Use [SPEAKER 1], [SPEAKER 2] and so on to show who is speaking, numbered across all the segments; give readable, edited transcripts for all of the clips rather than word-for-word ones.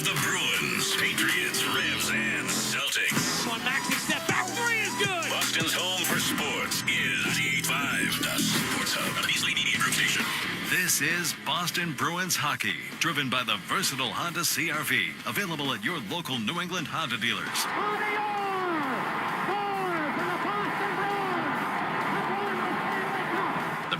[SPEAKER 1] of the Bruins, Patriots, Revs, and Celtics.
[SPEAKER 2] One maxi step back three is good.
[SPEAKER 1] Boston's home for sports is 98.5, the Sports Hub, the Beasley Media Group station. This is Boston Bruins hockey, driven by the versatile Honda CR-V, available at your local New England Honda dealers.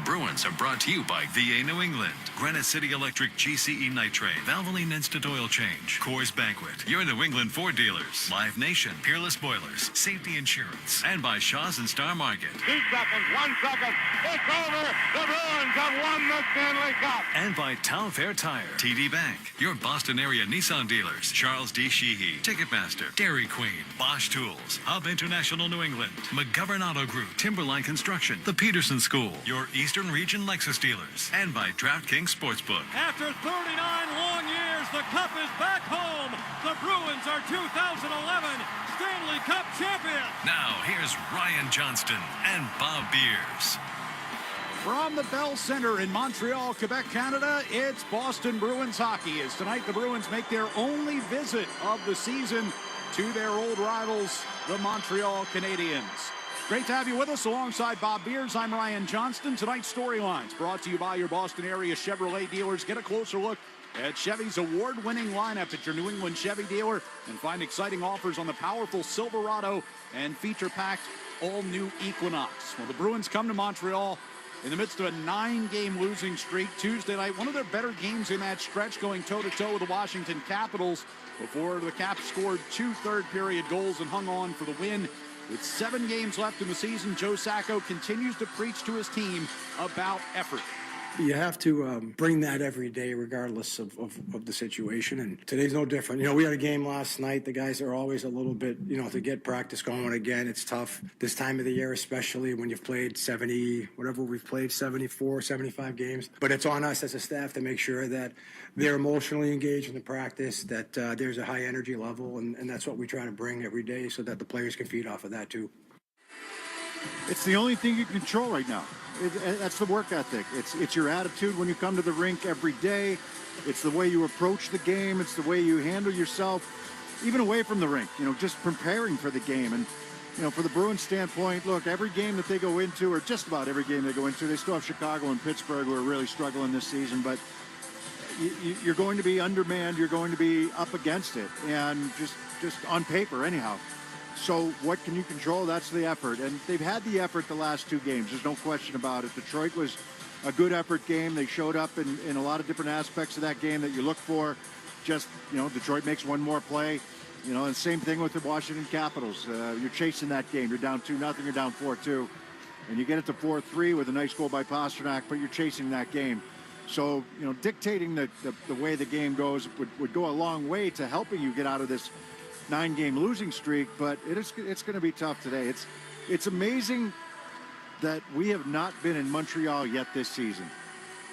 [SPEAKER 1] Bruins are brought to you by VA New England, Granite City Electric GCE Nitrate, Valvoline Instant Oil Change, Coors Banquet, your New England Ford dealers, Live Nation, Peerless Boilers, Safety Insurance, and by Shaw's and Star Market.
[SPEAKER 3] 2 seconds, 1 second, it's over. The Bruins have won the Stanley Cup.
[SPEAKER 1] And by Town Fair Tire, TD Bank, your Boston area Nissan dealers, Charles D. Sheehy, Ticketmaster, Dairy Queen, Bosch Tools, Hub International New England, McGovern Auto Group, Timberline Construction, the Peterson School, your Eastern Region Lexus dealers, and by DraftKings Sportsbook.
[SPEAKER 2] After 39 long years, the Cup is back home. The Bruins are 2011 Stanley Cup champions.
[SPEAKER 1] Now, here's Ryan Johnston and Bob Beers.
[SPEAKER 4] From the Bell Center in Montreal, Quebec, Canada, it's Boston Bruins hockey. As tonight the Bruins make their only visit of the season to their old rivals, the Montreal Canadiens. Great to have you with us alongside Bob Beers. I'm Ryan Johnston. Tonight's storylines brought to you by your Boston area Chevrolet dealers. Get a closer look at Chevy's award-winning lineup at your New England Chevy dealer and find exciting offers on the powerful Silverado and feature-packed all-new Equinox. Well, the Bruins come to Montreal in the midst of a 9-game losing streak Tuesday night. One of their better games in that stretch, going toe-to-toe with the Washington Capitals before the Caps scored 2 third-period goals and hung on for the win. With 7 games left in the season, Joe Sacco continues to preach to his team about effort.
[SPEAKER 5] You have to bring that every day regardless of the situation, and today's no different. You know, we had a game last night. The guys are always a little bit, to get practice going again. It's tough this time of the year, especially when you've played 74, 75 games. But it's on us as a staff to make sure that they're emotionally engaged in the practice, that there's a high energy level, and that's what we try to bring every day so that the players can feed off of that too.
[SPEAKER 6] It's the only thing you can control right now. That's the work ethic. It's your attitude when you come to the rink every day. It's the way you approach the game. It's the way you handle yourself, even away from the rink, just preparing for the game. And, for the Bruins standpoint, look, every game that they go into, or just about every game they go into, they still have Chicago and Pittsburgh who are really struggling this season, but you're going to be undermanned. You're going to be up against it, and just on paper anyhow. So what can you control? That's the effort. And they've had the effort the last 2 games. There's no question about it. Detroit was a good effort game. They showed up in a lot of different aspects of that game that you look for. Just, Detroit makes one more play. And same thing with the Washington Capitals. You're chasing that game. You're down 2-0. You're down 4-2. And you get it to 4-3 with a nice goal by Pasternak, but you're chasing that game. So, dictating the way the game goes would go a long way to helping you get out of this 9-game losing streak, but it's going to be tough today. It's amazing that we have not been in Montreal yet this season.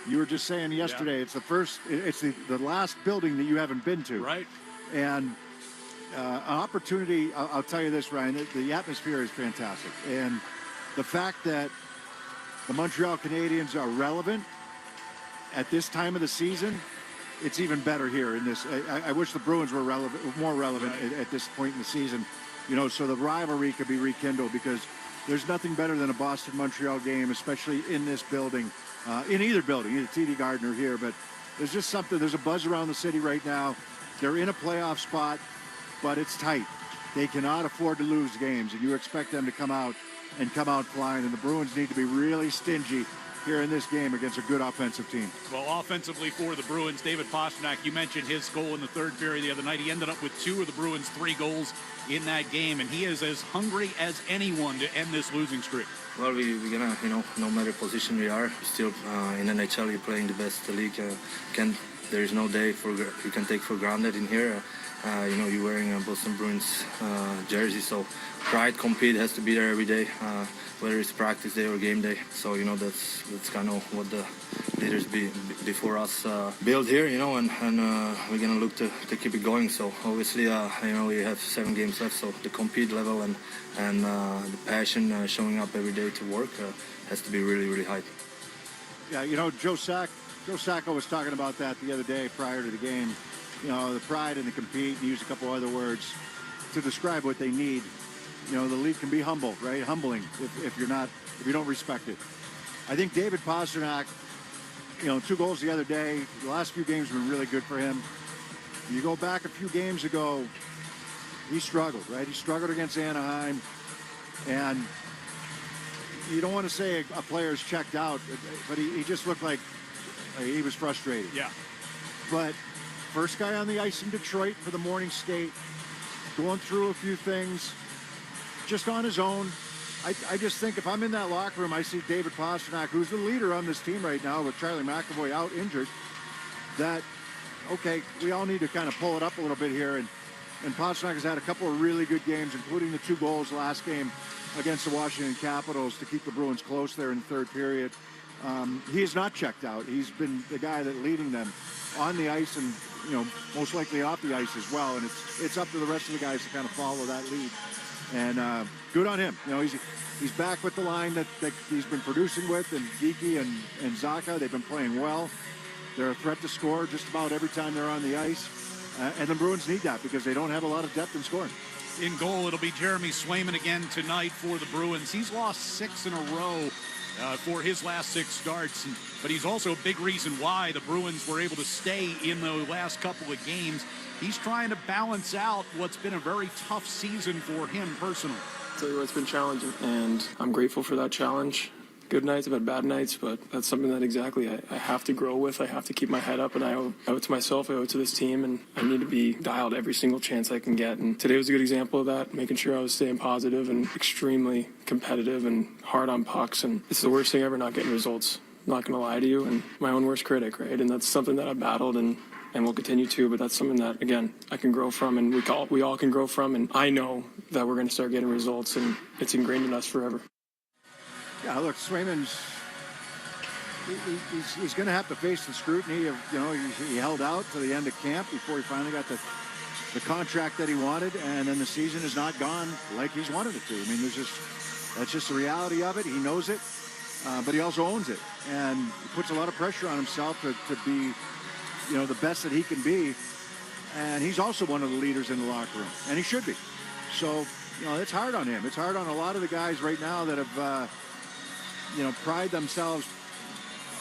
[SPEAKER 6] You were just saying yesterday, It's the last building that you haven't been to.
[SPEAKER 4] Right.
[SPEAKER 6] And an opportunity, I'll tell you this, Ryan, the atmosphere is fantastic. And the fact that the Montreal Canadiens are relevant at this time of the season, it's even better here in this. I wish the Bruins were more relevant at this point in the season, so the rivalry could be rekindled, because there's nothing better than a Boston-Montreal game, especially in this building, in either building, either TD Garden or here. But there's just there's a buzz around the city right now. They're in a playoff spot, but it's tight. They cannot afford to lose games, and you expect them to come out flying, and the Bruins need to be really stingy here in this game against a good offensive team.
[SPEAKER 4] Well, offensively for the Bruins, David Pasternak, you mentioned his goal in the third period the other night. He ended up with 2 of the Bruins' 3 goals in that game, and he is as hungry as anyone to end this losing streak.
[SPEAKER 7] Well, we're gonna, no matter position we are, still in NHL, you're playing the best league. There is no day you can take for granted in here. You're wearing a Boston Bruins jersey, so pride, compete has to be there every day, whether it's practice day or game day. So that's kind of what the leaders before us build here, and we're gonna look to keep it going. So obviously, we have 7 games left, so the compete level and the passion showing up every day to work has to be really, really high.
[SPEAKER 6] Yeah, Joe Sacco was talking about that the other day prior to the game. the pride and the compete, and use a couple other words to describe what they need. The league can be humble, right? Humbling if you don't respect it. I think David Pastrnak, 2 goals the other day. The last few games have been really good for him. You go back a few games ago, he struggled, right? He struggled against Anaheim, and you don't want to say a player's checked out, but he just looked like he was frustrated.
[SPEAKER 4] Yeah.
[SPEAKER 6] But first guy on the ice in Detroit for the morning skate, going through a few things, just on his own. I just think if I'm in that locker room, I see David Pastrnak, who's the leader on this team right now with Charlie McAvoy out injured, that, okay, we all need to kind of pull it up a little bit here. And Pastrnak has had a couple of really good games, including the 2 goals last game against the Washington Capitals to keep the Bruins close there in the third period. He is not checked out. He's been the guy that leading them on the ice and, most likely off the ice as well. And it's up to the rest of the guys to kind of follow that lead. And good on him. He's back with the line that he's been producing with, and Geeky and Zacha. They've been playing well. They're a threat to score just about every time they're on the ice. And the Bruins need that because they don't have a lot of depth in scoring.
[SPEAKER 4] In goal, it'll be Jeremy Swayman again tonight for the Bruins. He's lost 6 in a row for his last 6 starts, but he's also a big reason why the Bruins were able to stay in the last couple of games. He's trying to balance out what's been a very tough season for him personally.
[SPEAKER 8] I'll tell you what, it's been challenging, and I'm grateful for that challenge. Good nights, I've had bad nights, but that's something that exactly I have to grow with. I have to keep my head up, and I owe it to myself, I owe it to this team, and I need to be dialed every single chance I can get. And today was a good example of that, making sure I was staying positive and extremely competitive and hard on pucks. And it's the worst thing ever, not getting results. I'm not going to lie to you, and my own worst critic, right? And that's something that I've battled and will continue to, but that's something that, again, I can grow from, and we all can grow from, and I know that we're going to start getting results, and it's ingrained in us forever.
[SPEAKER 6] Yeah, look, Swayman's he's going to have to face the scrutiny of, he held out to the end of camp before he finally got the contract that he wanted, and then the season has not gone like he's wanted it to. I mean, that's just the reality of it. He knows it, but he also owns it, and he puts a lot of pressure on himself to be, the best that he can be, and he's also one of the leaders in the locker room, and he should be. So, it's hard on him. It's hard on a lot of the guys right now that have pride themselves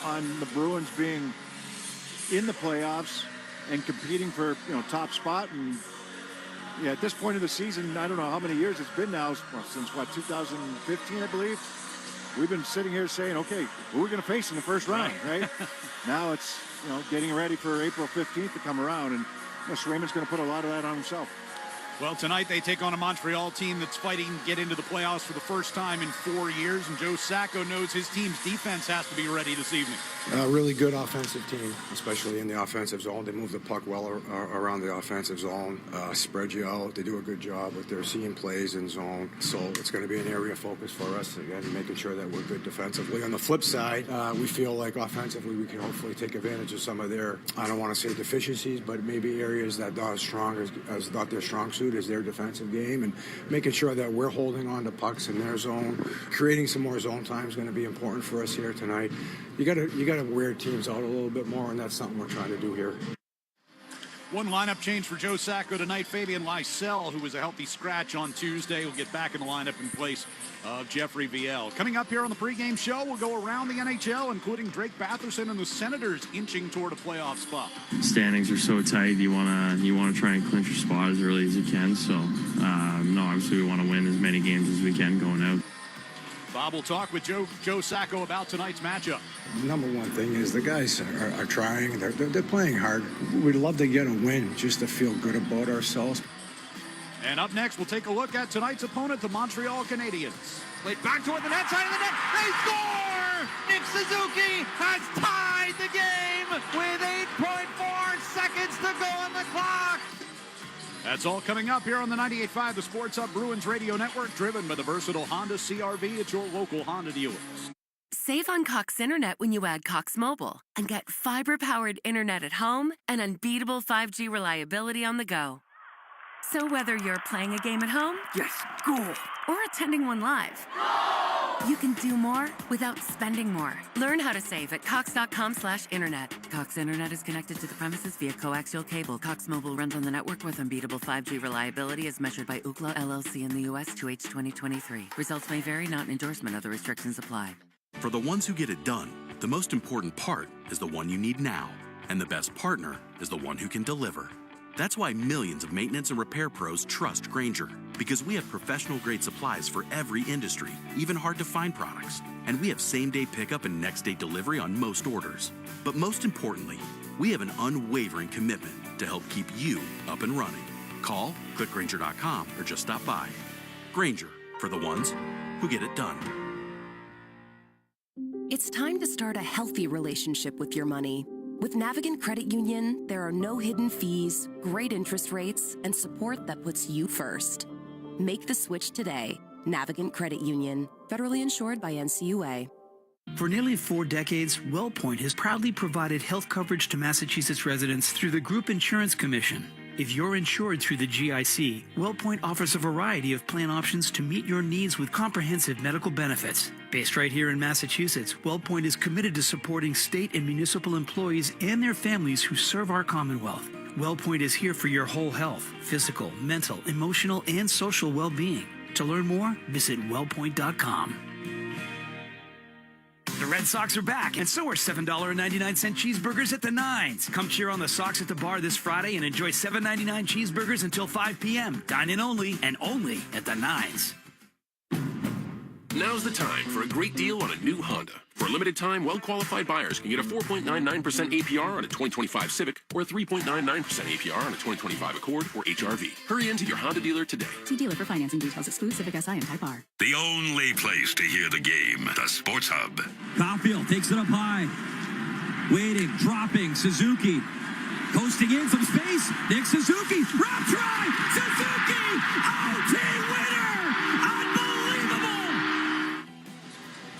[SPEAKER 6] on the Bruins being in the playoffs and competing for, top spot. And at this point of the season, I don't know how many years it's been now, since 2015, I believe. We've been sitting here saying, okay, who are we going to face in the first round, right? Now it's, getting ready for April 15th to come around, and Swayman's going to put a lot of that on himself.
[SPEAKER 4] Well, tonight they take on a Montreal team that's fighting to get into the playoffs for the first time in 4 years, and Joe Sacco knows his team's defense has to be ready this evening.
[SPEAKER 5] Really good offensive team, especially in the offensive zone. They move the puck well around the offensive zone, spread you out. They do a good job with their seeing plays in zone. So it's going to be an area of focus for us, again, making sure that we're good defensively. On the flip side, we feel like offensively we can hopefully take advantage of some of their, I don't want to say deficiencies, but maybe areas that not as strong as not their strong suit is their defensive game, and making sure that we're holding on to pucks in their zone. Creating some more zone time is going to be important for us here tonight. You got to wear teams out a little bit more, and that's something we're trying to do here.
[SPEAKER 4] One lineup change for Joe Sacco tonight. Fabian Lysell, who was a healthy scratch on Tuesday, will get back in the lineup in place of Jeffrey Viel. Coming up here on the pregame show, we'll go around the NHL, including Drake Batherson and the Senators inching toward a playoff spot.
[SPEAKER 9] Standings are so tight. You want to try and clinch your spot as early as you can. So, no, obviously we want to win as many games as we can going out.
[SPEAKER 4] Bob will talk with Joe Sacco about tonight's matchup.
[SPEAKER 5] Number one thing is the guys are trying. They're playing hard. We'd love to get a win just to feel good about ourselves.
[SPEAKER 4] And up next, we'll take a look at tonight's opponent, the Montreal Canadiens. Played back toward the net side of the net. They score! Nick Suzuki has tied the game with 8.4 seconds to go on the clock. That's all coming up here on the 98.5 The Sports Hub Bruins Radio Network, driven by the versatile Honda CR-V at your local Honda dealers.
[SPEAKER 10] Save on Cox Internet when you add Cox Mobile and get fiber-powered internet at home and unbeatable 5G reliability on the go. So whether you're playing a game at home,
[SPEAKER 11] yes, goal,
[SPEAKER 10] or attending one live,
[SPEAKER 11] goal,
[SPEAKER 10] You can do more without spending more. Learn how to save at cox.com/internet. Cox Internet is connected to the premises via coaxial cable. Cox Mobile runs on the network with unbeatable 5G reliability as measured by Ookla LLC in the U.S. 2H 2023. Results may vary, not an endorsement. Other restrictions apply.
[SPEAKER 11] For the ones who get it done, the most important part is the one you need now. And the best partner is the one who can deliver. That's why millions of maintenance and repair pros trust Grainger, because we have professional-grade supplies for every industry, even hard-to-find products. And we have same-day pickup and next-day delivery on most orders. But most importantly, we have an unwavering commitment to help keep you up and running. Call, click Grainger.com, or just stop by. Grainger, for the ones who get it done.
[SPEAKER 12] It's time to start a healthy relationship with your money. With Navigant Credit Union, there are no hidden fees, great interest rates, and support that puts you first. Make the switch today. Navigant Credit Union, federally insured by NCUA.
[SPEAKER 13] For nearly 4 decades, WellPoint has proudly provided health coverage to Massachusetts residents through the Group Insurance Commission. If you're insured through the GIC, WellPoint offers a variety of plan options to meet your needs with comprehensive medical benefits. Based right here in Massachusetts, WellPoint is committed to supporting state and municipal employees and their families who serve our Commonwealth. WellPoint is here for your whole health, physical, mental, emotional, and social well-being. To learn more, visit wellpoint.com. The Red Sox are back, and so are $7.99 cheeseburgers at the Nines. Come cheer on the Sox at the bar this Friday and enjoy $7.99 cheeseburgers until 5 p.m. Dine in only, and only at the Nines.
[SPEAKER 14] Now's the time for a great deal on a new Honda. For a limited time, well-qualified buyers can get a 4.99% APR on a 2025 Civic or a 3.99% APR on a 2025 Accord or HRV. Hurry into your Honda dealer today.
[SPEAKER 15] See dealer for financing details. Exclude Civic Si and Type R.
[SPEAKER 16] The only place to hear the game, the Sports Hub.
[SPEAKER 17] Caulfield takes it up high. Waiting, dropping, Suzuki. Coasting in some space. Nick Suzuki. Wrap try. Suzuki. OT winner.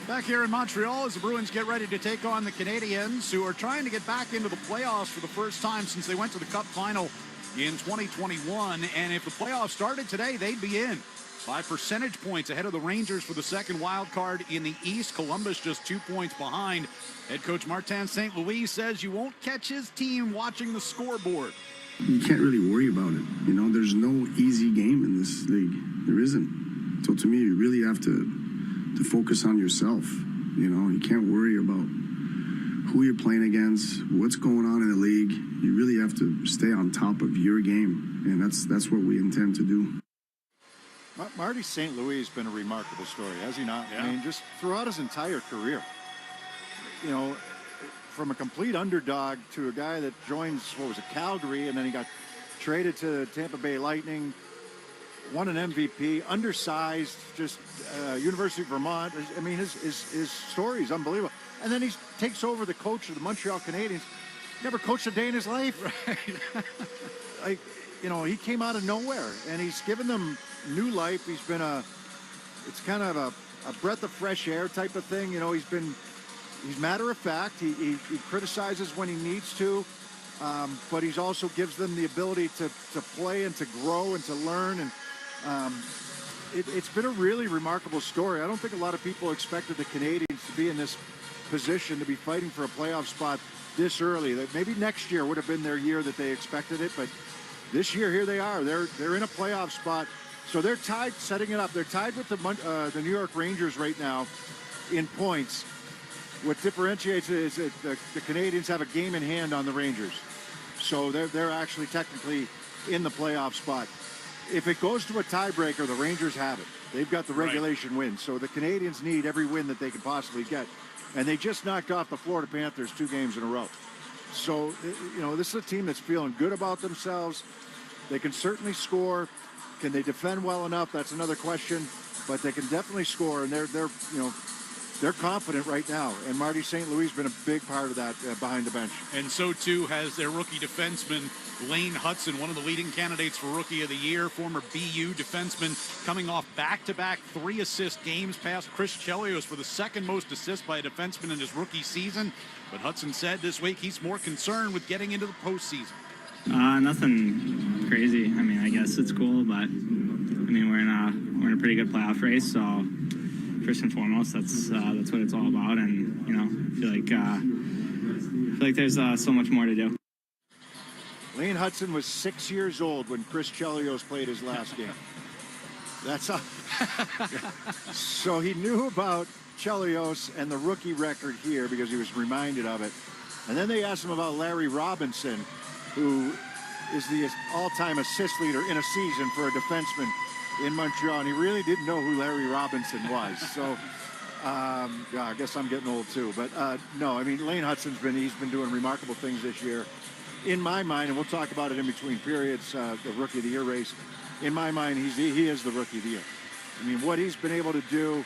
[SPEAKER 4] Back here in Montreal as the Bruins get ready to take on the Canadiens, who are trying to get back into the playoffs for the first time since they went to the Cup final in 2021. And if the playoffs started today, they'd be in. 5 percentage points ahead of the Rangers for the second wild card in the East. Columbus just 2 points behind. Head coach Martin St. Louis says you won't catch his team watching the scoreboard.
[SPEAKER 18] You can't really worry about it. You know, there's no easy game in this league. There isn't. So to me, you really have to focus on yourself. You know, you can't worry about who you're playing against, what's going on in the league. You really have to stay on top of your game, and that's what we intend to do.
[SPEAKER 6] Marty St. Louis has been a remarkable story, has he not?
[SPEAKER 4] Yeah.
[SPEAKER 6] I mean, just throughout his entire career. You know, from a complete underdog to a guy that joins, Calgary, and then he got traded to Tampa Bay Lightning, won an MVP, undersized, just University of Vermont. I mean, his story is unbelievable. And then he takes over the coach of the Montreal Canadiens. Never coached a day in his life. Right? Like, you know, he came out of nowhere, and he's given them new life. He's been it's kind of a breath of fresh air type of thing. You know, he's matter of fact. He criticizes when he needs to. But he also gives them the ability to play and to grow and to learn. And it's been a really remarkable story. I don't think a lot of people expected the Canadiens to be in this position, to be fighting for a playoff spot this early. That maybe next year would have been their year that they expected it, but this year, here they are. They're in a playoff spot. So they're tied, setting it up. They're tied with the New York Rangers right now in points. What differentiates it is that the Canadiens have a game in hand on the Rangers. So they're actually technically in the playoff spot. If it goes to a tiebreaker, the Rangers have it. They've got the regulation win. So the Canadiens need every win that they can possibly get. And they just knocked off the Florida Panthers 2 games in a row. So, you know, this is a team that's feeling good about themselves. They can certainly score. Can they defend well enough? That's another question. But they can definitely score, and they're confident right now. And Marty St. Louis has been a big part of that behind the bench.
[SPEAKER 4] And so, too, has their rookie defenseman, Lane Hudson, one of the leading candidates for Rookie of the Year, former BU defenseman, coming off back-to-back 3-assist games past Chris Chelios for the second most assists by a defenseman in his rookie season. But Hudson said this week he's more concerned with getting into the postseason.
[SPEAKER 19] Nothing crazy. I mean, I guess it's cool, but I mean, we're in a pretty good playoff race, so first and foremost. That's what it's all about, and I feel like there's so much more to do.
[SPEAKER 6] Lane Hudson was 6 years old when Chris Chelios played his last game. That's how. So he knew about Chelios and the rookie record here because he was reminded of it. And then they asked him about Larry Robinson, who is the all-time assist leader in a season for a defenseman in Montreal. And he really didn't know who Larry Robinson was. So I guess I'm getting old too. But no, I mean, Lane Hudson's been doing remarkable things this year. In my mind, and we'll talk about it in between periods, the Rookie of the Year race, in my mind, he is the Rookie of the Year. I mean, what he's been able to do,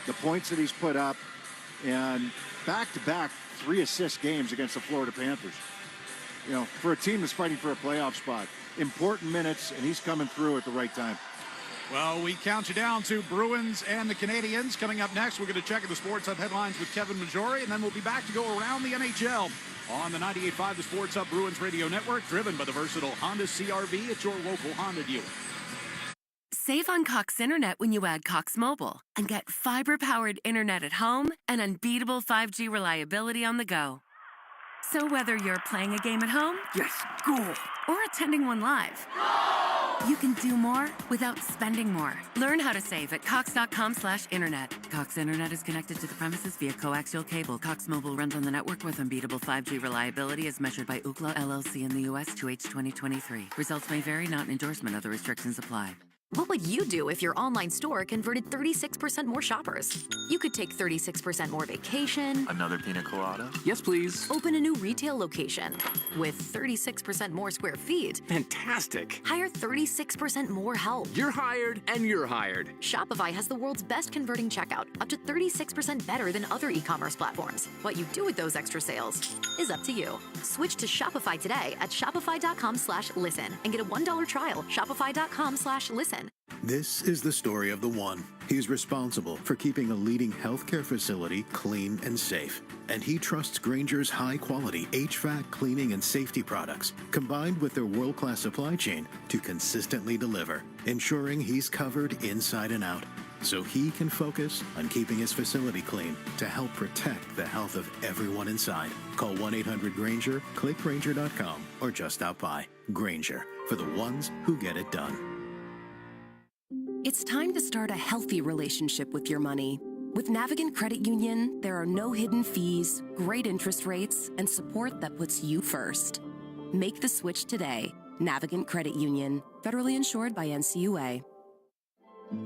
[SPEAKER 6] the points that he's put up, and back-to-back 3 assist games against the Florida Panthers. You know, for a team that's fighting for a playoff spot. Important minutes, and he's coming through at the right time.
[SPEAKER 4] Well, we count you down to Bruins and the Canadiens. Coming up next, we're going to check the Sports Hub headlines with Kevin Majori, and then we'll be back to go around the NHL on the 98.5 The Sports Hub Bruins Radio Network, driven by the versatile Honda CR-V at your local Honda dealer.
[SPEAKER 10] Save on Cox Internet when you add Cox Mobile and get fiber-powered internet at home and unbeatable 5G reliability on the go. So whether you're playing a game at home, yes, cool, or attending one live, you can do more without spending more. Learn how to save at cox.com/internet. Cox Internet is connected to the premises via coaxial cable. Cox Mobile runs on the network with unbeatable 5G reliability as measured by Ookla LLC in the U.S. 2H 2023. Results may vary, not an endorsement. Other restrictions apply.
[SPEAKER 15] What would you do if your online store converted 36% more shoppers? You could take 36% more vacation.
[SPEAKER 20] Another pina colada? Yes, please.
[SPEAKER 15] Open a new retail location with 36% more square feet.
[SPEAKER 20] Fantastic.
[SPEAKER 15] Hire 36% more help.
[SPEAKER 20] You're hired and you're hired.
[SPEAKER 15] Shopify has the world's best converting checkout, up to 36% better than other e-commerce platforms. What you do with those extra sales is up to you. Switch to Shopify today at shopify.com/listen and get a $1 trial. Shopify.com/listen.
[SPEAKER 21] This is the story of the one. He's responsible for keeping a leading healthcare facility clean and safe. And he trusts Grainger's high-quality HVAC cleaning and safety products, combined with their world-class supply chain, to consistently deliver, ensuring he's covered inside and out, so he can focus on keeping his facility clean to help protect the health of everyone inside. Call 1-800-GRAINGER, click Grainger.com, or just stop by. Grainger, for the ones who get it done.
[SPEAKER 12] It's time to start a healthy relationship with your money. With Navigant Credit Union, there are no hidden fees, great interest rates, and support that puts you first. Make the switch today. Navigant Credit Union, federally insured by NCUA.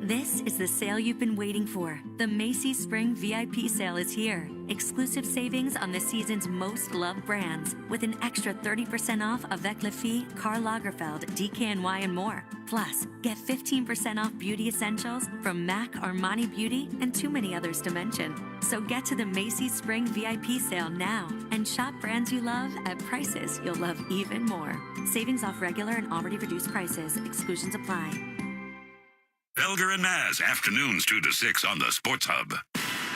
[SPEAKER 22] This is the sale you've been waiting for. The Macy's Spring VIP sale is here. Exclusive savings on the season's most loved brands with an extra 30% off Avec Les Filles, Karl Lagerfeld, DKNY, and more. Plus, get 15% off beauty essentials from MAC, Armani Beauty, and too many others to mention. So get to the Macy's Spring VIP sale now and shop brands you love at prices you'll love even more. Savings off regular and already reduced prices. Exclusions apply.
[SPEAKER 16] Belger and Maz, afternoons 2 to 6 on the Sports Hub.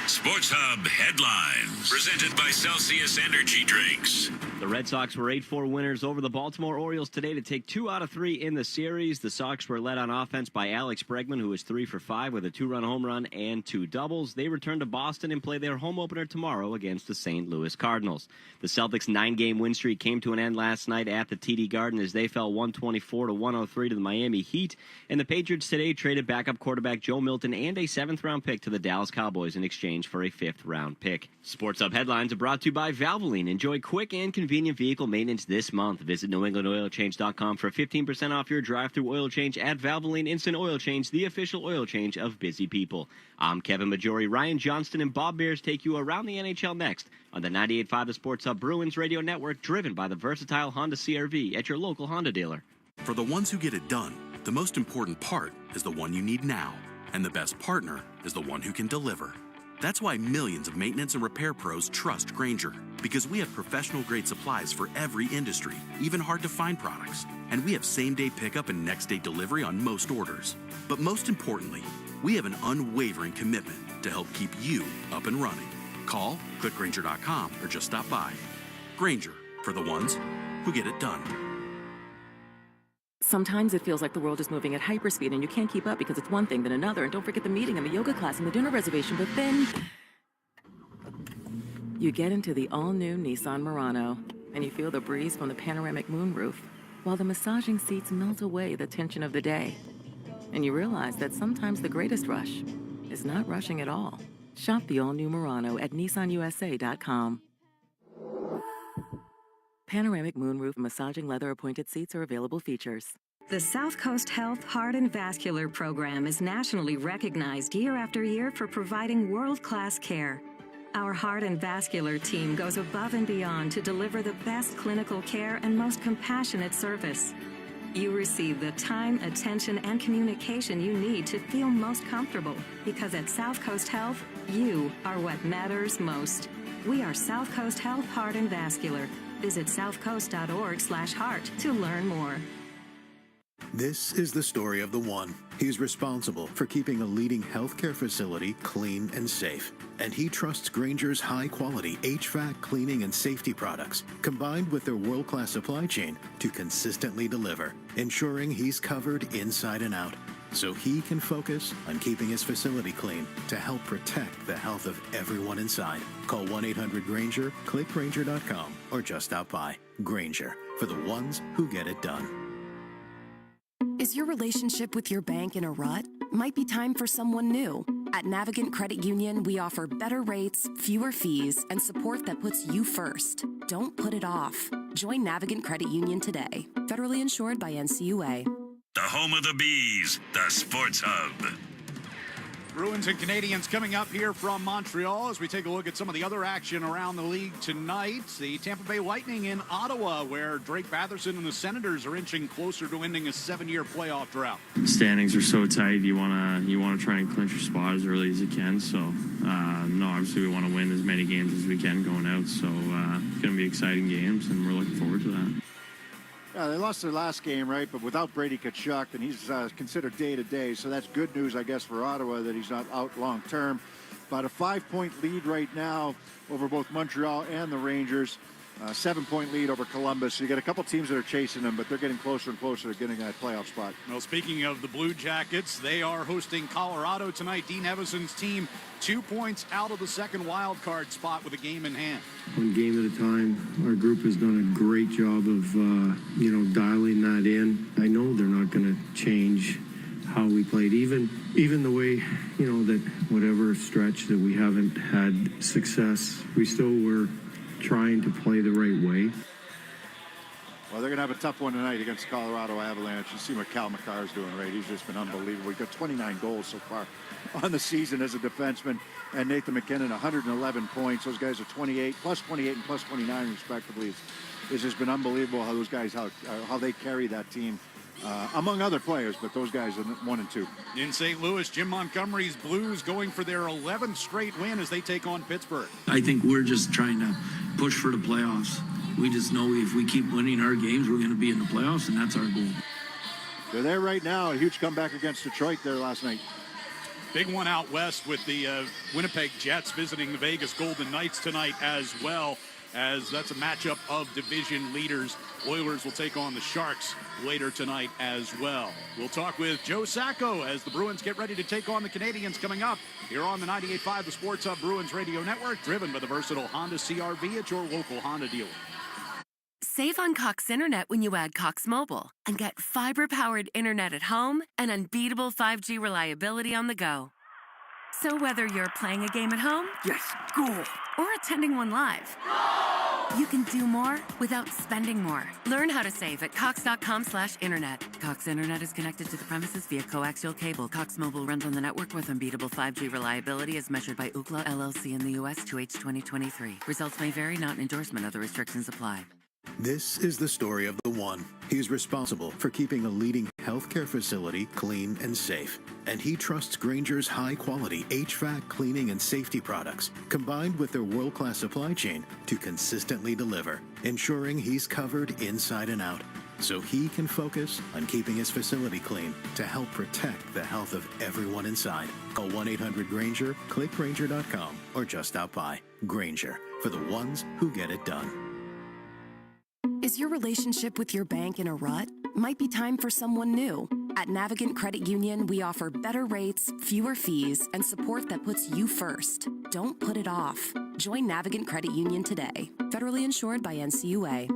[SPEAKER 16] Sports Hub headlines, presented by Celsius Energy Drinks.
[SPEAKER 23] The Red Sox were 8-4 winners over the Baltimore Orioles today to take 2 out of 3 in the series. The Sox were led on offense by Alex Bregman, who was 3 for 5 with a 2-run home run and 2 doubles. They return to Boston and play their home opener tomorrow against the St. Louis Cardinals. The Celtics' 9-game win streak came to an end last night at the TD Garden as they fell 124-103 to the Miami Heat. And the Patriots today traded backup quarterback Joe Milton and a 7th-round pick to the Dallas Cowboys in exchange for a 5th-round pick. Sports Hub headlines are brought to you by Valvoline. Enjoy quick and convenient vehicle maintenance this month. Visit NewEnglandOilChange.com for 15% off your drive-through oil change at Valvoline Instant Oil Change, the official oil change of busy people. I'm Kevin Majori. Ryan Johnston and Bob Beers take you around the NHL next on the 98.5 The Sports Hub Bruins Radio Network, driven by the versatile Honda CR-V at your local Honda dealer.
[SPEAKER 11] For the ones who get it done, the most important part is the one you need now. And the best partner is the one who can deliver. That's why millions of maintenance and repair pros trust Grainger, because we have professional-grade supplies for every industry, even hard-to-find products. And we have same-day pickup and next-day delivery on most orders. But most importantly, we have an unwavering commitment to help keep you up and running. Call, click Grainger.com, or just stop by. Grainger, for the ones who get it done.
[SPEAKER 1] Sometimes it feels like the world is moving at hyperspeed and you can't keep up because it's one thing then another, and don't forget the meeting and the yoga class and the dinner reservation, but then you get into the all-new Nissan Murano and you feel the breeze from the panoramic moonroof while the massaging seats melt away the tension of the day. And you realize that sometimes the greatest rush is not rushing at all. Shop the all-new Murano at nissanusa.com. Panoramic moonroof massaging leather appointed seats are available features.
[SPEAKER 2] The South Coast Health Heart and Vascular Program is nationally recognized year after year for providing world-class care. Our heart and vascular team goes above and beyond to deliver the best clinical care and most compassionate service. You receive the time, attention, and communication you need to feel most comfortable, because at South Coast Health, you are what matters most. We are South Coast Health Heart and Vascular. Visit southcoast.org/heart to learn more.
[SPEAKER 21] This is the story of the one. He's responsible for keeping a leading healthcare facility clean and safe. And he trusts Grainger's high-quality HVAC cleaning and safety products, combined with their world-class supply chain, to consistently deliver, ensuring he's covered inside and out, so he can focus on keeping his facility clean to help protect the health of everyone inside. Call 1-800-GRAINGER, click Grainger.com, or just stop by. Grainger, for the ones who get it done.
[SPEAKER 12] Is your relationship with your bank in a rut? Might be time for someone new. At Navigant Credit Union, we offer better rates, fewer fees, and support that puts you first. Don't put it off. Join Navigant Credit Union today. Federally insured by NCUA.
[SPEAKER 16] The home of the Bees, the Sports Hub.
[SPEAKER 4] Bruins and Canadians coming up here from Montreal as we take a look at some of the other action around the league tonight. The Tampa Bay Lightning in Ottawa, where Drake Batherson and the Senators are inching closer to ending a 7-year playoff drought.
[SPEAKER 9] Standings are so tight. You wanna try and clinch your spot as early as you can. So, no, obviously we want to win as many games as we can going out. So it's going to be exciting games, and we're looking forward to that.
[SPEAKER 6] Yeah, they lost their last game, right? But without Brady Tkachuk, and he's considered day-to-day. So that's good news, I guess, for Ottawa that he's not out long-term. About a 5-point lead right now over both Montreal and the Rangers. 7-point lead over Columbus. So you got a couple teams that are chasing them, but they're getting closer and closer to getting that playoff spot.
[SPEAKER 4] Well, speaking of the Blue Jackets, they are hosting Colorado tonight. Dean Evison's team 2 points out of the second wild card spot with a game in hand.
[SPEAKER 3] One game at a time. Our group has done a great job of, dialing that in. I know they're not going to change how we played, even the way, that whatever stretch that we haven't had success, we still were trying to play the right way.
[SPEAKER 6] Well, they're going to have a tough one tonight against Colorado Avalanche. You see what Cal McCarr's doing, right? He's just been unbelievable. He's got 29 goals so far on the season as a defenseman. And Nathan McKinnon, 111 points. Those guys are 28, plus 28 and plus 29 respectively. It's just been unbelievable how those guys, how they carry that team. Among other players, but those guys are 1 and 2.
[SPEAKER 4] In St. Louis, Jim Montgomery's Blues going for their 11th straight win as they take on Pittsburgh.
[SPEAKER 17] I think we're just trying to push for the playoffs. We just know if we keep winning our games, we're going to be in the playoffs, and that's our goal.
[SPEAKER 6] They're there right now. A huge comeback against Detroit there last night.
[SPEAKER 4] Big one out west with the Winnipeg Jets visiting the Vegas Golden Knights tonight as well, as that's a matchup of division leaders. Oilers will take on the Sharks later tonight as well. We'll talk with Joe Sacco as the Bruins get ready to take on the Canadians coming up here on the 98.5 The Sports Hub Bruins Radio Network, driven by the versatile Honda CR-V at your local Honda dealer.
[SPEAKER 10] Save on Cox Internet when you add Cox Mobile and get fiber-powered internet at home and unbeatable 5G reliability on the go. So whether you're playing a game at home, yes, goal, or attending one live, you can do more without spending more. Learn how to save at cox.com/internet. Cox Internet is connected to the premises via coaxial cable. Cox Mobile runs on the network with unbeatable 5G reliability as measured by Ookla LLC in the U.S. 2H 2023. Results may vary, not an endorsement. Other restrictions apply.
[SPEAKER 21] This is the story of the one. He's responsible for keeping a leading healthcare facility clean and safe. And he trusts Grainger's high-quality HVAC cleaning and safety products, combined with their world-class supply chain, to consistently deliver, ensuring he's covered inside and out, so he can focus on keeping his facility clean to help protect the health of everyone inside. Call 1-800-GRAINGER, click Grainger.com, or just stop by. Grainger, for the ones who get it done.
[SPEAKER 12] Is your relationship with your bank in a rut? Might be time for someone new. At Navigant Credit Union, we offer better rates, fewer fees, and support that puts you first. Don't put it off. Join Navigant Credit Union today. Federally insured by NCUA.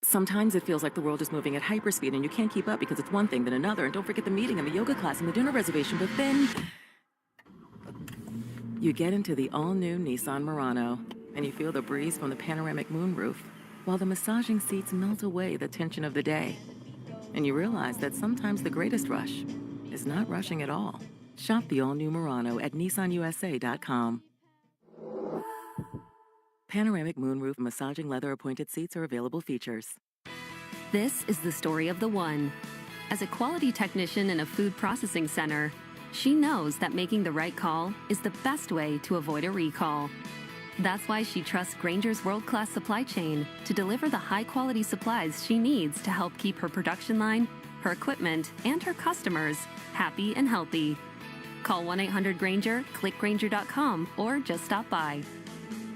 [SPEAKER 1] Sometimes it feels like the world is moving at hyperspeed and you can't keep up because it's one thing then another. And don't forget the meeting and the yoga class and the dinner reservation. But then you get into the all-new Nissan Murano and you feel the breeze from the panoramic moonroof while the massaging seats melt away the tension of the day. And you realize that sometimes the greatest rush is not rushing at all. Shop the all-new Murano at nissanusa.com. Panoramic moonroof massaging leather appointed seats are available features.
[SPEAKER 5] This is the story of the one. As a quality technician in a food processing center, she knows that making the right call is the best way to avoid a recall. That's why she trusts Grainger's world-class supply chain to deliver the high-quality supplies she needs to help keep her production line, her equipment, and her customers happy and healthy. Call 1-800-GRAINGER, click Grainger.com, or just stop by.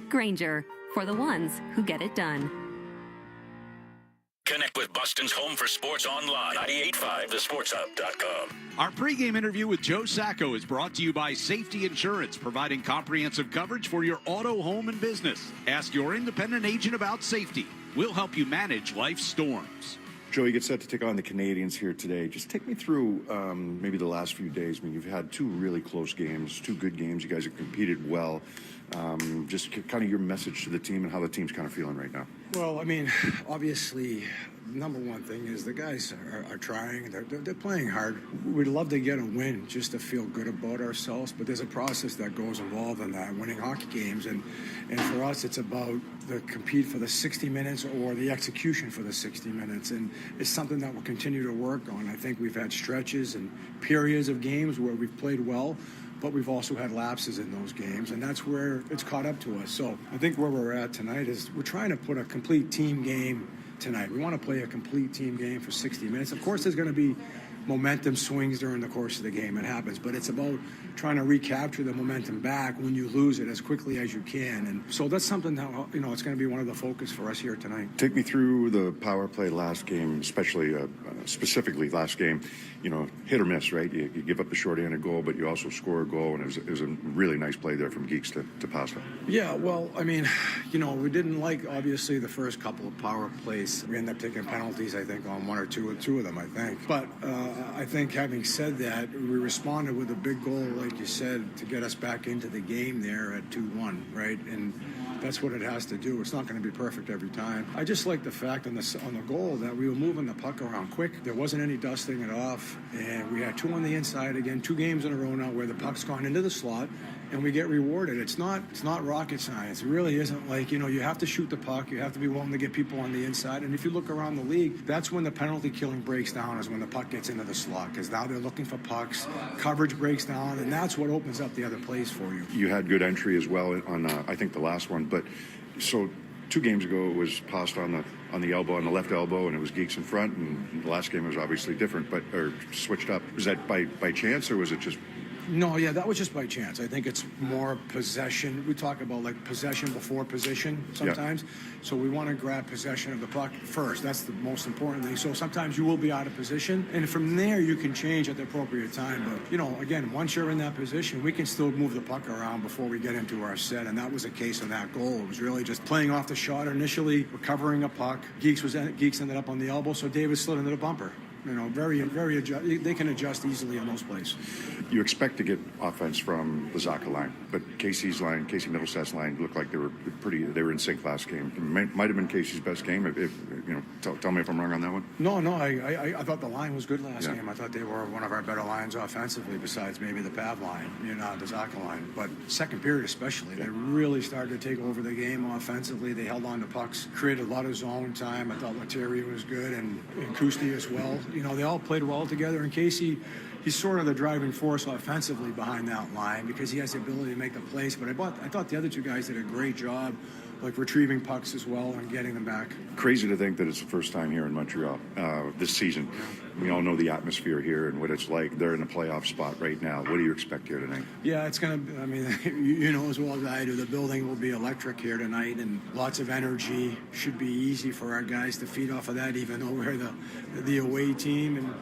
[SPEAKER 5] Grainger, for the ones who get it done.
[SPEAKER 16] Connect with Boston's home for sports online, 98.5thesportshub.com.
[SPEAKER 4] Our pregame interview with Joe Sacco is brought to you by Safety Insurance, providing comprehensive coverage for your auto, home, and business. Ask your independent agent about safety. We'll help you manage life's storms.
[SPEAKER 6] Joe, you get set to take on the Canadians here today. Just take me through maybe the last few days. I mean, you've had two really close games, two good games. You guys have competed well. Just kind of your message to the team and how the team's kind of feeling right now.
[SPEAKER 18] Well, I mean, obviously, number one thing is the guys are trying. They're playing hard. We'd love to get a win just to feel good about ourselves, but there's a process that goes involved in that, winning hockey games. And for us, it's about the compete for the 60 minutes or the execution for the 60 minutes. And it's something that we'll continue to work on. I think we've had stretches and periods of games where we've played well, but we've also had lapses in those games, and that's where it's caught up to us. So I think where we're at tonight is we're trying to put a complete team game tonight. We want to play a complete team game for 60 minutes. Of course, there's going to be momentum swings during the course of the game. It happens, but it's about trying to recapture the momentum back when you lose it as quickly as you can. And so that's something that, it's going to be one of the focus for us here tonight.
[SPEAKER 6] Take me through the power play last game, especially specifically last game. Hit or miss, right? You give up the short-handed goal, but you also score a goal, and it was a really nice play there from Geeks to Pasta.
[SPEAKER 18] Yeah, well, I mean, we didn't like, obviously, the first couple of power plays. We ended up taking penalties, I think, on one or two of them, I think. But I think having said that, we responded with a big goal, like you said, to get us back into the game there at 2-1, right? And that's what it has to do. It's not going to be perfect every time. I just like the fact on the goal that we were moving the puck around quick. There wasn't any dusting it off, and we had two on the inside again, 2 games in a row now where the puck's gone into the slot, and we get rewarded. It's not rocket science. It really isn't like, you have to shoot the puck. You have to be willing to get people on the inside. And if you look around the league, that's when the penalty killing breaks down, is when the puck gets into the slot, because now they're looking for pucks. Coverage breaks down, and that's what opens up the other plays for you.
[SPEAKER 6] You had good entry as well on, I think, the last one. But so 2 games ago, it was passed on the elbow, on the left elbow, and it was Geeks in front. And the last game was obviously different, or switched up. Was that by chance, or was it just...
[SPEAKER 18] No, yeah, that was just by chance. I think it's more possession. We talk about like possession before position sometimes. Yeah. So we want to grab possession of the puck first. That's the most important thing. So sometimes you will be out of position, and from there you can change at the appropriate time. But, again, once you're in that position, we can still move the puck around before we get into our set, and that was the case on that goal. It was really just playing off the shot initially, recovering a puck. Geeks ended up on the elbow, so David slid into the bumper. Very they can adjust easily on those plays.
[SPEAKER 6] You expect to get offense from the Zacha line, but Casey Middlestad's line looked like they were in sync last game. It might have been Casey's best game. Tell me if I'm wrong on that one.
[SPEAKER 18] No, I thought the line was good last game. I thought they were one of our better lines offensively, besides maybe the Pav line, the Zacha line. But second period especially, they really started to take over the game offensively. They held on to pucks, created a lot of zone time. I thought Lettieri was good, and Kusti as well. They all played well together, and Casey, he's sort of the driving force offensively behind that line because he has the ability to make the plays. But I thought the other 2 guys did a great job, like retrieving pucks as well and getting them back.
[SPEAKER 6] Crazy to think that it's the first time here in Montreal this season We all know the atmosphere here and what it's like. They're in a playoff spot right now. What do you expect here tonight?
[SPEAKER 7] Yeah, it's going to, I mean, you know as well as I do, the building will be electric here tonight and lots of energy. Should be easy for our guys to feed off of that, even though we're the away team. And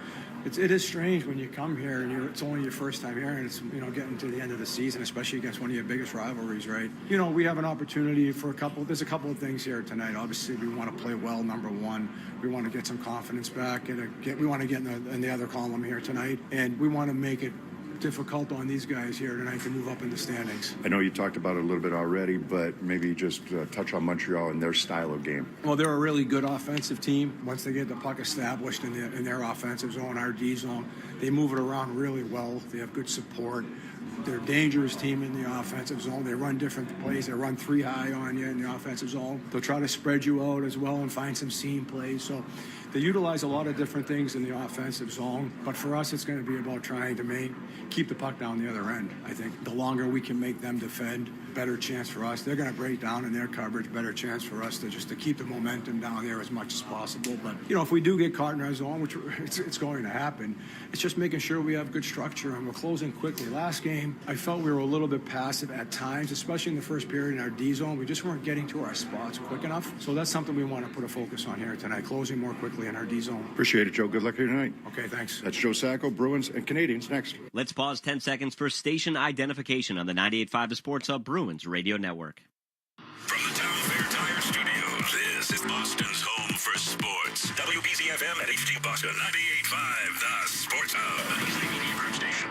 [SPEAKER 7] it is strange when you come here and it's only your first time here and it's, getting to the end of the season, especially against one of your biggest rivalries, right? We have an opportunity for there's a couple of things here tonight. Obviously, we want to play well, number one. We want to get some confidence back. We want to get in the other column here tonight. And we want to make it difficult on these guys here tonight to move up in the standings.
[SPEAKER 6] I know you talked about it a little bit already, but maybe just touch on Montreal and their style of game.
[SPEAKER 7] Well, they're a really good offensive team. Once they get the puck established in their offensive zone, our D zone, they move it around really well. They have good support. They're a dangerous team in the offensive zone. They run different plays. They run 3 high on you in the offensive zone. They'll try to spread you out as well and find some seam plays. So they utilize a lot of different things in the offensive zone. But for us, it's going to be about trying to keep the puck down the other end. I think the longer we can make them defend, better chance for us. They're going to break down in their coverage, better chance for us to keep the momentum down there as much as possible. But, if we do get caught in our zone, which it's going to happen, it's just making sure we have good structure and we're closing quickly. Last game, I felt we were a little bit passive at times, especially in the first period in our D zone. We just weren't getting to our spots quick enough. So that's something we want to put a focus on here tonight, closing more quickly in our D zone.
[SPEAKER 6] Appreciate it, Joe. Good luck here tonight.
[SPEAKER 7] Okay, thanks.
[SPEAKER 6] That's Joe Sacco, Bruins and Canadians next.
[SPEAKER 23] Let's pause 10 seconds for station identification on the 98.5 The Sports Hub Bruins Radio Network.
[SPEAKER 16] From the Town Fair Tire Studios, this is Boston's home for sports. WBZ-FM at HD Boston, 98.5 The Sports Hub. Station.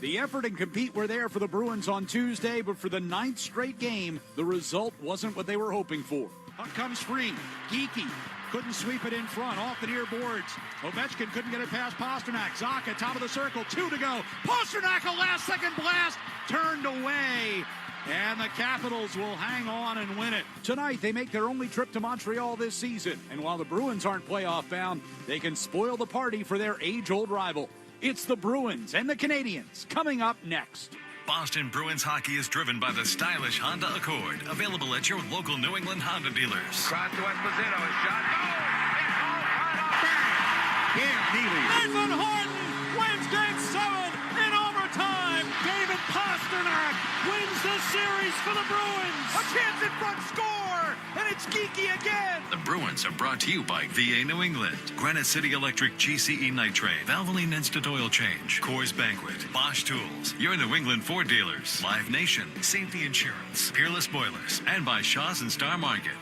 [SPEAKER 4] The effort and compete were there for the Bruins on Tuesday, but for the 9th straight game, the result wasn't what they were hoping for. Puck comes free. Geekie couldn't sweep it in front, off the near boards. Ovechkin couldn't get it past Pasternak. Zacha, top of the circle, 2 to go. Pasternak, a last-second blast, turned away. And the Capitals will hang on and win it. Tonight, they make their only trip to Montreal this season. And while the Bruins aren't playoff-bound, they can spoil the party for their age-old rival. It's the Bruins and the Canadiens coming up next.
[SPEAKER 16] Boston Bruins hockey is driven by the stylish Honda Accord, available at your local New England Honda dealers.
[SPEAKER 8] Cross to Esposito, a shot. Oh, it's all right off. Cam Neely.
[SPEAKER 4] Nathan Horton wins Game 7 in overtime. David Pasternak wins the series for the Bruins. A chance in front, score, and it's Geekie again.
[SPEAKER 16] The Bruins are brought to you by VA New England, Granite City Electric GCE Nitrate, Valvoline Instant Oil Change, Coors Banquet, Bosch Tools, your New England Ford dealers, Live Nation, Safety Insurance, Peerless Boilers, and by Shaw's and Star Market.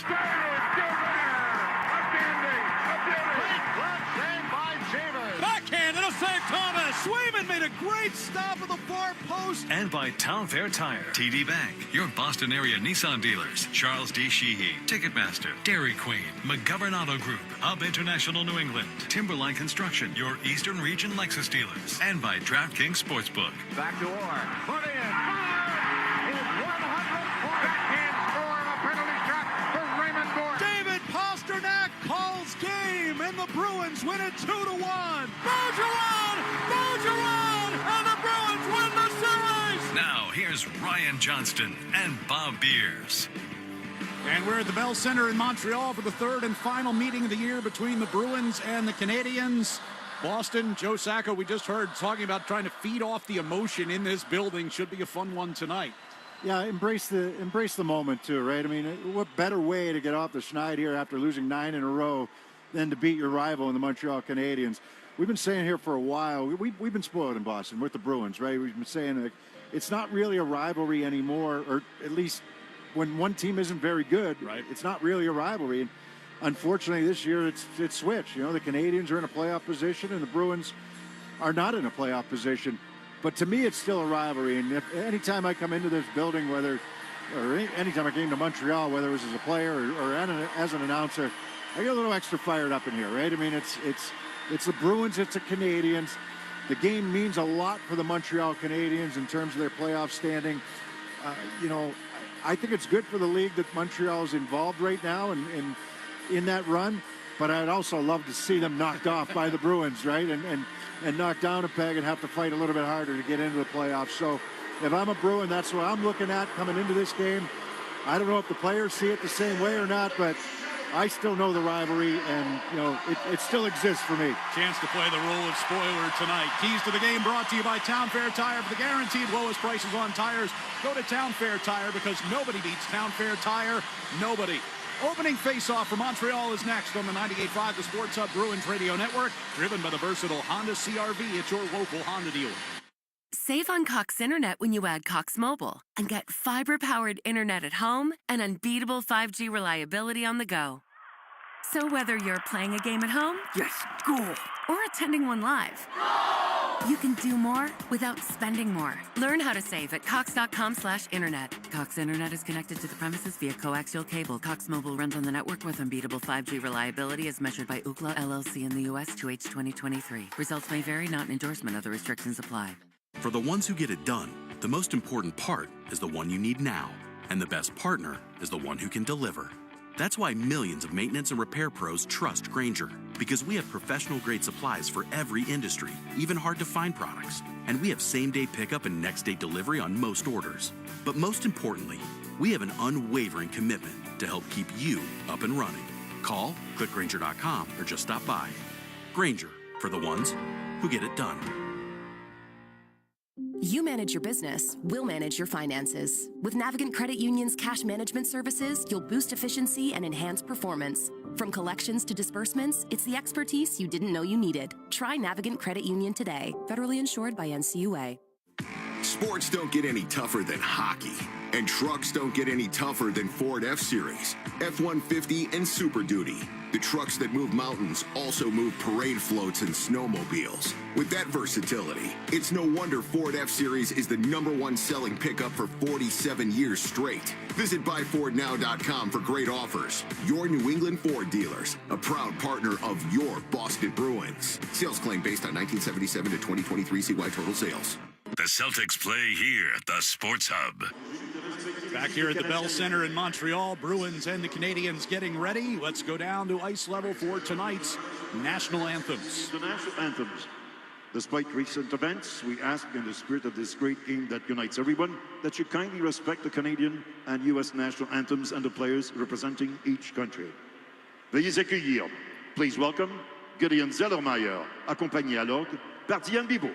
[SPEAKER 4] Backhand and a save, Thomas. Swayman made a great stop at the far post.
[SPEAKER 16] And by Town Fair Tire, TD Bank, your Boston area Nissan dealers, Charles D. Sheehy, Ticketmaster, Dairy Queen, McGovern Auto Group, Hub International New England, Timberline Construction, your Eastern Region Lexus dealers, and by DraftKings Sportsbook.
[SPEAKER 8] Back to Orr. Put in. His 100th backhand score on a penalty shot for Raymond Gordon.
[SPEAKER 4] David Pasternak calls game, and the Bruins win it 2-1. Bergeron! And the Bruins win the series!
[SPEAKER 16] Now, here's Ryan Johnston and Bob Beers.
[SPEAKER 4] And we're at the Bell Center in Montreal for the 3rd and final meeting of the year between the Bruins and the Canadiens. Boston, Joe Sacco, we just heard talking about trying to feed off the emotion in this building. Should be a fun one tonight.
[SPEAKER 6] Yeah, embrace the moment too, right? I mean, what better way to get off the schneid here after losing 9 in a row than to beat your rival in the Montreal Canadiens? We've been saying here for a while, we've been spoiled in Boston with the Bruins, right? We've been saying that it's not really a rivalry anymore, or at least when one team isn't very good, right? It's not really a rivalry. And unfortunately, this year it's switched. The Canadiens are in a playoff position, and the Bruins are not in a playoff position. But to me, it's still a rivalry. And anytime I come into this building, anytime I came to Montreal, whether it was as a player or as an announcer, I get a little extra fired up in here, right? I mean, it's the Bruins, it's the Canadiens. The game means a lot for the Montreal Canadiens in terms of their playoff standing. I think it's good for the league that Montreal is involved right now and in that run. But I'd also love to see them knocked off by the Bruins, right? And knocked down a peg and have to fight a little bit harder to get into the playoffs. So if I'm a Bruin, that's what I'm looking at coming into this game. I don't know if the players see it the same way or not, but I still know the rivalry, and, you know, it still exists for me.
[SPEAKER 4] Chance to play the role of spoiler tonight. Keys to the game brought to you by Town Fair Tire. For the guaranteed lowest prices on tires, go to Town Fair Tire, because nobody beats Town Fair Tire. Nobody. Opening face-off for Montreal is next on the 98.5 The Sports Hub Bruins Radio Network, driven by the versatile Honda CR-V at your local Honda dealer.
[SPEAKER 10] Save on Cox Internet when you add Cox Mobile and get fiber-powered internet at home and unbeatable 5G reliability on the go. So whether you're playing a game at home,
[SPEAKER 17] Yes, goal.
[SPEAKER 10] or attending one live, you can do more without spending more. Learn how to save at cox.com/internet. Cox Internet is connected to the premises via coaxial cable. Cox Mobile runs on the network with unbeatable 5G reliability as measured by Ookla LLC in the U.S. to H 2023. Results may vary, not an endorsement. Other restrictions apply.
[SPEAKER 11] For the ones who get it done, the most important part is the one you need now. And the best partner is the one who can deliver. That's why millions of maintenance and repair pros trust Grainger, because we have professional-grade supplies for every industry, even hard-to-find products. And we have same-day pickup and next-day delivery on most orders. But most importantly, we have an unwavering commitment to help keep you up and running. Call, click Grainger.com, or just stop by. Grainger, for the ones who get it done.
[SPEAKER 12] You manage your business, we'll manage your finances. With Navigant Credit Union's cash management services, you'll boost efficiency and enhance performance. From collections to disbursements, it's the expertise you didn't know you needed. Try Navigant Credit Union today. Federally insured by NCUA.
[SPEAKER 13] Sports don't get any tougher than hockey, and trucks don't get any tougher than Ford F-Series, F-150, and Super Duty. The trucks that move mountains also move parade floats and snowmobiles. With that versatility, it's no wonder Ford F-Series is the #1 selling pickup for 47 years straight. Visit buyfordnow.com for great offers. Your New England Ford dealers, a proud partner of your Boston Bruins. Sales claim based on 1977 to 2023 CY total sales.
[SPEAKER 16] The Celtics play here at the Sports Hub.
[SPEAKER 4] Back here at the Bell Center in Montreal, Bruins and the Canadians getting ready. Let's go down to ice level for tonight's national anthems.
[SPEAKER 6] The national anthems. Despite recent events, we ask in the spirit of this great game that unites everyone that you kindly respect the Canadian and U.S. national anthems and the players representing each country. Veuillez accueillir, please welcome, Gideon Zellermeyer, accompagné à l'orgue par Diane Bibeau.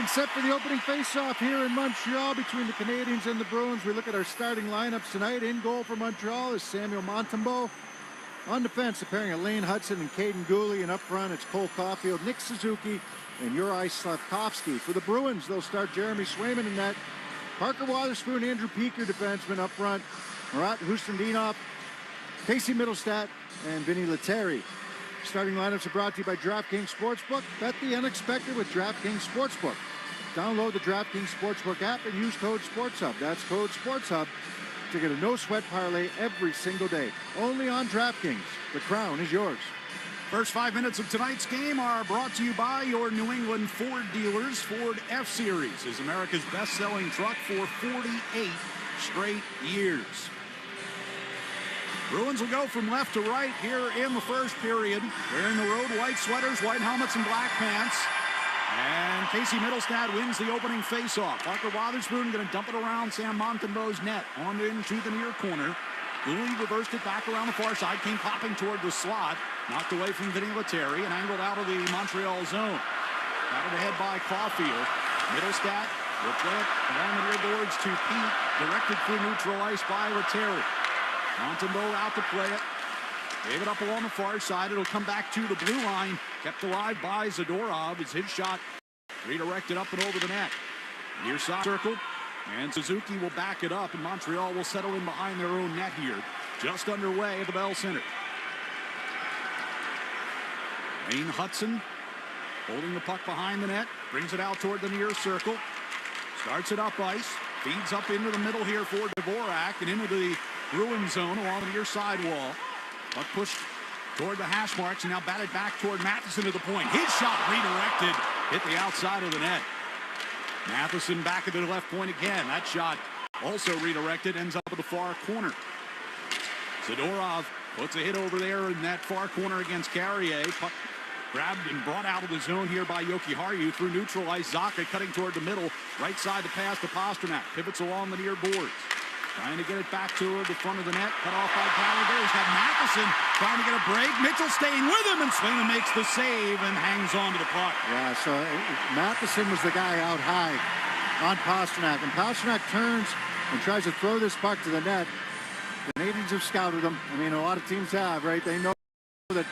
[SPEAKER 6] And set for the opening face-off here in Montreal between the Canadiens and the Bruins. We look at our starting lineups tonight. In goal for Montreal is Samuel Montembeault. On defense, the pairing of Lane Hudson and Caden Gooley. And up front, it's Cole Caulfield, Nick Suzuki, and Juraj Slafkovsky. For the Bruins, they'll start Jeremy Swayman in net. Parker Wotherspoon, Andrew Peeke, defenseman up front. Marat Hustendinov, Casey Middlestat, and Vinny Lettieri. Starting lineups are brought to you by DraftKings Sportsbook. Bet the unexpected with DraftKings Sportsbook. Download the DraftKings Sportsbook app and use code SportsHub. That's code SportsHub to get a no-sweat parlay every single day. Only on DraftKings. The crown is yours.
[SPEAKER 4] First 5 minutes of tonight's game are brought to you by your New England Ford dealers. Ford F-Series is America's best-selling truck for 48 straight years. Bruins will go from left to right here in the first period. Wearing the road white sweaters, white helmets, and black pants. And Casey Middlestat wins the opening faceoff. Parker Wotherspoon going to dump it around Sam Montembeault's net. On into the near corner. Gooley reversed it back around the far side. Came popping toward the slot. Knocked away from Vinny Lettieri and angled out of the Montreal zone. Batted ahead by Caulfield. Middlestat will play it along the near boards to Pete. Directed through neutral ice by Lettieri. Montembeault out to play it. Gave it up along the far side. It'll come back to the blue line. Kept alive by Zadorov as his shot redirected up and over the net. Near side circle. And Suzuki will back it up. And Montreal will settle in behind their own net here. Just underway at the Bell Center. Lane Hudson holding the puck behind the net. Brings it out toward the near circle. Starts it up ice. Feeds up into the middle here for Dvorak. And into the Bruin zone along the near side wall. Puck pushed toward the hash marks and now batted back toward Matheson to the point. His shot redirected, hit the outside of the net. Matheson back at the left point again. That shot also redirected, ends up at the far corner. Zadorov puts a hit over there in that far corner against Carrier. Puck grabbed and brought out of the zone here by Jokiharju through neutral ice. Zacha cutting toward the middle. Right side to pass to Pasternak. Pivots along the near boards. Trying to get it back to the front of the net. Cut off by Gallagher. He's got Matheson trying to get a break. Mitchell staying with him, and Swayman makes the save and hangs on to the puck.
[SPEAKER 6] Yeah, so Matheson was the guy out high on Pasternak. And Pasternak turns and tries to throw this puck to the net. The Canadiens have scouted him. I mean, a lot of teams have, right? They know that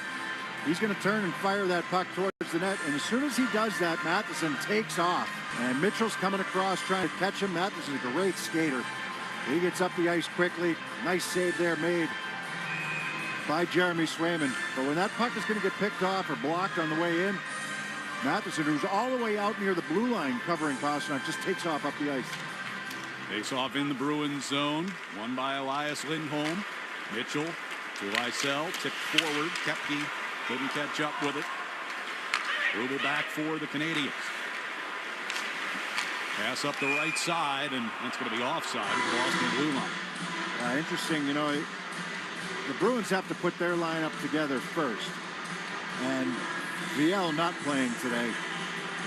[SPEAKER 6] he's going to turn and fire that puck towards the net. And as soon as he does that, Matheson takes off. And Mitchell's coming across trying to catch him. Matheson's a great skater. He gets up the ice quickly. Nice save there made by Jeremy Swayman. But when that puck is going to get picked off or blocked on the way in, Matheson, who's all the way out near the blue line covering Pasternak, just takes off up the ice.
[SPEAKER 4] Face off in the Bruins zone. Won by Elias Lindholm. Mitchell to Lysell. Tipped forward. Kepke couldn't catch up with it. Move it back for the Canadiens. Pass up the right side, and that's going to be offside at the Boston blue line.
[SPEAKER 6] Interesting, you know, the Bruins have to put their lineup together first. And VL not playing today.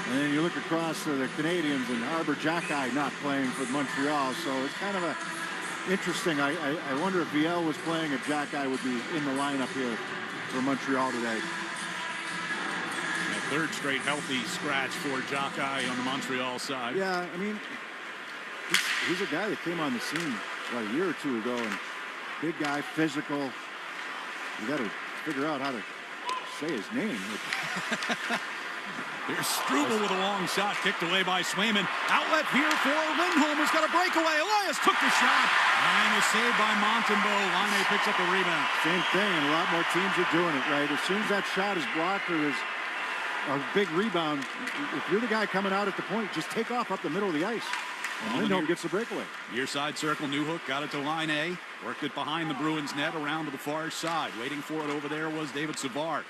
[SPEAKER 6] And then you look across to the Canadiens and Arbor Jackeye not playing for Montreal. So it's kind of interesting. I wonder if VL was playing, if Jackeye would be in the lineup here for Montreal today.
[SPEAKER 4] Third straight healthy scratch for Jackeye on the Montreal side.
[SPEAKER 6] Yeah, I mean, he's a guy that came on the scene about a year or two ago, and big guy, physical. You got to figure out how to say his name.
[SPEAKER 4] Here's Struble with a long shot, kicked away by Swayman. Outlet here for Lindholm, who's got a breakaway. Elias took the shot, and is saved by Montembeault. Laine picks up the rebound.
[SPEAKER 6] Same thing, and a lot more teams are doing it, right? As soon as that shot is blocked or there's a big rebound, if you're the guy coming out at the point, just take off up the middle of the ice. And Lindholm gets the breakaway.
[SPEAKER 4] Near side circle, Newhook got it to Laine. Worked it behind the Bruins net around to the far side. Waiting for it over there was David Savard.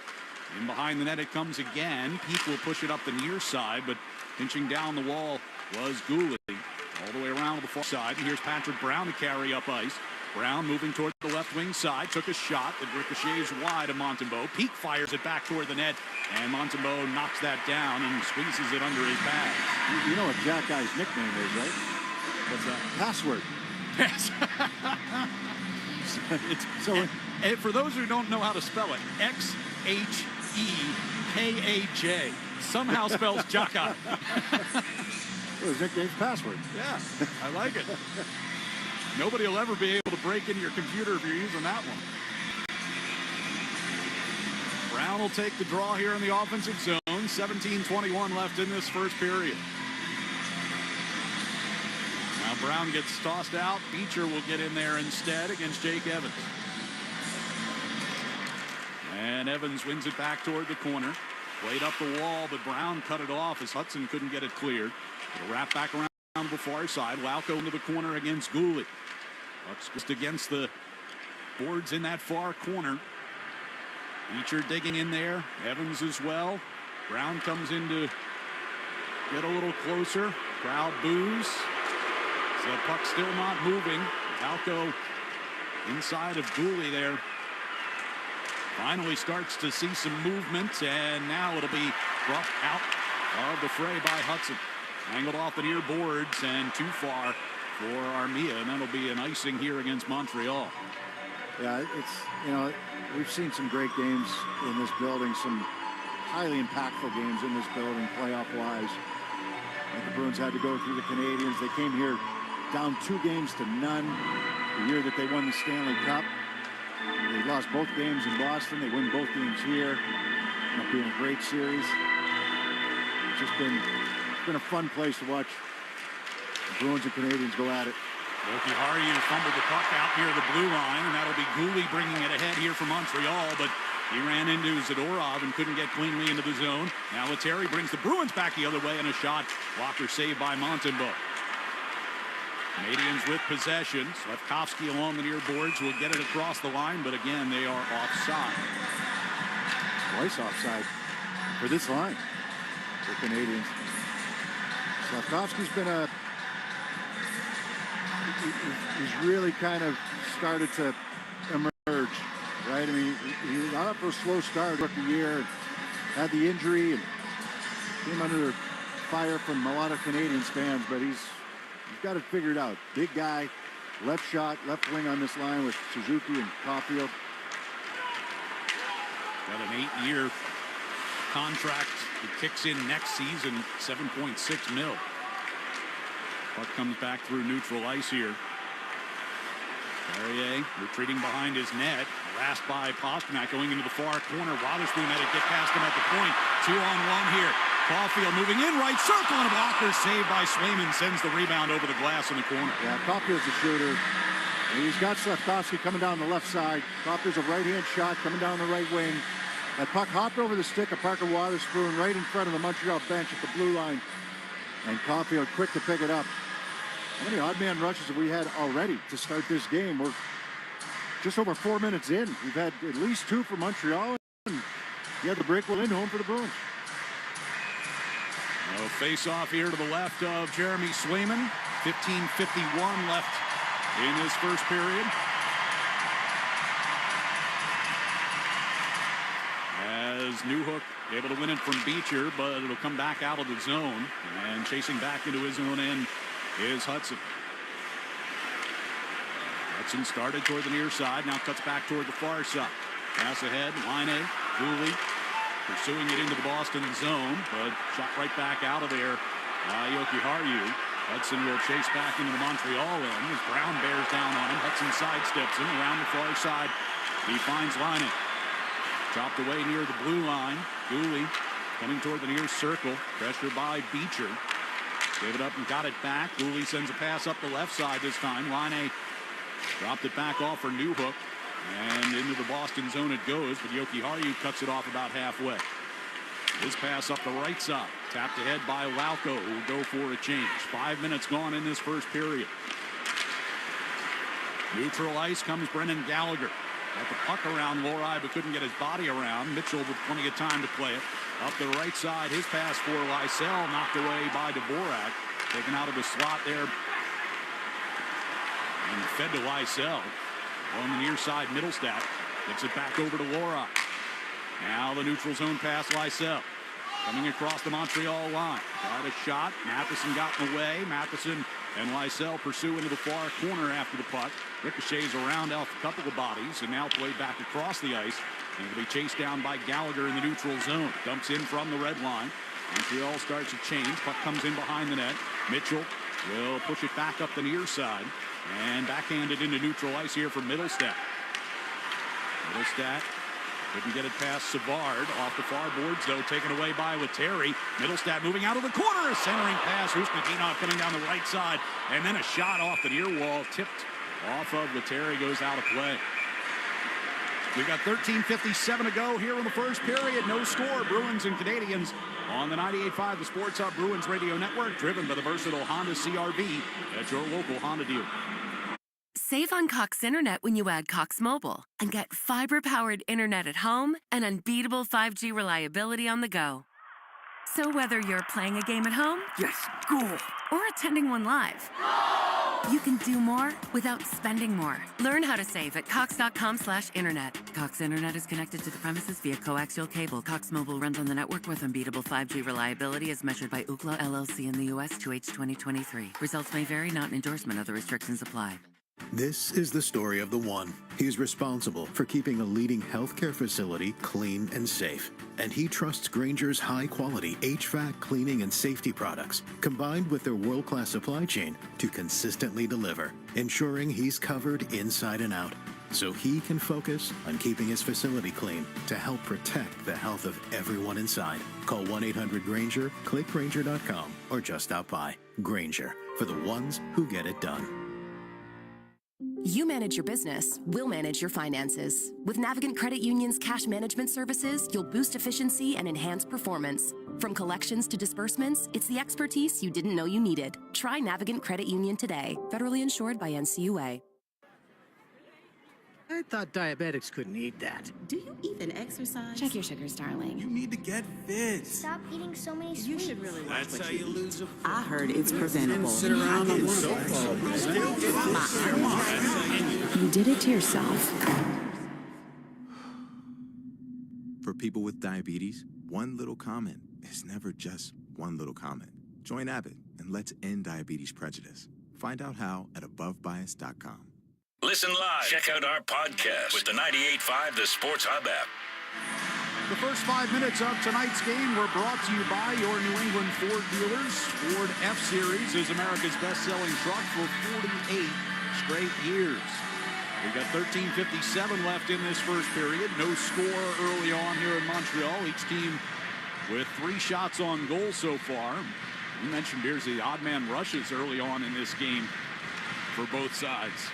[SPEAKER 4] In behind the net it comes again. Peeke will push it up the near side, but pinching down the wall was Gooley. All the way around to the far side. And here's Patrick Brown to carry up ice. Brown moving toward the left wing side. Took a shot that ricochets wide of Montembeault. Peeke fires it back toward the net. And Montembeault knocks that down and squeezes it under his pad.
[SPEAKER 6] You know what Jackeye's nickname is, right?
[SPEAKER 4] What's that?
[SPEAKER 6] Password.
[SPEAKER 4] Yes. So for those who don't know how to spell it, XHP. J-A-C-K-A-J. Somehow spells Jaka.
[SPEAKER 6] His nickname's password.
[SPEAKER 4] Yeah, I like it. Nobody will ever be able to break into your computer if you're using that one. Brown will take the draw here in the offensive zone. 17:21 left in this first period. Now Brown gets tossed out. Beecher will get in there instead against Jake Evans. And Evans wins it back toward the corner. Played up the wall, but Brown cut it off as Hudson couldn't get it cleared. It'll wrap back around the far side. Lauko into the corner against Gooley. Bucks just against the boards in that far corner. Beecher digging in there. Evans as well. Brown comes in to get a little closer. Crowd boos. The puck still not moving. Lauko inside of Gooley there. Finally starts to see some movement, and now it'll be brought out of the fray by Hudson. Angled off the near boards and too far for Armia, and that'll be an icing here against Montreal.
[SPEAKER 6] Yeah, we've seen some great games in this building, some highly impactful games in this building, playoff-wise. The Bruins had to go through the Canadians. They came here down 2-0 the year that they won the Stanley Cup. They lost both games in Boston. They win both games here. It'll be a great series. It's just been a fun place to watch the Bruins and Canadians go at it.
[SPEAKER 4] Jokiharju fumbled the puck out near the blue line, and that'll be Gooley bringing it ahead here for Montreal, but he ran into Zadorov and couldn't get cleanly into the zone. Now Lettieri brings the Bruins back the other way, and a shot blocker saved by Montembeault. Canadians with possession. Slafkovsky along the near boards will get it across the line, but again, they are offside.
[SPEAKER 6] Twice offside for this line, the Canadians. Slafkovsky's been he's really kind of started to emerge, right? I mean, he got up for a slow start rookie year, had the injury, and came under fire from a lot of Canadians fans, but he's got it figured out. Big guy, left shot, left wing on this line with Suzuki and Caulfield.
[SPEAKER 4] Got an 8-year contract. It kicks in next season, $7.6 million. Puck comes back through neutral ice here. Carrier retreating behind his net. Harassed by Pasternak going into the far corner. Wotherspoon had it get past him at the point. 2-on-1 here. Caulfield moving in, right circle, and a blocker saved by Swayman. Sends the rebound over the glass in the corner.
[SPEAKER 6] Yeah, Caulfield's a shooter. And he's got Slafkovsky coming down the left side. Caulfield's a right-hand shot coming down the right wing. That puck hopped over the stick of Parker Wotherspoon right in front of the Montreal bench at the blue line. And Caulfield quick to pick it up. How many odd man rushes have we had already to start this game? We're just over 4 minutes in. We've had at least 2 for Montreal. And he had the breakaway in home for the Bruins.
[SPEAKER 4] A face-off here to the left of Jeremy Swayman. 15:51 left in this first period. As Newhook able to win it from Beecher, but it'll come back out of the zone. And chasing back into his own end is Hudson. Hudson started toward the near side, now cuts back toward the far side. Pass ahead, Laine, Gooley pursuing it into the Boston zone, but shot right back out of there. Jokiharju. Hudson will chase back into the Montreal end as Brown bears down on him. Hudson sidesteps him around the far side. He finds Laine. Chopped away near the blue line. Gooley coming toward the near circle. Pressure by Beecher. Gave it up and got it back. Gooley sends a pass up the left side this time. Laine dropped it back off for Newhook. And into the Boston zone it goes, but Jokiharju cuts it off about halfway. His pass up the right side. Tapped ahead by Lauko, who will go for a change. 5 minutes gone in this first period. Neutral ice comes Brendan Gallagher. Got the puck around Lori, but couldn't get his body around. Mitchell with plenty of time to play it. Up the right side, his pass for Lysell, knocked away by Dvorak. Taken out of the slot there. And fed to Lysell. On the near side, Middlestat gets it back over to Lori. Now the neutral zone pass, Lysell. Coming across the Montreal line. Got a shot. Matheson got in the way. Matheson And Lysell pursue into the far corner after the puck. Ricochets around off a couple of bodies and now played back across the ice. And it'll be chased down by Gallagher in the neutral zone. Dumps in from the red line. Montreal starts to change. Puck comes in behind the net. Mitchell will push it back up the near side. And backhanded into neutral ice here for Middlestat. Middlestat couldn't get it past Savard. Off the far boards, though, taken away by Lettieri. Middlestat moving out of the corner. A centering pass. Rusnaginov coming down the right side. And then a shot off the near wall. Tipped off of Lettieri. Goes out of play. We've got 13:57 to go here in the first period. No score. Bruins and Canadians on the 98.5 The Sports Hub Bruins Radio Network. Driven by the versatile Honda CR-V at your local Honda dealer.
[SPEAKER 10] Save on Cox Internet when you add Cox Mobile and get fiber-powered internet at home and unbeatable 5G reliability on the go. So whether you're playing a game at home, yes, cool, or attending one live, you can do more without spending more. Learn how to save at cox.com/internet. Cox Internet is connected to the premises via coaxial cable. Cox Mobile runs on the network with unbeatable 5G reliability as measured by Ookla LLC in the U.S. 2H 2023. Results may vary, not an endorsement. Other restrictions apply.
[SPEAKER 21] This is the story of the one. He's responsible for keeping a leading healthcare facility clean and safe. And he trusts Grainger's high-quality HVAC cleaning and safety products, combined with their world-class supply chain, to consistently deliver, ensuring he's covered inside and out, so he can focus on keeping his facility clean to help protect the health of everyone inside. Call 1-800-GRAINGER, click Grainger.com, or just stop by. Grainger, for the ones who get it done.
[SPEAKER 12] You manage your business, we'll manage your finances. With Navigant Credit Union's cash management services, you'll boost efficiency and enhance performance. From collections to disbursements, it's the expertise you didn't know you needed. Try Navigant Credit Union today. Federally insured by NCUA.
[SPEAKER 14] I thought diabetics couldn't eat that.
[SPEAKER 19] Do you even exercise?
[SPEAKER 20] Check your sugars, darling.
[SPEAKER 14] You need to get fit.
[SPEAKER 19] Stop eating so many sweets.
[SPEAKER 20] You should really watch
[SPEAKER 14] That's
[SPEAKER 20] what
[SPEAKER 14] how
[SPEAKER 20] you
[SPEAKER 14] you
[SPEAKER 20] eat.
[SPEAKER 14] lose a
[SPEAKER 19] I heard it's preventable.
[SPEAKER 14] Sit around on
[SPEAKER 20] You did it to yourself.
[SPEAKER 24] For people with diabetes, one little comment is never just one little comment. Join Abbott and let's end diabetes prejudice. Find out how at AboveBias.com.
[SPEAKER 25] Listen live. Check out our podcast with the 98.5 The Sports Hub app.
[SPEAKER 4] The first 5 minutes of tonight's game were brought to you by your New England Ford dealers. Ford F-Series is America's best-selling truck for 48 straight years. We've got 13:57 left in this first period. No score early on here in Montreal. Each team with 3 shots on goal so far. You mentioned here's the odd man rushes early on in this game for both sides.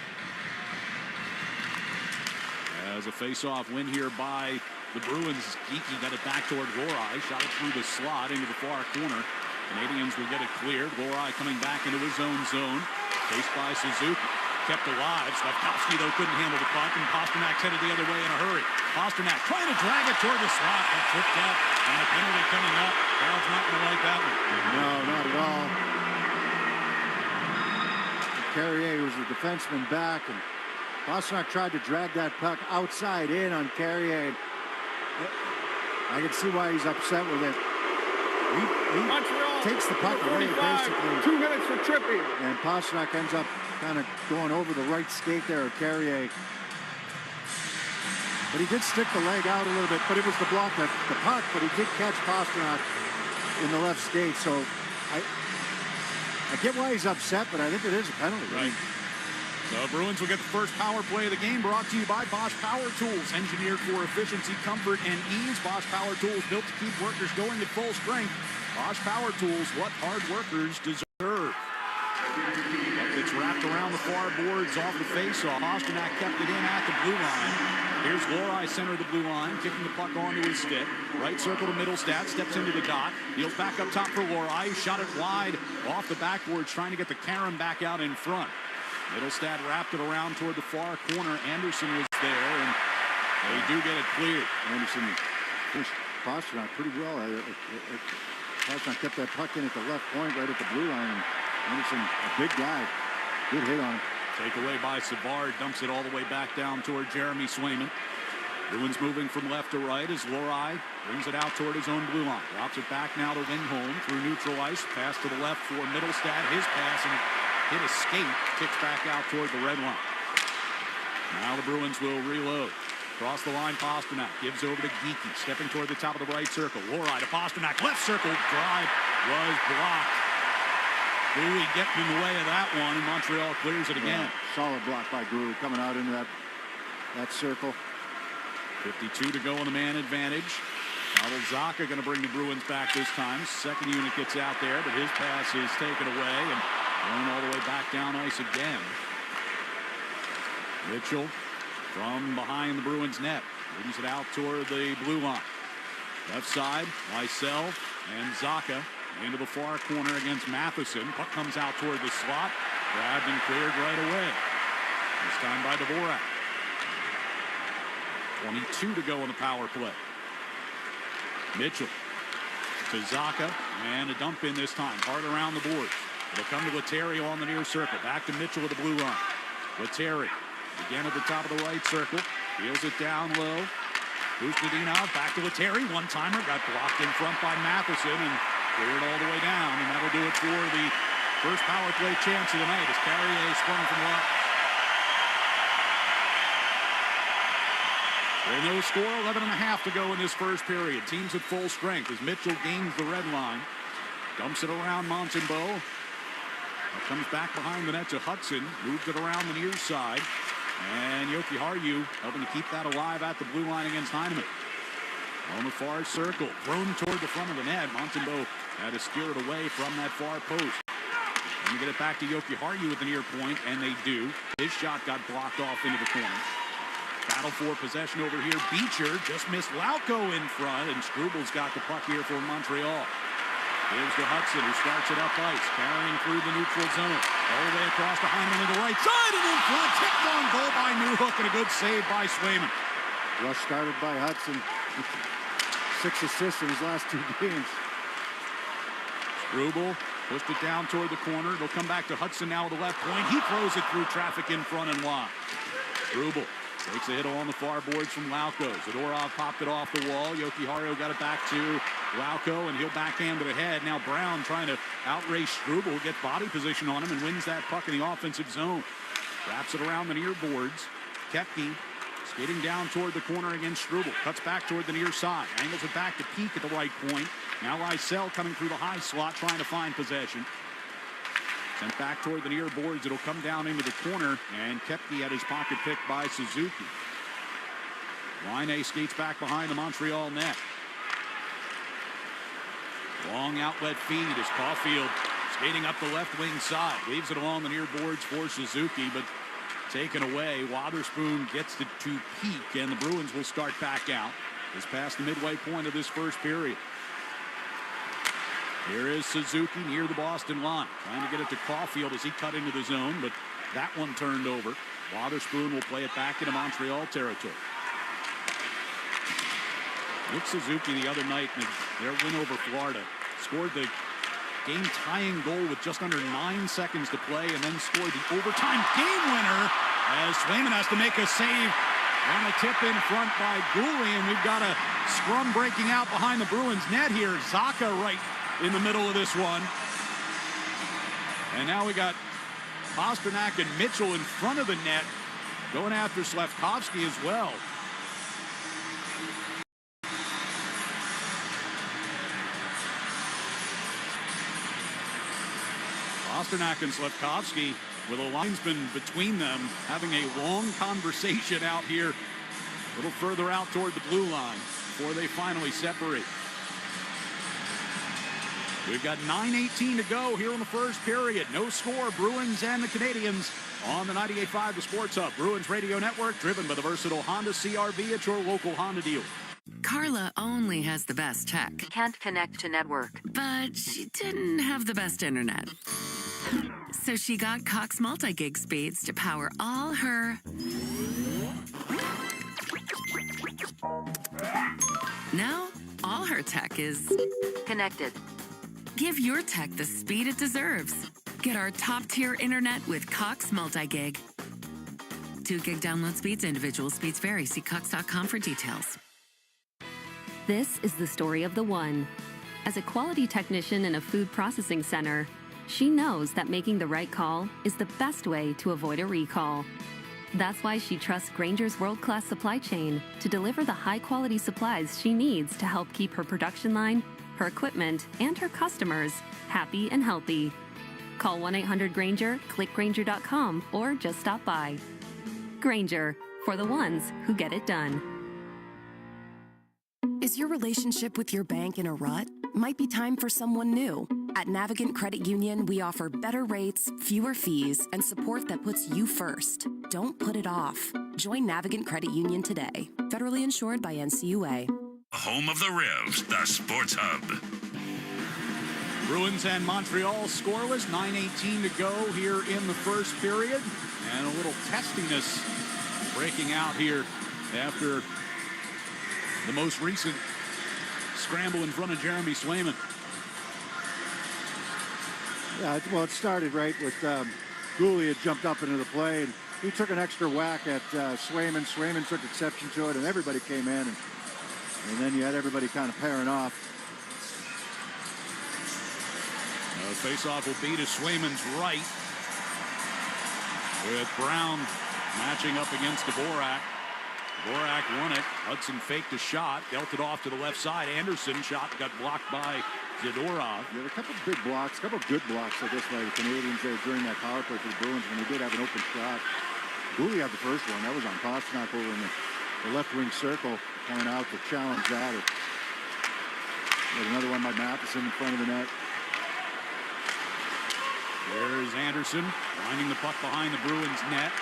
[SPEAKER 4] As a face-off win here by the Bruins. Geeky got it back toward Lohrei. Shot it through the slot into the far corner. Canadians will get it cleared. Lohrei coming back into his own zone. Chased by Suzuki. Kept alive. Slavkovsky, though, couldn't handle the puck, and Pasternak's headed the other way in a hurry. Pasternak trying to drag it toward the slot. Got tripped up, and a penalty coming up. Crowd's not going to like that one.
[SPEAKER 6] No, not at all. Carrier was the defenseman back, and Pasternak tried to drag that puck outside in on Carrier. I can see why he's upset with it. He takes the puck away, basically.
[SPEAKER 8] 2 minutes for tripping.
[SPEAKER 6] And Pasternak ends up kind of going over the right skate there of Carrier. But he did stick the leg out a little bit, but it was the block of the puck, but he did catch Pasternak in the left skate. So I get why he's upset, but I think it is a penalty.
[SPEAKER 4] Right. The Bruins will get the first power play of the game, brought to you by Bosch Power Tools, engineered for efficiency, comfort, and ease. Bosch Power Tools, built to keep workers going at full strength. Bosch Power Tools, what hard workers deserve. It's wrapped around the far boards off the face-off. Pasternak kept it in at the blue line. Here's Lohrei, center of the blue line, kicking the puck onto his stick. Right circle to Middlestat, steps into the dot. Heels back up top for Lohrei. Shot it wide off the backboards, trying to get the Karen back out in front. Middlestat wrapped it around toward the far corner. Anderson was there, and they do get it cleared.
[SPEAKER 6] Anderson pushed Pasternak pretty well. Pasternak kept that puck in at the left point, right at the blue line. Anderson, a big guy. Good hit on him.
[SPEAKER 4] Take away by Savard, dumps it all the way back down toward Jeremy Swayman. Bruins moving from left to right as Lohrei brings it out toward his own blue line. Drops it back now to Lindholm through neutral ice. Pass to the left for Middlestat. His pass, and hit a skate, kicks back out toward the red line. Now the Bruins will reload. Across the line, Pasternak gives over to Geekie, stepping toward the top of the right circle. Lorei to Pasternak, left circle, drive was blocked. Gruy getting in the way of that one, and Montreal clears it again.
[SPEAKER 6] Yeah, solid block by Gruy coming out into that circle.
[SPEAKER 4] 52 to go on the man advantage. Pavel Zacha going to bring the Bruins back this time. Second unit gets out there, but his pass is taken away and going all the way back down ice again. Mitchell from behind the Bruins net brings it out toward the blue line. Left side, Lysell and Zacha into the far corner against Matheson. Puck comes out toward the slot, grabbed and cleared right away. This time by Dvorak. 22 to go on the power play. Mitchell to Zacha, and a dump in this time. Hard around the boards. It'll come to Lettieri on the near circle. Back to Mitchell at the blue line. Lettieri again at the top of the right circle. Wheels it down low. Kuzmadinov back to Lettieri. One-timer got blocked in front by Matheson and cleared all the way down. And that'll do it for the first power play chance of the night as Carrier sprung from the line. And no score, 11.5 to go in this first period. Teams at full strength as Mitchell gains the red line. Dumps it around Montembeault. Comes back behind the net to Hudson. Moves it around the near side. And Jokiharju helping to keep that alive at the blue line against Heineman. On the far circle. Thrown toward the front of the net. Montembeault had to steer it away from that far post. And you get it back to Jokiharju at the near point, and they do. His shot got blocked off into the corner. Battle for possession over here. Beecher just missed Lauko in front, and Strubl's got the puck here for Montreal. Gives to Hudson, who starts it up ice, carrying through the neutral zone. All the way across to Heineman to the right side, and in front, tipped on goal by Newhook, and a good save by Swayman.
[SPEAKER 6] Rush started by Hudson. 6 assists in his last 2 games.
[SPEAKER 4] Strubel pushed it down toward the corner. It'll come back to Hudson now with the left point. He throws it through traffic in front and wide. Strubel takes a hit on the far boards from Lauko. Zadorov popped it off the wall. Jokiharju got it back to Lauko, and he'll backhand it ahead. Now Brown trying to outrace Strubel, gets body position on him, and wins that puck in the offensive zone. Wraps it around the near boards. Koepke skating down toward the corner against Strubel. Cuts back toward the near side. Angles it back to Peak at the right point. Now Lysell coming through the high slot, trying to find possession. Sent back toward the near boards. It'll come down into the corner, and Koepke had his pocket picked by Suzuki. Laine skates back behind the Montreal net. Long outlet feed as Caulfield skating up the left wing side. Leaves it along the near boards for Suzuki, but taken away. Wotherspoon gets it to Peak, and the Bruins will start back out. It's past the midway point of this first period. Here is Suzuki near the Boston line. Trying to get it to Caulfield as he cut into the zone, but that one turned over. Wotherspoon will play it back into Montreal territory. Nick Suzuki the other night in their win over Florida scored the game-tying goal with just under 9 seconds to play, and then scored the overtime game winner as Swayman has to make a save on a tip in front by Gooley, and we've got a scrum breaking out behind the Bruins net here. Zacha right in the middle of this one. And now we got Pasternak and Mitchell in front of the net going after Slafkovsky as well. Pasternak and Slafkovsky with a linesman between them having a long conversation out here a little further out toward the blue line before they finally separate. We've got 9:18 to go here in the first period. No score, Bruins and the Canadians on the 98.5 The Sports Hub. Bruins Radio Network, driven by the versatile Honda CR-V at your local Honda dealer.
[SPEAKER 10] Carla only has the best tech.
[SPEAKER 5] Can't connect to network.
[SPEAKER 10] But she didn't have the best internet. So she got Cox multi-gig speeds to power all her... Now, all her tech is...
[SPEAKER 5] Connected.
[SPEAKER 10] Give your tech the speed it deserves. Get our top-tier internet with Cox multi-gig. 2 gig download speeds, individual speeds vary. See Cox.com for details.
[SPEAKER 5] This is the story of the one. As a quality technician in a food processing center, She knows that making the right call is the best way to avoid a recall. That's why she trusts Grainger's world-class supply chain to deliver the high-quality supplies she needs to help keep her production line, her equipment, and her customers happy and healthy. Call 1-800-GRAINGER, click Grainger.com, or just stop by. Grainger, for the ones who get it done.
[SPEAKER 12] Is your relationship with your bank in a rut? Might be time for someone new. At Navigant Credit Union, we offer better rates, fewer fees, and support that puts you first. Don't put it off. Join Navigant Credit Union today. Federally insured by NCUA.
[SPEAKER 25] Home of the Revs, the Sports Hub.
[SPEAKER 4] Bruins and Montreal scoreless, 9:18 to go here in the first period. And a little testiness breaking out here after the most recent scramble in front of Jeremy Swayman.
[SPEAKER 6] Yeah, well, it started right with Gouli had jumped up into the play, and he took an extra whack at Swayman. Swayman took exception to it, and everybody came in, and then you had everybody kind of pairing off.
[SPEAKER 4] Face-off will be to Swayman's right, with Brown matching up against Dvorak. Dvorak won it. Hudson faked a shot, dealt it off to the left side. Anderson shot got blocked by Zadorov.
[SPEAKER 6] You had a couple of big blocks, a couple of good blocks, I guess, by the Canadians there during that power play for the Bruins when they did have an open shot. Gouli had the first one. That was on Pasternak over in the left wing circle, coming out to challenge that. There's another one by Matheson in front of the net.
[SPEAKER 4] There's Anderson winding the puck behind the Bruins net.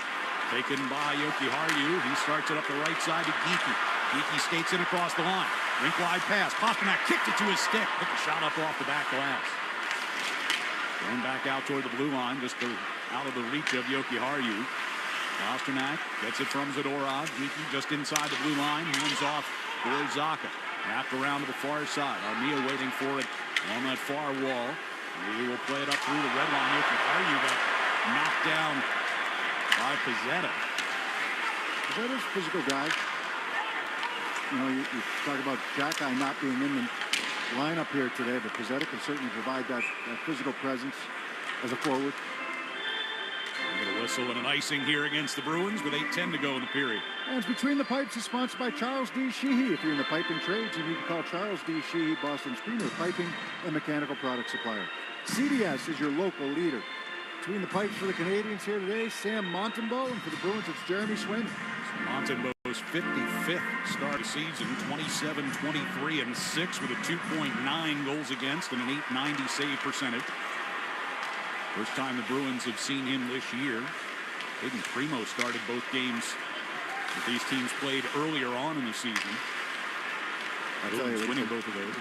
[SPEAKER 4] Taken by Jokiharju. He starts it up the right side to Geekie. Geekie skates in across the line. Rink-wide pass. Pasternak kicked it to his stick. Took a shot up off the back glass. Going back out toward the blue line, just out of the reach of Jokiharju. Pasternak gets it from Zadorov. Geekie just inside the blue line. Hands off for Zacha. Wrapped around to the far side. Armia waiting for it on that far wall. He will play it up through the red line. Jokiharju got knocked down by Pizzetta.
[SPEAKER 6] Pizzetta's a physical guy. You know, you talk about Jackeye not being in the lineup here today, but Pizzetta can certainly provide that physical presence as a forward.
[SPEAKER 4] We get a whistle and an icing here against the Bruins with 8:10 to go in the period.
[SPEAKER 6] And it's Between the Pipes is sponsored by Charles D. Sheehy. If you're in the piping trades, you need to call Charles D. Sheehy, Boston's premier piping and mechanical product supplier. CDS is your local leader. Between the Pipes for the Canadians here today, Sam Montembeault, and for the Bruins, it's Jeremy Swayman.
[SPEAKER 4] Montembeault's 55th start of the season, 27, 23, and 6 with a 2.9 goals against and an 890 save percentage. First time the Bruins have seen him this year. Hayden Primo started both games that these teams played earlier on in the season.
[SPEAKER 6] I tell you,
[SPEAKER 4] winning both of those.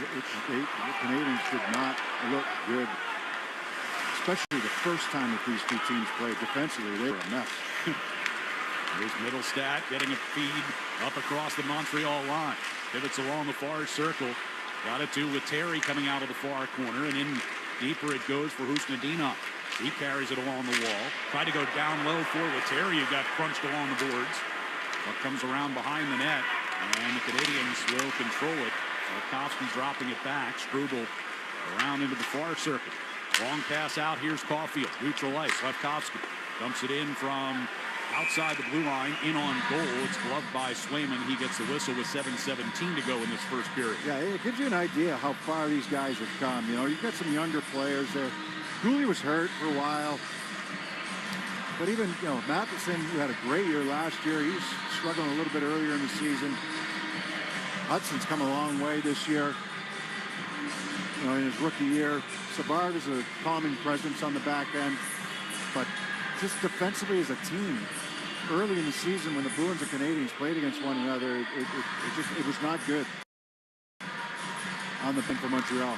[SPEAKER 6] The Canadians did not look good, especially the first time that these two teams played. Defensively, they were a mess.
[SPEAKER 4] Here's Middlestat getting a feed up across the Montreal line. Pivots along the far circle. Got it to Letary coming out of the far corner, and in deeper it goes for Husnudinov. He carries it along the wall. Tried to go down low for Letary, who got crunched along the boards. But comes around behind the net, and the Canadians will control it. Slavkovsky dropping it back. Struble around into the far circle. Long pass out. Here's Caulfield. Neutral ice. Slavkovsky dumps it in from outside the blue line, in on goal. It's gloved by Swayman. He gets the whistle with 7:17 to go in this first period.
[SPEAKER 6] Yeah, it gives you an idea how far these guys have come. You know, you've got some younger players there. Gouli was hurt for a while. But even, you know, Matheson, who had a great year last year, he's struggling a little bit earlier in the season. Hudson's come a long way this year. You know, in his rookie year. Savard is a calming presence on the back end. But just defensively as a team, early in the season when the Bruins and Canadians played against one another, it was not good on the bench for Montreal.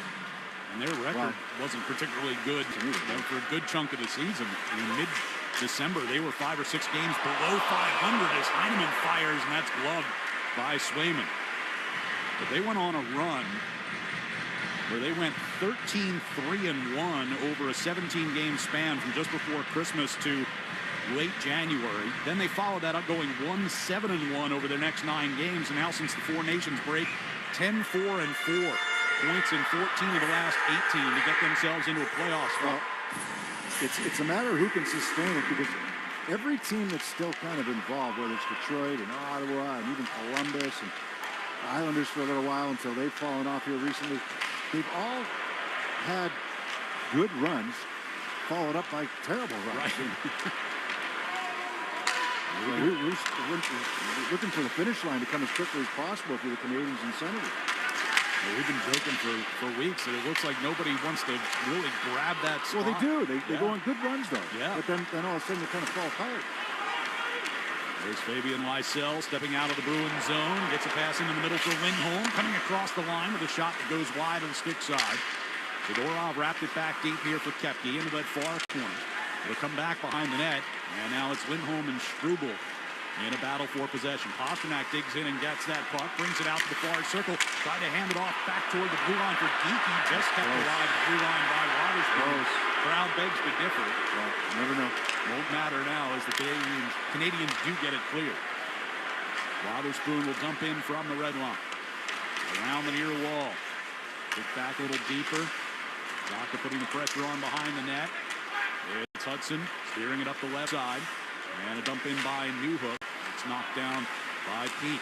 [SPEAKER 4] And their record wasn't particularly good for a good chunk of the season. In mid-December, they were 5 or 6 games below 500 as Heineman fires, and that's gloved by Swayman. But they went on a run where they went 13-3-1 over a 17-game span from just before Christmas to late January. Then they followed that up going 1-7-1 over their next 9 games. And now since the Four Nations break, 10-4-4. Points in 14 of the last 18 to get themselves into a playoff spot.
[SPEAKER 6] Well, it's a matter of who can sustain it, because every team that's still kind of involved, whether it's Detroit and Ottawa and even Columbus and Islanders for a little while until they've fallen off here recently, they've all had good runs followed up by terrible runs.
[SPEAKER 4] Right.
[SPEAKER 6] We're looking for the finish line to come as quickly as possible for the Canadians and Senators.
[SPEAKER 4] We've been joking for weeks that it looks like nobody wants to really grab that spot.
[SPEAKER 6] Well, they do. They go on good runs, though.
[SPEAKER 4] Yeah.
[SPEAKER 6] But then all of a sudden they kind of fall apart.
[SPEAKER 4] There's Fabian Lysell stepping out of the Bruins zone. Gets a pass into the middle for Lindholm. Coming across the line with a shot that goes wide on the stick side. Zadorov wrapped it back deep here for Koepke into that far corner. It'll come back behind the net. And now it's Lindholm and Struble in a battle for possession. Pasternak digs in and gets that puck, brings it out to the far circle, tried to hand it off back toward the blue line for Geeky, just kept alive at the blue line by Waterspoon. Crowd begs to differ.
[SPEAKER 6] Well, never know.
[SPEAKER 4] Won't matter now as the Canadians do get it clear. Waterspoon will dump in from the red line. Around the near wall. Kick back a little deeper. Doctor putting the pressure on behind the net. It's Hudson steering it up the left side. And a dump in by Newhook. It's knocked down by Pete.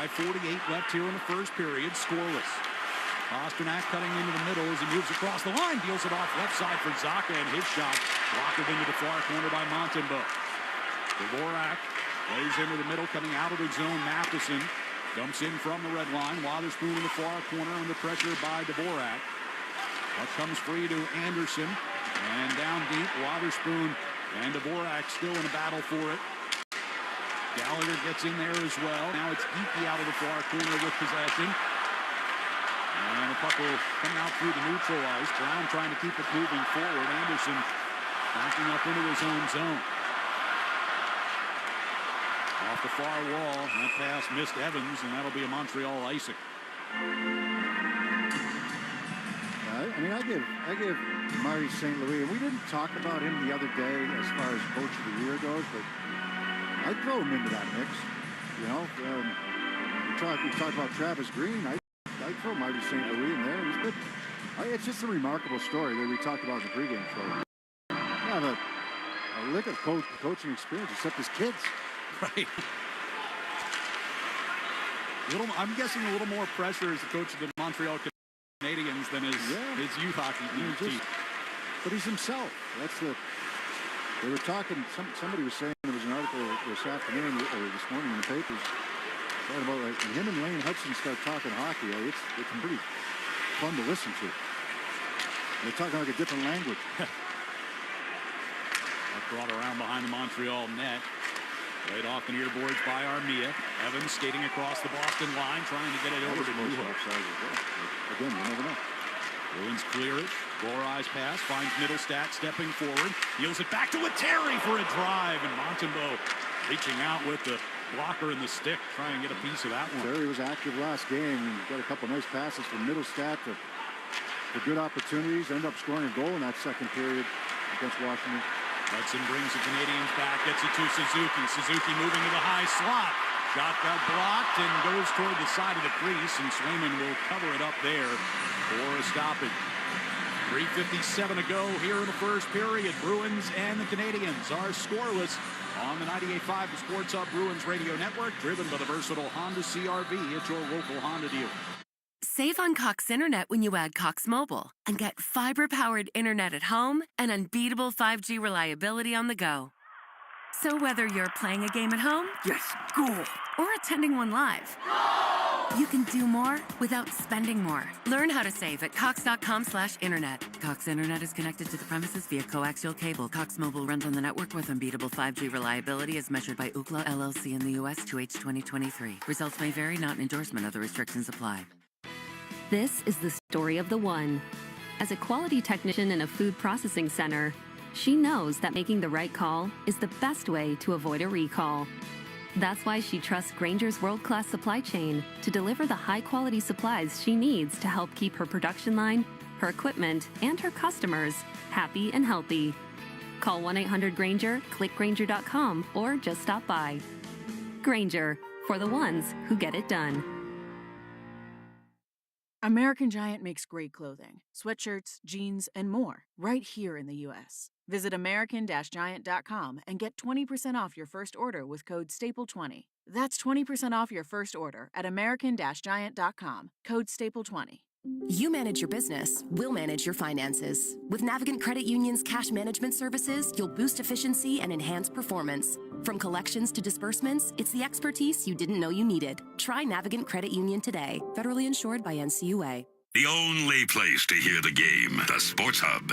[SPEAKER 4] 5:48 left here in the first period. Scoreless. Pasternak cutting into the middle as he moves across the line. Deals it off left side for Zacha, and his shot blocked into the far corner by Montembeault. Dvorak lays into the middle, coming out of the zone. Matheson dumps in from the red line. Waterspoon in the far corner under pressure by Dvorak. Puck comes free to Anderson. And down deep, Waterspoon and Dvorak still in a battle for it. Gallagher gets in there as well. Now it's Geeky out of the far corner with possession. And the puck will come out through the neutral ice. Brown trying to keep it moving forward. Anderson backing up into his own zone. Off the far wall. That pass missed Evans, and that'll be a Montreal icing.
[SPEAKER 6] I give Marty St. Louis, and we didn't talk about him the other day as far as coach of the year goes, but I'd throw him into that mix. You know, we talked about Travis Green. I'd throw Marty St. Louis in there. He's good. It's just a remarkable story that we talked about in the pregame show. Yeah, a lick of coaching experience, except his kids.
[SPEAKER 4] Right. I'm guessing a little more pressure as the coach of the Montreal Canadiens than his youth hockey team.
[SPEAKER 6] But he's himself. They were talking, somebody was saying, there was an article this afternoon or this morning in the papers talking about, like, when him and Lane Hudson start talking hockey, it's pretty fun to listen to. They're talking like a different language.
[SPEAKER 4] Brought around behind the Montreal net. Laid off the near boards by Armia. Evans skating across the Boston line, trying to get it over to Newhook.
[SPEAKER 6] Again, you never know.
[SPEAKER 4] Bruins clear it. Gorei's pass finds Middlestat stepping forward. Heels it back to Terry for a drive. And Montembeault reaching out with the blocker and the stick, trying to get a piece of that one.
[SPEAKER 6] Terry was active last game and got a couple nice passes from Middlestat for good opportunities. Ended up scoring a goal in that second period against Washington.
[SPEAKER 4] Hudson brings the Canadians back, gets it to Suzuki. Suzuki moving to the high slot. Shot got blocked and goes toward the side of the crease, and Swayman will cover it up there for a stoppage. 3:57 to go here in the first period. Bruins and the Canadians are scoreless on the 98.5 The Sports Hub Bruins Radio Network, driven by the versatile Honda CR-V at your local Honda dealer.
[SPEAKER 10] Save on Cox Internet when you add Cox Mobile and get fiber-powered internet at home and unbeatable 5G reliability on the go. So whether you're playing a game at home,
[SPEAKER 14] yes, cool,
[SPEAKER 10] or attending one live, you can do more without spending more. Learn how to save at cox.com/internet. Cox Internet is connected to the premises via coaxial cable. Cox Mobile runs on the network with unbeatable 5G reliability as measured by Ookla LLC in the U.S. 2H 2023. Results may vary, not an endorsement. Other restrictions apply.
[SPEAKER 5] This is the story of the one. As a quality technician in a food processing center, she knows that making the right call is the best way to avoid a recall. That's why she trusts Grainger's world-class supply chain to deliver the high-quality supplies she needs to help keep her production line, her equipment, and her customers happy and healthy. Call 1-800-GRAINGER, click Grainger.com, or just stop by. Grainger, for the ones who get it done.
[SPEAKER 2] American Giant makes great clothing, sweatshirts, jeans, and more right here in the U.S. Visit American-Giant.com and get 20% off your first order with code STAPLE20. That's 20% off your first order at American-Giant.com, code STAPLE20.
[SPEAKER 12] You manage your business, we'll manage your finances. With Navigant Credit Union's cash management services, you'll boost efficiency and enhance performance. From collections to disbursements, it's the expertise you didn't know you needed. Try Navigant Credit Union today. Federally insured by NCUA.
[SPEAKER 25] The only place to hear the game, the Sports Hub.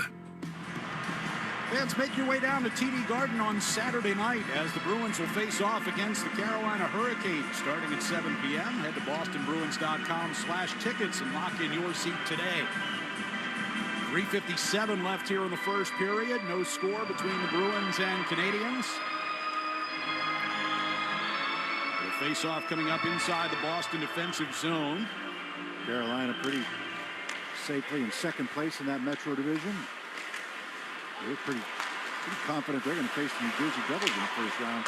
[SPEAKER 4] Fans, make your way down to TD Garden on Saturday night as the Bruins will face off against the Carolina Hurricanes starting at 7 p.m. Head to bostonbruins.com/tickets and lock in your seat today. 3:57 left here in the first period. No score between the Bruins and Canadians. The face-off coming up inside the Boston defensive zone.
[SPEAKER 6] Carolina pretty safely in second place in that Metro Division. They're pretty confident they're going to face the New Jersey Devils in the first round.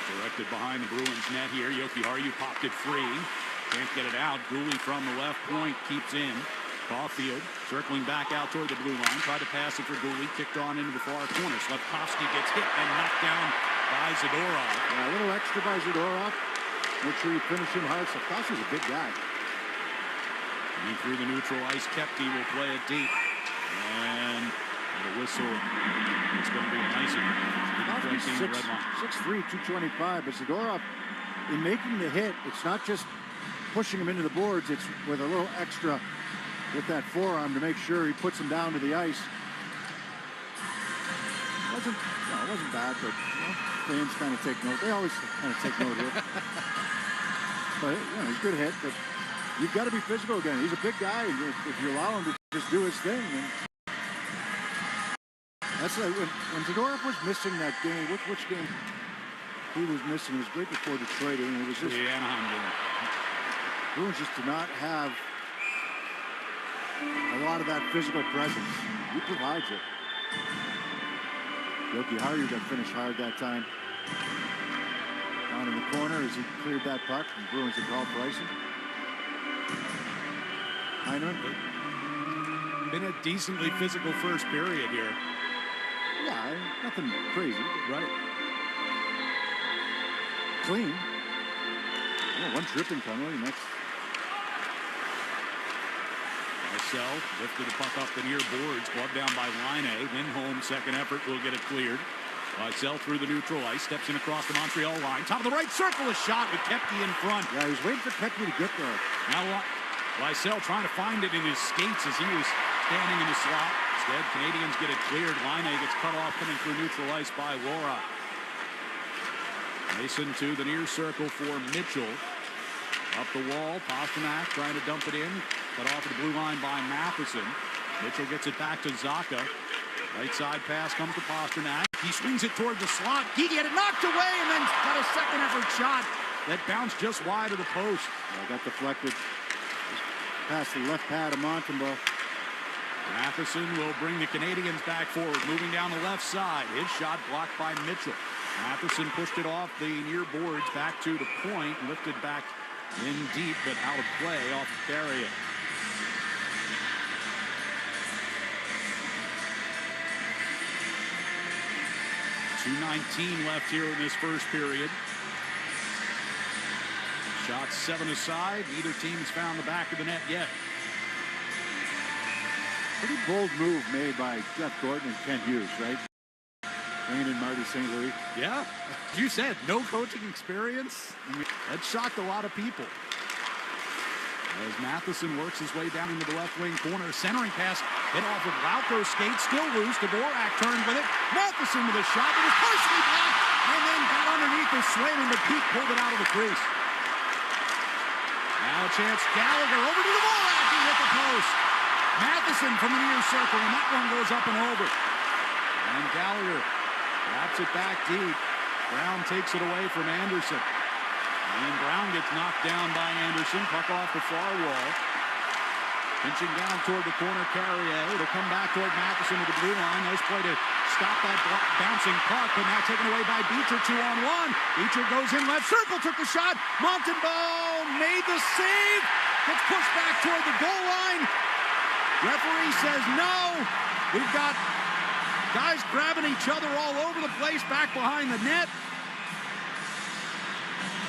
[SPEAKER 4] Directed behind the Bruins net here. Yoki Haru popped it free. Can't get it out. Gooley from the left point keeps in. Caulfield circling back out toward the blue line. Tried to pass it for Gooley. Kicked on into the far corner. Slavkovsky gets hit and knocked down by Zadorov.
[SPEAKER 6] Yeah, a little extra by Zadorov. Make sure you finish him hard. Slavkovsky's a big guy.
[SPEAKER 4] And through the neutral ice, Kepke will play it deep. And the whistle, it's going to be a nice one.
[SPEAKER 6] 6'3", 225. But Zadorov, in making the hit, it's not just pushing him into the boards. It's with a little extra with that forearm to make sure he puts him down to the ice. It wasn't bad, but fans kind of take note. They always kind of take note here. But he's a good hit. But you've got to be physical again. He's a big guy, and if you allow him to just do his thing, then that's like when Zadorov was missing that game. Which game he was missing? It was great before Detroit, and it was just
[SPEAKER 4] the Anaheim game.
[SPEAKER 6] Bruins just do not have a lot of that physical presence. He provides it. Yoki Haru got finished hard that time. Down in the corner as he cleared that puck, and Bruins had called for icing. Heineman.
[SPEAKER 4] Been a decently physical first period here.
[SPEAKER 6] Yeah, nothing crazy.
[SPEAKER 4] Right.
[SPEAKER 6] Clean. One tripping penalty, and that's...
[SPEAKER 4] Marcel lifted the puck up the near boards, clubbed down by Line. Lindholm, second effort, will get it cleared. Marcel through the neutral ice, steps in across the Montreal line. Top of the right circle, a shot with Kepke in front.
[SPEAKER 6] Yeah, he was waiting for Kepke to get there.
[SPEAKER 4] Now Lysell trying to find it in his skates as he was standing in the slot. Instead, Canadians get it cleared. Line gets cut off coming through neutral ice by Laura. Mason to the near circle for Mitchell. Up the wall, Pasternak trying to dump it in. Cut off at the blue line by Matheson. Mitchell gets it back to Zacha. Right side pass comes to Pasternak. He swings it toward the slot. He get it knocked away and then got a second effort shot that bounced just wide of the post.
[SPEAKER 6] Yeah, got deflected. Past the left pad of Montembeault.
[SPEAKER 4] Matheson will bring the Canadians back forward, moving down the left side. His shot blocked by Mitchell. Matheson pushed it off the near boards back to the point, lifted back in deep, but out of play off the carrier. .219 left here in this first period. Shots 7 aside. Neither team has found the back of the net yet.
[SPEAKER 6] Pretty bold move made by Jeff Gordon and Kent Hughes, right? Bringing in Marty St. Louis.
[SPEAKER 4] Yeah, you said no coaching experience. I mean, that shocked a lot of people. As Matheson works his way down into the left wing corner, centering pass hit off of Lauko's skate, still loose. Dvorak turned with it. Matheson with a shot that was partially blocked, and then got underneath the Swayman, but Pete pulled it out of the crease. Now a chance, Gallagher over to Dvorak, he hit the post. Matheson from the near circle, and that one goes up and over. And Gallagher wraps it back deep. Brown takes it away from Anderson. And Brown gets knocked down by Anderson. Puck off the far wall. Pinching down toward the corner, Carrier. It'll come back toward Matheson to the blue line. Nice play to stop that bouncing puck, but now taken away by Beecher, 2-on-1. Beecher goes in left circle, took the shot. Montembeault made the save, Gets pushed back toward the goal line. Referee says no. We've got guys grabbing each other all over the place back behind the net.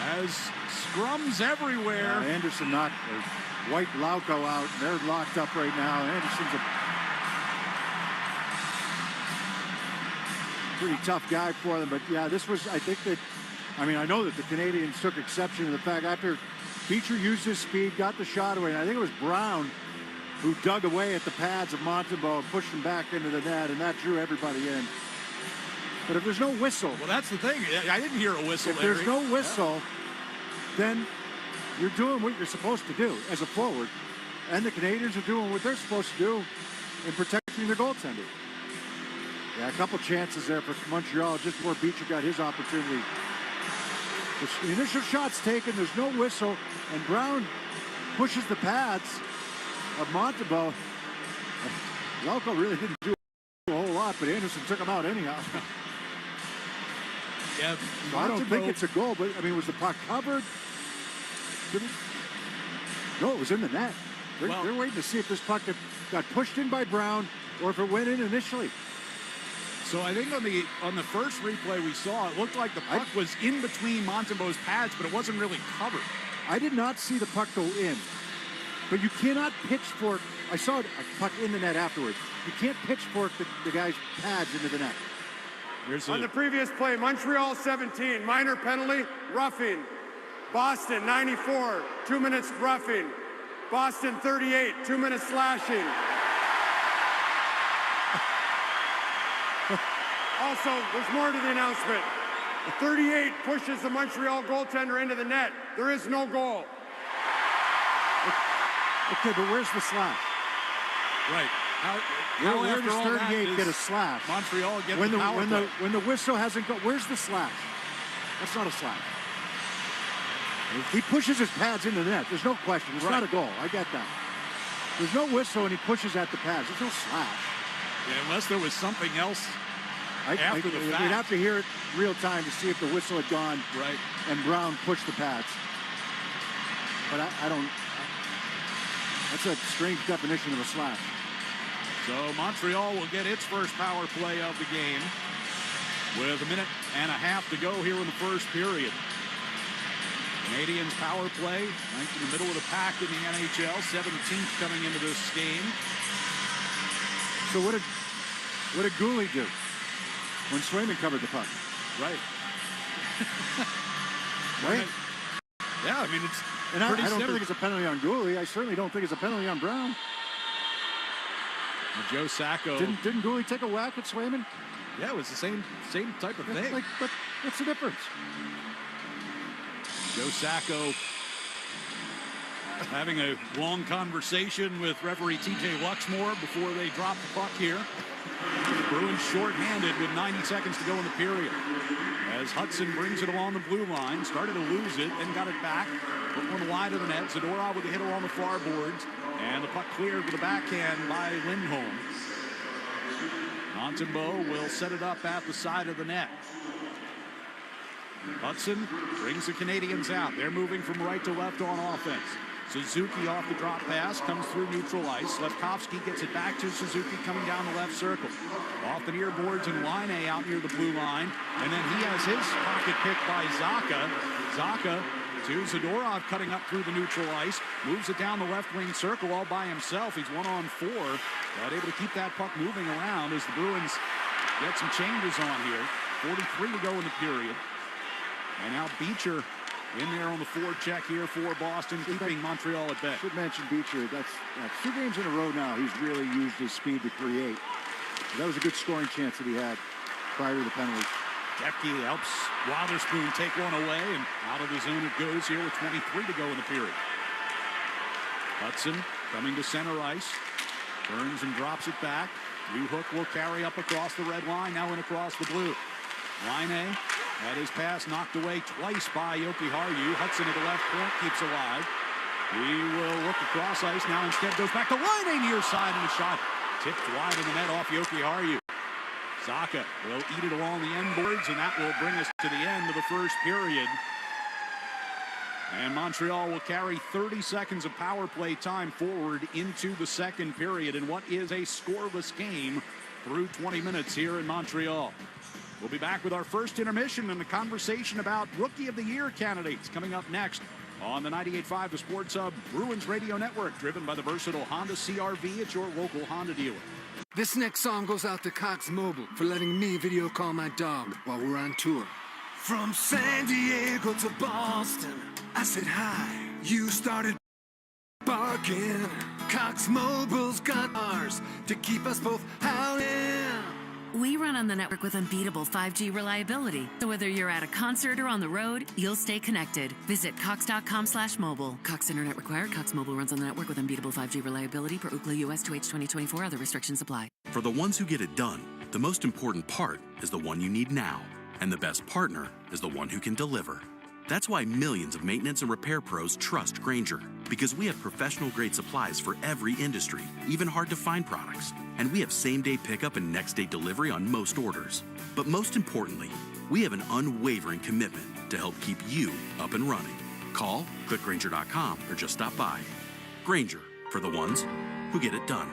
[SPEAKER 4] As scrums everywhere.
[SPEAKER 6] Anderson knocked White Lauco out. They're locked up right now. Anderson's a pretty tough guy for them. But yeah, this was, I think that, I mean, I know that the Canadians took exception to the fact after Beecher used his speed, got the shot away, and I think it was Brown who dug away at the pads of Montembeault and pushed him back into the net, and that drew everybody in. But if there's no whistle...
[SPEAKER 4] Well, that's the thing. I didn't hear a whistle.
[SPEAKER 6] If there's no whistle, then you're doing what you're supposed to do as a forward, and the Canadians are doing what they're supposed to do in protecting their goaltender. Yeah, a couple chances there for Montreal just before Beecher got his opportunity. The initial shot's taken, there's no whistle, and Brown pushes the pads of Montembeault. Lauco really didn't do a whole lot, but Anderson took him out anyhow.
[SPEAKER 4] Yeah,
[SPEAKER 6] so I don't think it's a goal, but I mean, was the puck covered? No, it was in the net. They're waiting to see if this puck got pushed in by Brown or if it went in initially.
[SPEAKER 4] So I think on the first replay we saw, it looked like the puck was in between Montembeault's pads, but it wasn't really covered.
[SPEAKER 6] I did not see the puck go in, but you cannot pitchfork. I saw a puck in the net afterwards. You can't pitchfork the guy's pads into the net.
[SPEAKER 1] On the previous play, Montreal 17, minor penalty, roughing. Boston 94, 2 minutes roughing. Boston 38, 2 minutes slashing. Also, there's more to the announcement. 38 pushes the Montreal goaltender into the net. There is no goal.
[SPEAKER 6] Okay, but where's the slash?
[SPEAKER 4] Right.
[SPEAKER 6] Where does 38 get a slash?
[SPEAKER 4] Montreal gets
[SPEAKER 6] when
[SPEAKER 4] the power play.
[SPEAKER 6] When the whistle hasn't gone, where's the slash? That's not a slash. He pushes his pads into the net. There's no question. It's not a goal. I get that. There's no whistle, and he pushes at the pads. There's no slash.
[SPEAKER 4] Yeah, unless there was something else after the fact.
[SPEAKER 6] You'd have to hear it real time to see if the whistle had gone.
[SPEAKER 4] Right.
[SPEAKER 6] And Brown pushed the pads. But I don't. That's a strange definition of a slash.
[SPEAKER 4] So Montreal will get its first power play of the game with 1.5 minutes to go here in the first period. Canadians power play, ranked in the middle of the pack in the NHL, 17th coming into this game.
[SPEAKER 6] So what did Gooley do when Swayman covered the puck?
[SPEAKER 4] Right.
[SPEAKER 6] Right?
[SPEAKER 4] Yeah, I mean, it's
[SPEAKER 6] and I don't think it's a penalty on Gooley. I certainly don't think it's a penalty on Brown.
[SPEAKER 4] And Joe Sacco.
[SPEAKER 6] Didn't Gooley take a whack at Swayman?
[SPEAKER 4] Yeah, it was the same type of thing.
[SPEAKER 6] But what's the difference?
[SPEAKER 4] Joe Sacco having a long conversation with referee T.J. Luxmore before they drop the puck here. The Bruins shorthanded with 90 seconds to go in the period. As Hudson brings it along the blue line, started to lose it, then got it back. Put one wide of the net. Zadorov with a hit along the far boards. And the puck cleared with a backhand by Lindholm. Montembeault will set it up at the side of the net. Hudson brings the Canadians out. They're moving from right to left on offense. Suzuki off the drop pass, comes through neutral ice. Lefkowski gets it back to Suzuki coming down the left circle. Off the near boards and Line A out near the blue line. And then he has his pocket picked by Zacha. Zacha to Zadorov cutting up through the neutral ice. Moves it down the left wing circle all by himself. He's 1-on-4. But able to keep that puck moving around as the Bruins get some changes on here. 43 to go in the period. And now Beecher in there on the forecheck here for Boston, keeping Montreal at bay.
[SPEAKER 6] Should mention Beecher. That's 2 games in a row now. He's really used his speed to create. That was a good scoring chance that he had prior to the penalty.
[SPEAKER 4] Depke helps Witherspoon take one away, and out of the zone it goes here with 23 to go in the period. Hudson coming to center ice. Turns and drops it back. U-Hook will carry up across the red line, now in across the blue. Line A. Had his pass knocked away twice by Jokiharju. Hudson at the left point keeps alive. He will look across ice now. Instead goes back to Line A near side, and a shot tipped wide in the net off Jokiharju. Zacha will eat it along the end boards, and that will bring us to the end of the first period. And Montreal will carry 30 seconds of power play time forward into the second period in what is a scoreless game through 20 minutes here in Montreal. We'll be back with our first intermission and a conversation about Rookie of the Year candidates coming up next on the 98.5 The Sports Hub Bruins Radio Network, driven by the versatile Honda CR-V at your local Honda dealer.
[SPEAKER 3] This next song goes out to Cox Mobile for letting me video call my dog while we're on tour. From San Diego to Boston, I said hi. You started barking. Cox Mobile's got ours to keep us both howling.
[SPEAKER 10] We run on the network with unbeatable 5G reliability. So whether you're at a concert or on the road, you'll stay connected. Visit cox.com/mobile. Cox Internet required. Cox Mobile runs on the network with unbeatable 5G reliability per Ookla US 2H 2024. Other restrictions apply.
[SPEAKER 11] For the ones who get it done, the most important part is the one you need now. And the best partner is the one who can deliver. That's why millions of maintenance and repair pros trust Grainger, because we have professional-grade supplies for every industry, even hard-to-find products. And we have same-day pickup and next-day delivery on most orders. But most importantly, we have an unwavering commitment to help keep you up and running. Call, click Grainger.com, or just stop by. Grainger, for the ones who get it done.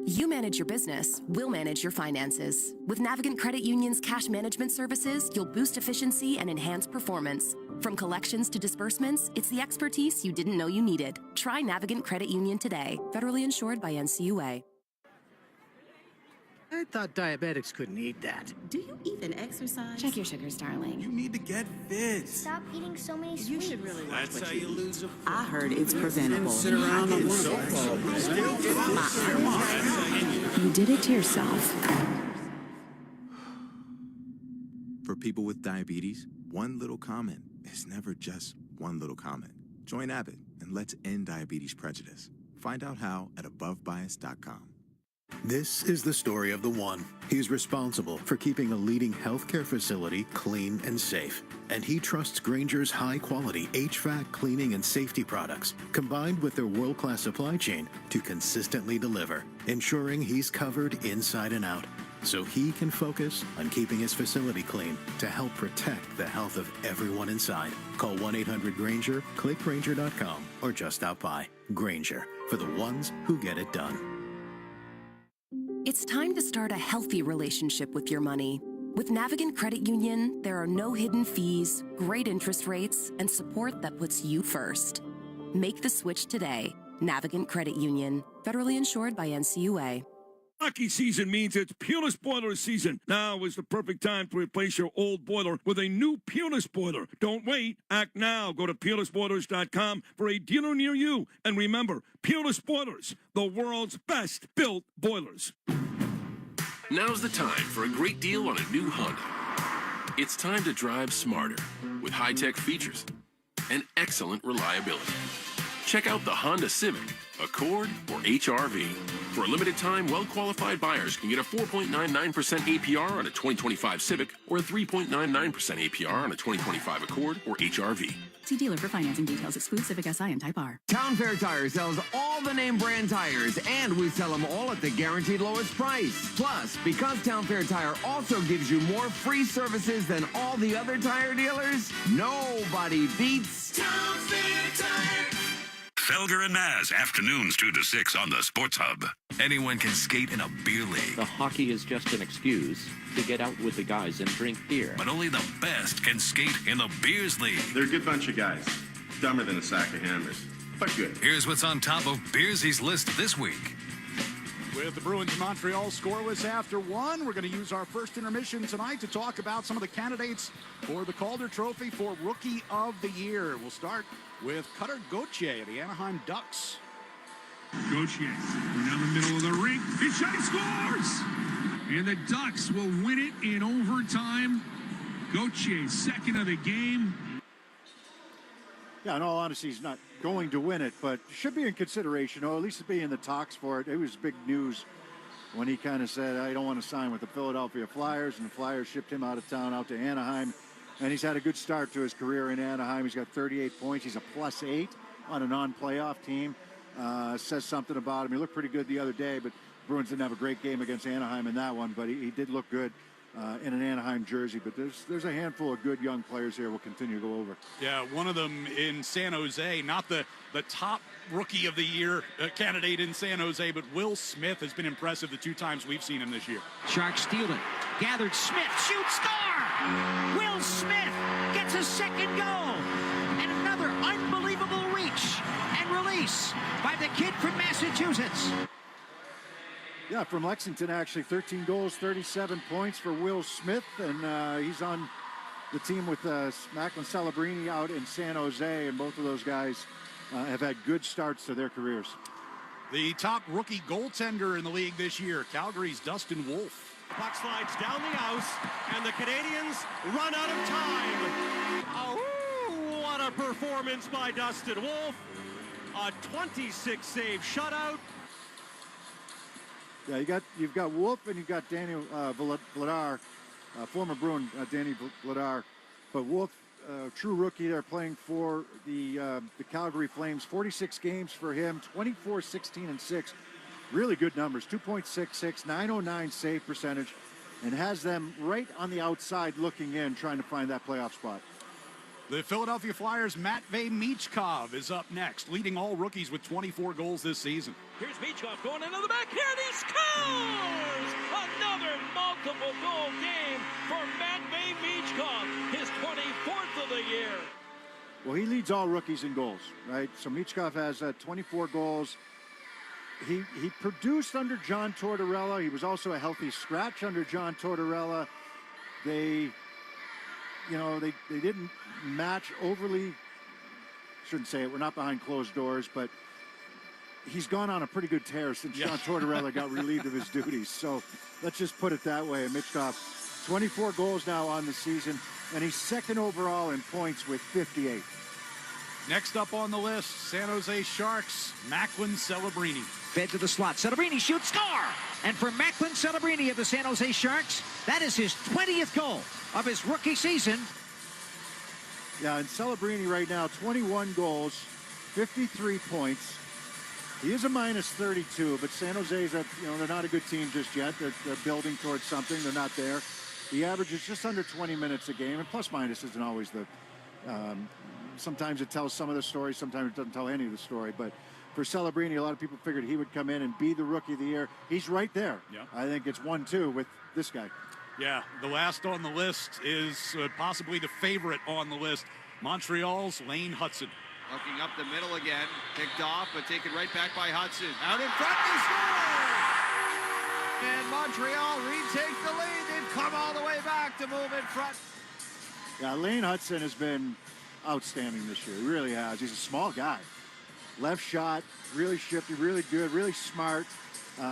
[SPEAKER 12] You manage your business, we'll manage your finances. With Navigant Credit Union's cash management services, you'll boost efficiency and enhance performance. From collections to disbursements, it's the expertise you didn't know you needed. Try Navigant Credit Union today. Federally insured by NCUA.
[SPEAKER 14] I thought diabetics couldn't eat that.
[SPEAKER 19] Do you even exercise?
[SPEAKER 20] Check your sugars, darling.
[SPEAKER 14] You need to get fit.
[SPEAKER 19] Stop eating so many sweets.
[SPEAKER 20] You should really watch
[SPEAKER 14] That's
[SPEAKER 20] what
[SPEAKER 14] how
[SPEAKER 20] you
[SPEAKER 14] you
[SPEAKER 20] eat.
[SPEAKER 14] lose a...
[SPEAKER 20] I heard it's preventable.
[SPEAKER 14] Sit around on one
[SPEAKER 20] You did it to yourself.
[SPEAKER 24] For people with diabetes, one little comment is never just one little comment. Join Abbott and let's end diabetes prejudice. Find out how at AboveBias.com.
[SPEAKER 21] This is the story of the one. He's responsible for keeping a leading healthcare facility clean and safe. And he trusts Grainger's high-quality HVAC cleaning and safety products, combined with their world-class supply chain, to consistently deliver, ensuring he's covered inside and out, so he can focus on keeping his facility clean to help protect the health of everyone inside. Call 1-800-GRAINGER, click Grainger.com, or just stop by. Grainger, for the ones who get it done.
[SPEAKER 12] It's time to start a healthy relationship with your money. With Navigant Credit Union, there are no hidden fees, great interest rates, and support that puts you first. Make the switch today. Navigant Credit Union. Federally insured by NCUA.
[SPEAKER 9] Hockey season means it's Peerless Boiler season. Now is the perfect time to replace your old boiler with a new Peerless Boiler. Don't wait. Act now. Go to peerlessboilers.com for a dealer near you. And remember, Peerless Boilers, the world's best built boilers.
[SPEAKER 15] Now's the time for a great deal on a new Honda. It's time to drive smarter with high-tech features and excellent reliability. Check out the Honda Civic, Accord, or HR-V. For a limited time, well-qualified buyers can get a 4.99% APR on a 2025 Civic or a 3.99% APR on a 2025 Accord or HR-V.
[SPEAKER 2] See dealer for financing details. Exclude Civic Si and Type R.
[SPEAKER 18] Town Fair Tire sells all the name brand tires, and we sell them all at the guaranteed lowest price. Plus, because Town Fair Tire also gives you more free services than all the other tire dealers, nobody beats
[SPEAKER 25] Town Fair Tire. Felger and Maz, afternoons 2 to 6 on the Sports Hub. Anyone can skate in a beer league.
[SPEAKER 22] The hockey is just an excuse to get out with the guys and drink beer.
[SPEAKER 25] But only the best can skate in the Beers League.
[SPEAKER 26] They're a good bunch of guys. Dumber than a sack of hammers, but good.
[SPEAKER 16] Here's what's on top of Beersy's list this week.
[SPEAKER 4] With the Bruins in Montreal scoreless after one, we're going to use our first intermission tonight to talk about some of the candidates for the Calder Trophy for Rookie of the Year. We'll start with Cutter Gauthier of the Anaheim Ducks.
[SPEAKER 27] Gauthier down the middle of the rink. His shot, he scores! And the Ducks will win it in overtime. Gauthier, second of the game.
[SPEAKER 6] Yeah, in all honesty, he's not going to win it, but should be in consideration, or at least be in the talks for it. It was big news when he kind of said, I don't want to sign with the Philadelphia Flyers, and the Flyers shipped him out of town, out to Anaheim. And he's had a good start to his career in Anaheim. He's got 38 points. He's a +8 on a non-playoff team. Says something about him. He looked pretty good the other day, but Bruins didn't have a great game against Anaheim in that one, but he did look good. in an Anaheim jersey. But there's a handful of good young players here we'll continue to go over.
[SPEAKER 4] Yeah, one of them in San Jose, not the top rookie of the year candidate in San Jose, but Will Smith has been impressive the 2 times we've seen him this year.
[SPEAKER 1] Sharks steal it. Gathered Smith, shoots, score! Will Smith gets a second goal. And another unbelievable reach and release by the kid from Massachusetts.
[SPEAKER 6] Yeah, from Lexington, actually. 13 goals, 37 points for Will Smith. And he's on the team with Macklin Celebrini out in San Jose. And both of those guys have had good starts to their careers.
[SPEAKER 4] The top rookie goaltender in the league this year, Calgary's Dustin Wolf.
[SPEAKER 5] Puck slides down the ice, and the Canadians run out of time. Oh, what a performance by Dustin Wolf. A 26-save shutout.
[SPEAKER 6] Yeah, you've got Wolf and you've got Daniel Vladar, former Bruin Danny Vladar. But Wolf, true rookie there, playing for the Calgary Flames. 46 games for him, 24, 16, and 6. Really good numbers, 2.66, 909 save percentage, and has them right on the outside looking in, trying to find that playoff spot.
[SPEAKER 4] The Philadelphia Flyers' Matvei Michkov is up next, leading all rookies with 24 goals this season.
[SPEAKER 5] Here's Michkov going into the backhand. He scores! Another multiple goal game for Matvei Michkov, his 24th of the year.
[SPEAKER 6] Well, he leads all rookies in goals, right? So Michkov has 24 goals. He produced under John Tortorella. He was also a healthy scratch under John Tortorella. They didn't match overly. Shouldn't say it. We're not behind closed doors, but he's gone on a pretty good tear since John Tortorella got relieved of his duties. So let's just put it that way. Michkov, 24 goals now on the season, and he's second overall in points with 58.
[SPEAKER 4] Next up on the list, San Jose Sharks, Macklin Celebrini.
[SPEAKER 1] Fed to the slot. Celebrini shoots, score! And for Macklin Celebrini of the San Jose Sharks, that is his 20th goal of his rookie season.
[SPEAKER 6] Yeah, and Celebrini right now, 21 goals, 53 points. He is a minus 32, but San Jose's, they're not a good team just yet. They're building towards something. They're not there. The average is just under 20 minutes a game, and plus minus isn't always the... sometimes it tells some of the story, sometimes it doesn't tell any of the story, but for Celebrini, a lot of people figured he would come in and be the rookie of the year. He's right there.
[SPEAKER 4] Yeah.
[SPEAKER 6] I think it's 1-2 with this guy.
[SPEAKER 4] Yeah, the last on the list is possibly the favorite on the list, Montreal's Lane Hudson.
[SPEAKER 7] Looking up the middle again, picked off, but taken right back by Hudson. Out in front, they score! And Montreal retake the lead. They've come all the way back to move in front.
[SPEAKER 6] Yeah, Lane Hudson has been outstanding this year. He really has. He's a small guy. Left shot, really shifty, really good, really smart.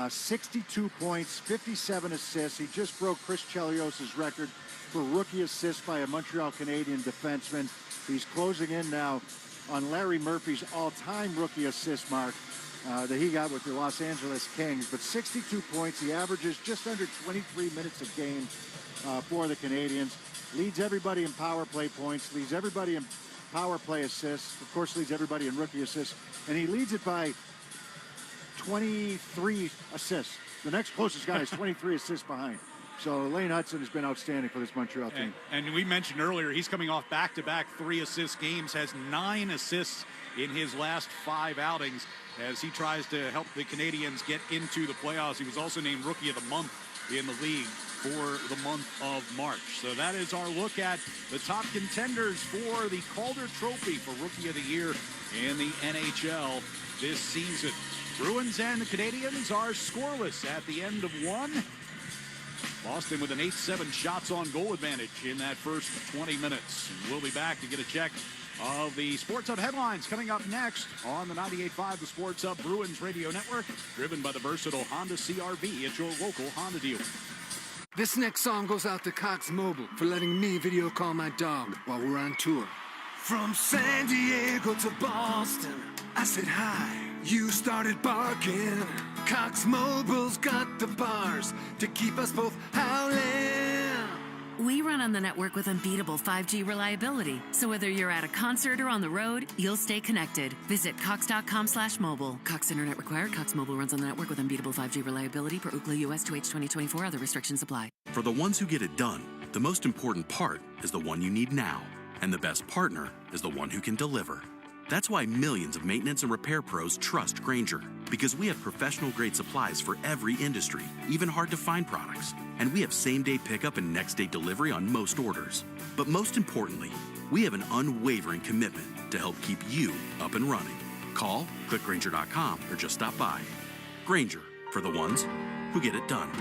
[SPEAKER 6] 62 points, 57 assists. He just broke Chris Chelios' record for rookie assists by a Montreal Canadian defenseman. He's closing in now on Larry Murphy's all-time rookie assist mark that he got with the Los Angeles Kings. But 62 points. He averages just under 23 minutes a game for the Canadiens. Leads everybody in power play points, leads everybody in power play assists, of course leads everybody in rookie assists, and he leads it by 23 assists. The next closest guy is 23 assists behind. So Lane Hudson has been outstanding for this Montreal team.
[SPEAKER 4] And we mentioned earlier, he's coming off back-to-back 3-assist games, has 9 assists in his last 5 outings as he tries to help the Canadiens get into the playoffs. He was also named Rookie of the Month in the league for the month of March. So that is our look at the top contenders for the Calder Trophy for Rookie of the Year in the NHL this season. Bruins and the Canadiens are scoreless at the end of one. Boston with an 8-7 shots on goal advantage in that first 20 minutes. We'll be back to get a check of the Sports Hub headlines coming up next on the 98.5 The Sports Hub Bruins Radio Network, driven by the versatile Honda CR-V at your local Honda dealer.
[SPEAKER 3] This next song goes out to Cox Mobile for letting me video call my dog while we're on tour. From San Diego to Boston, I said hi, you started barking. Cox Mobile's got the bars to keep us both howling.
[SPEAKER 2] We run on the network with unbeatable 5G reliability. So whether you're at a concert or on the road, you'll stay connected. Visit cox.com/mobile. Cox Internet required. Cox Mobile runs on the network with unbeatable 5G reliability per Ookla US 2H 2024. Other restrictions apply.
[SPEAKER 8] For the ones who get it done, the most important part is the one you need now. And the best partner is the one who can deliver. That's why millions of maintenance and repair pros trust Grainger, because we have professional-grade supplies for every industry, even hard-to-find products. And we have same-day pickup and next-day delivery on most orders. But most importantly, we have an unwavering commitment to help keep you up and running. Call, click Grainger.com, or just stop by. Grainger, for the ones who get it done.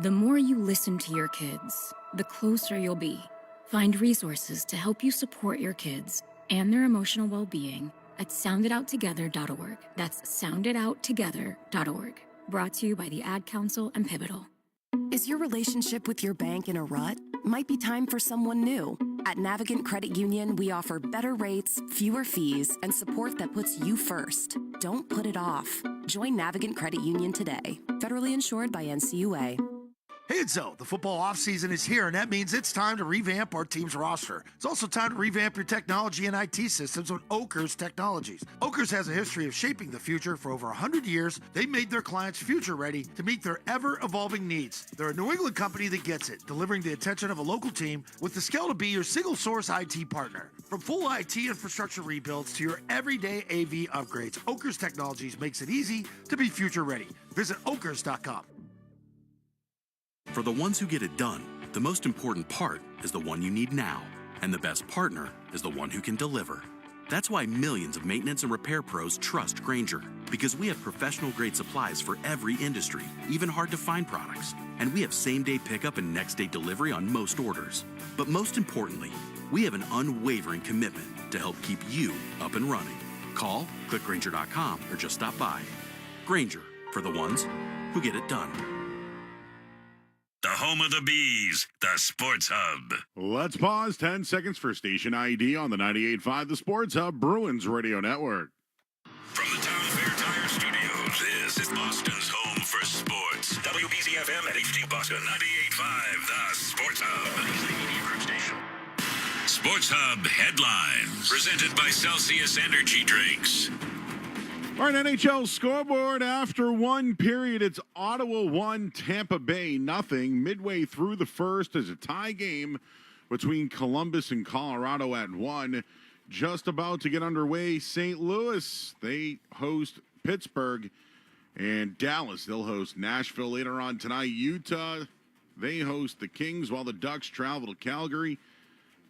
[SPEAKER 20] The more you listen to your kids, the closer you'll be. Find resources to help you support your kids and their emotional well-being at sounditouttogether.org. That's sounditouttogether.org. Brought to you by the Ad Council and Pivotal.
[SPEAKER 12] Is your relationship with your bank in a rut? Might be time for someone new. At Navigant Credit Union, we offer better rates, fewer fees, and support that puts you first. Don't put it off. Join Navigant Credit Union today. Federally insured by NCUA.
[SPEAKER 10] Hey, it's Zoe. The football offseason is here, and that means it's time to revamp our team's roster. It's also time to revamp your technology and IT systems with Oakers Technologies. Oakers has a history of shaping the future for over 100 years. They made their clients future-ready to meet their ever-evolving needs. They're a New England company that gets it, delivering the attention of a local team with the scale to be your single-source IT partner. From full IT infrastructure rebuilds to your everyday AV upgrades, Oakers Technologies makes it easy to be future-ready. Visit okers.com.
[SPEAKER 8] For the ones who get it done, the most important part is the one you need now. And the best partner is the one who can deliver. That's why millions of maintenance and repair pros trust Grainger, because we have professional-grade supplies for every industry, even hard-to-find products. And we have same-day pickup and next-day delivery on most orders. But most importantly, we have an unwavering commitment to help keep you up and running. Call, click Grainger.com, or just stop by. Grainger, for the ones who get it done.
[SPEAKER 25] The home of the Bees, the Sports Hub.
[SPEAKER 11] Let's pause 10 seconds for station ID on the 98.5 The Sports Hub Bruins Radio Network.
[SPEAKER 25] From the Town Fair Tire Studios, this is Boston's home for sports. WBZ-FM at HD Boston, 98.5 The Sports Hub. Sports Hub headlines, presented by Celsius Energy Drinks.
[SPEAKER 11] All right, NHL scoreboard after one period. It's Ottawa 1, Tampa Bay 0. Midway through the first is a tie game between Columbus and Colorado at 1. Just about to get underway, St. Louis, they host Pittsburgh, and Dallas, they'll host Nashville later on tonight. Utah, they host the Kings while the Ducks travel to Calgary.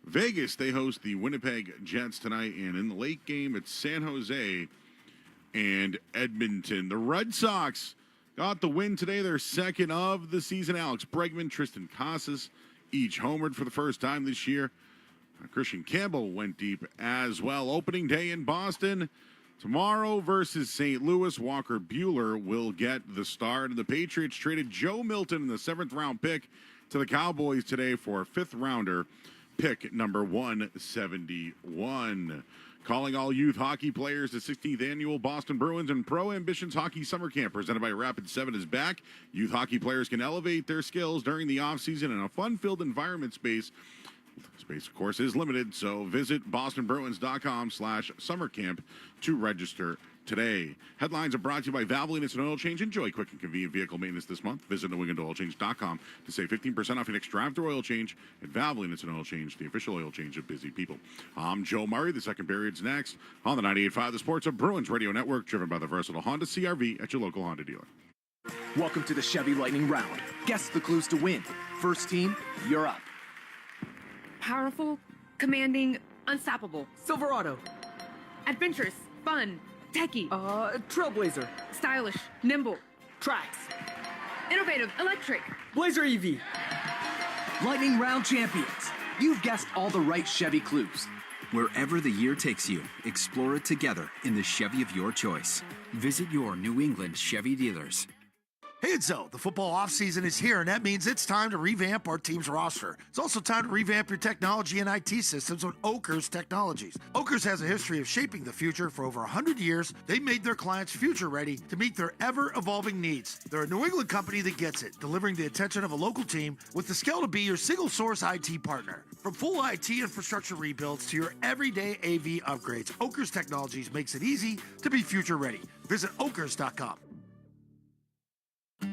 [SPEAKER 11] Vegas, they host the Winnipeg Jets tonight, and in the late game, it's San Jose and Edmonton. The Red Sox got the win today, their second of the season. Alex Bregman, Tristan Casas, each homered for the first time this year. Christian Campbell went deep as well. Opening day in Boston tomorrow versus St. Louis. Walker Buehler will get the start. And the Patriots traded Joe Milton in the 7th-round pick to the Cowboys today for a 5th-rounder, pick number 171. Calling all youth hockey players, the 16th annual Boston Bruins and Pro Ambitions Hockey Summer Camp presented by Rapid 7 is back. Youth hockey players can elevate their skills during the offseason in a fun-filled environment space. Space, of course, is limited, so visit bostonbruins.com/summercamp to register today. Headlines are brought to you by Valvoline Instant Oil Change. Enjoy quick and convenient vehicle maintenance this month. Visit newenglandoilchange.com to save 15% off your next drive-through oil change at Valvoline Instant Oil Change, the official oil change of busy people. I'm Joe Murray. The second period's next on the 98.5 The Sports of Bruins Radio Network, driven by the versatile Honda CR-V at your local Honda dealer.
[SPEAKER 13] Welcome to the Chevy Lightning Round. Guess the clues to win. First team, you're up.
[SPEAKER 17] Powerful, commanding, unstoppable.
[SPEAKER 13] Silverado.
[SPEAKER 17] Adventurous, fun, techie.
[SPEAKER 13] Trailblazer.
[SPEAKER 17] Stylish, nimble.
[SPEAKER 13] Trax.
[SPEAKER 17] Innovative, electric.
[SPEAKER 13] Blazer EV. Lightning Round champions. You've guessed all the right Chevy clues.
[SPEAKER 19] Wherever the year takes you, explore it together in the Chevy of your choice. Visit your New England Chevy dealers.
[SPEAKER 10] Hey, it's Zoe. The football offseason is here, and that means it's time to revamp our team's roster. It's also time to revamp your technology and IT systems with Oakers Technologies. Oakers has a history of shaping the future for over 100 years. They made their clients future-ready to meet their ever-evolving needs. They're a New England company that gets it, delivering the attention of a local team with the skill to be your single-source IT partner. From full IT infrastructure rebuilds to your everyday AV upgrades, Oakers Technologies makes it easy to be future-ready. Visit okers.com.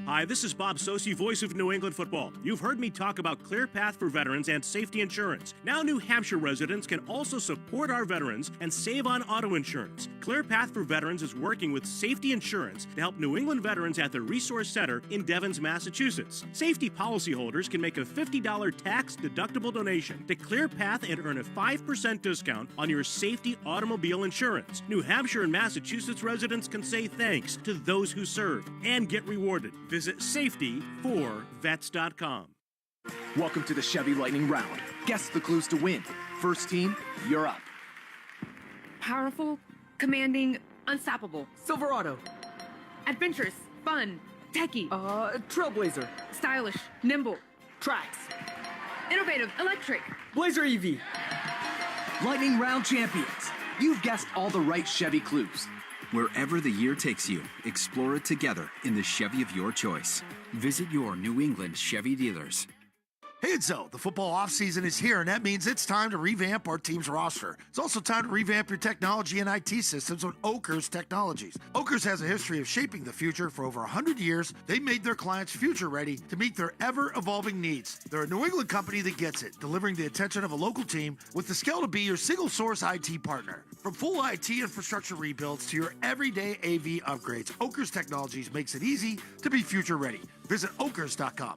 [SPEAKER 5] Hi, this is Bob Sosi, voice of New England football. You've heard me talk about Clear Path for Veterans and safety insurance. Now New Hampshire residents can also support our veterans and save on auto insurance. Clear Path for Veterans is working with safety insurance to help New England veterans at the Resource Center in Devens, Massachusetts. Safety policyholders can make a $50 tax-deductible donation to Clear Path and earn a 5% discount on your safety automobile insurance. New Hampshire and Massachusetts residents can say thanks to those who serve and get rewarded. Visit safetyforvets.com.
[SPEAKER 13] Welcome to the Chevy Lightning Round. Guess the clues to win. First team, you're up.
[SPEAKER 17] Powerful, commanding, unstoppable.
[SPEAKER 13] Silverado.
[SPEAKER 17] Adventurous, fun, techie.
[SPEAKER 13] Trailblazer.
[SPEAKER 17] Stylish, nimble.
[SPEAKER 13] Trax.
[SPEAKER 17] Innovative, electric.
[SPEAKER 13] Blazer EV. Lightning Round champions. You've guessed all the right Chevy clues.
[SPEAKER 19] Wherever the year takes you, explore it together in the Chevy of your choice. Visit your New England Chevy dealers.
[SPEAKER 10] Hey, it's Zoe. The football offseason is here, and that means it's time to revamp our team's roster. It's also time to revamp your technology and IT systems with Oakers Technologies. Oakers has a history of shaping the future for over 100 years. They made their clients future-ready to meet their ever-evolving needs. They're a New England company that gets it, delivering the attention of a local team with the skill to be your single-source IT partner. From full IT infrastructure rebuilds to your everyday AV upgrades, Oakers Technologies makes it easy to be future-ready. Visit okers.com.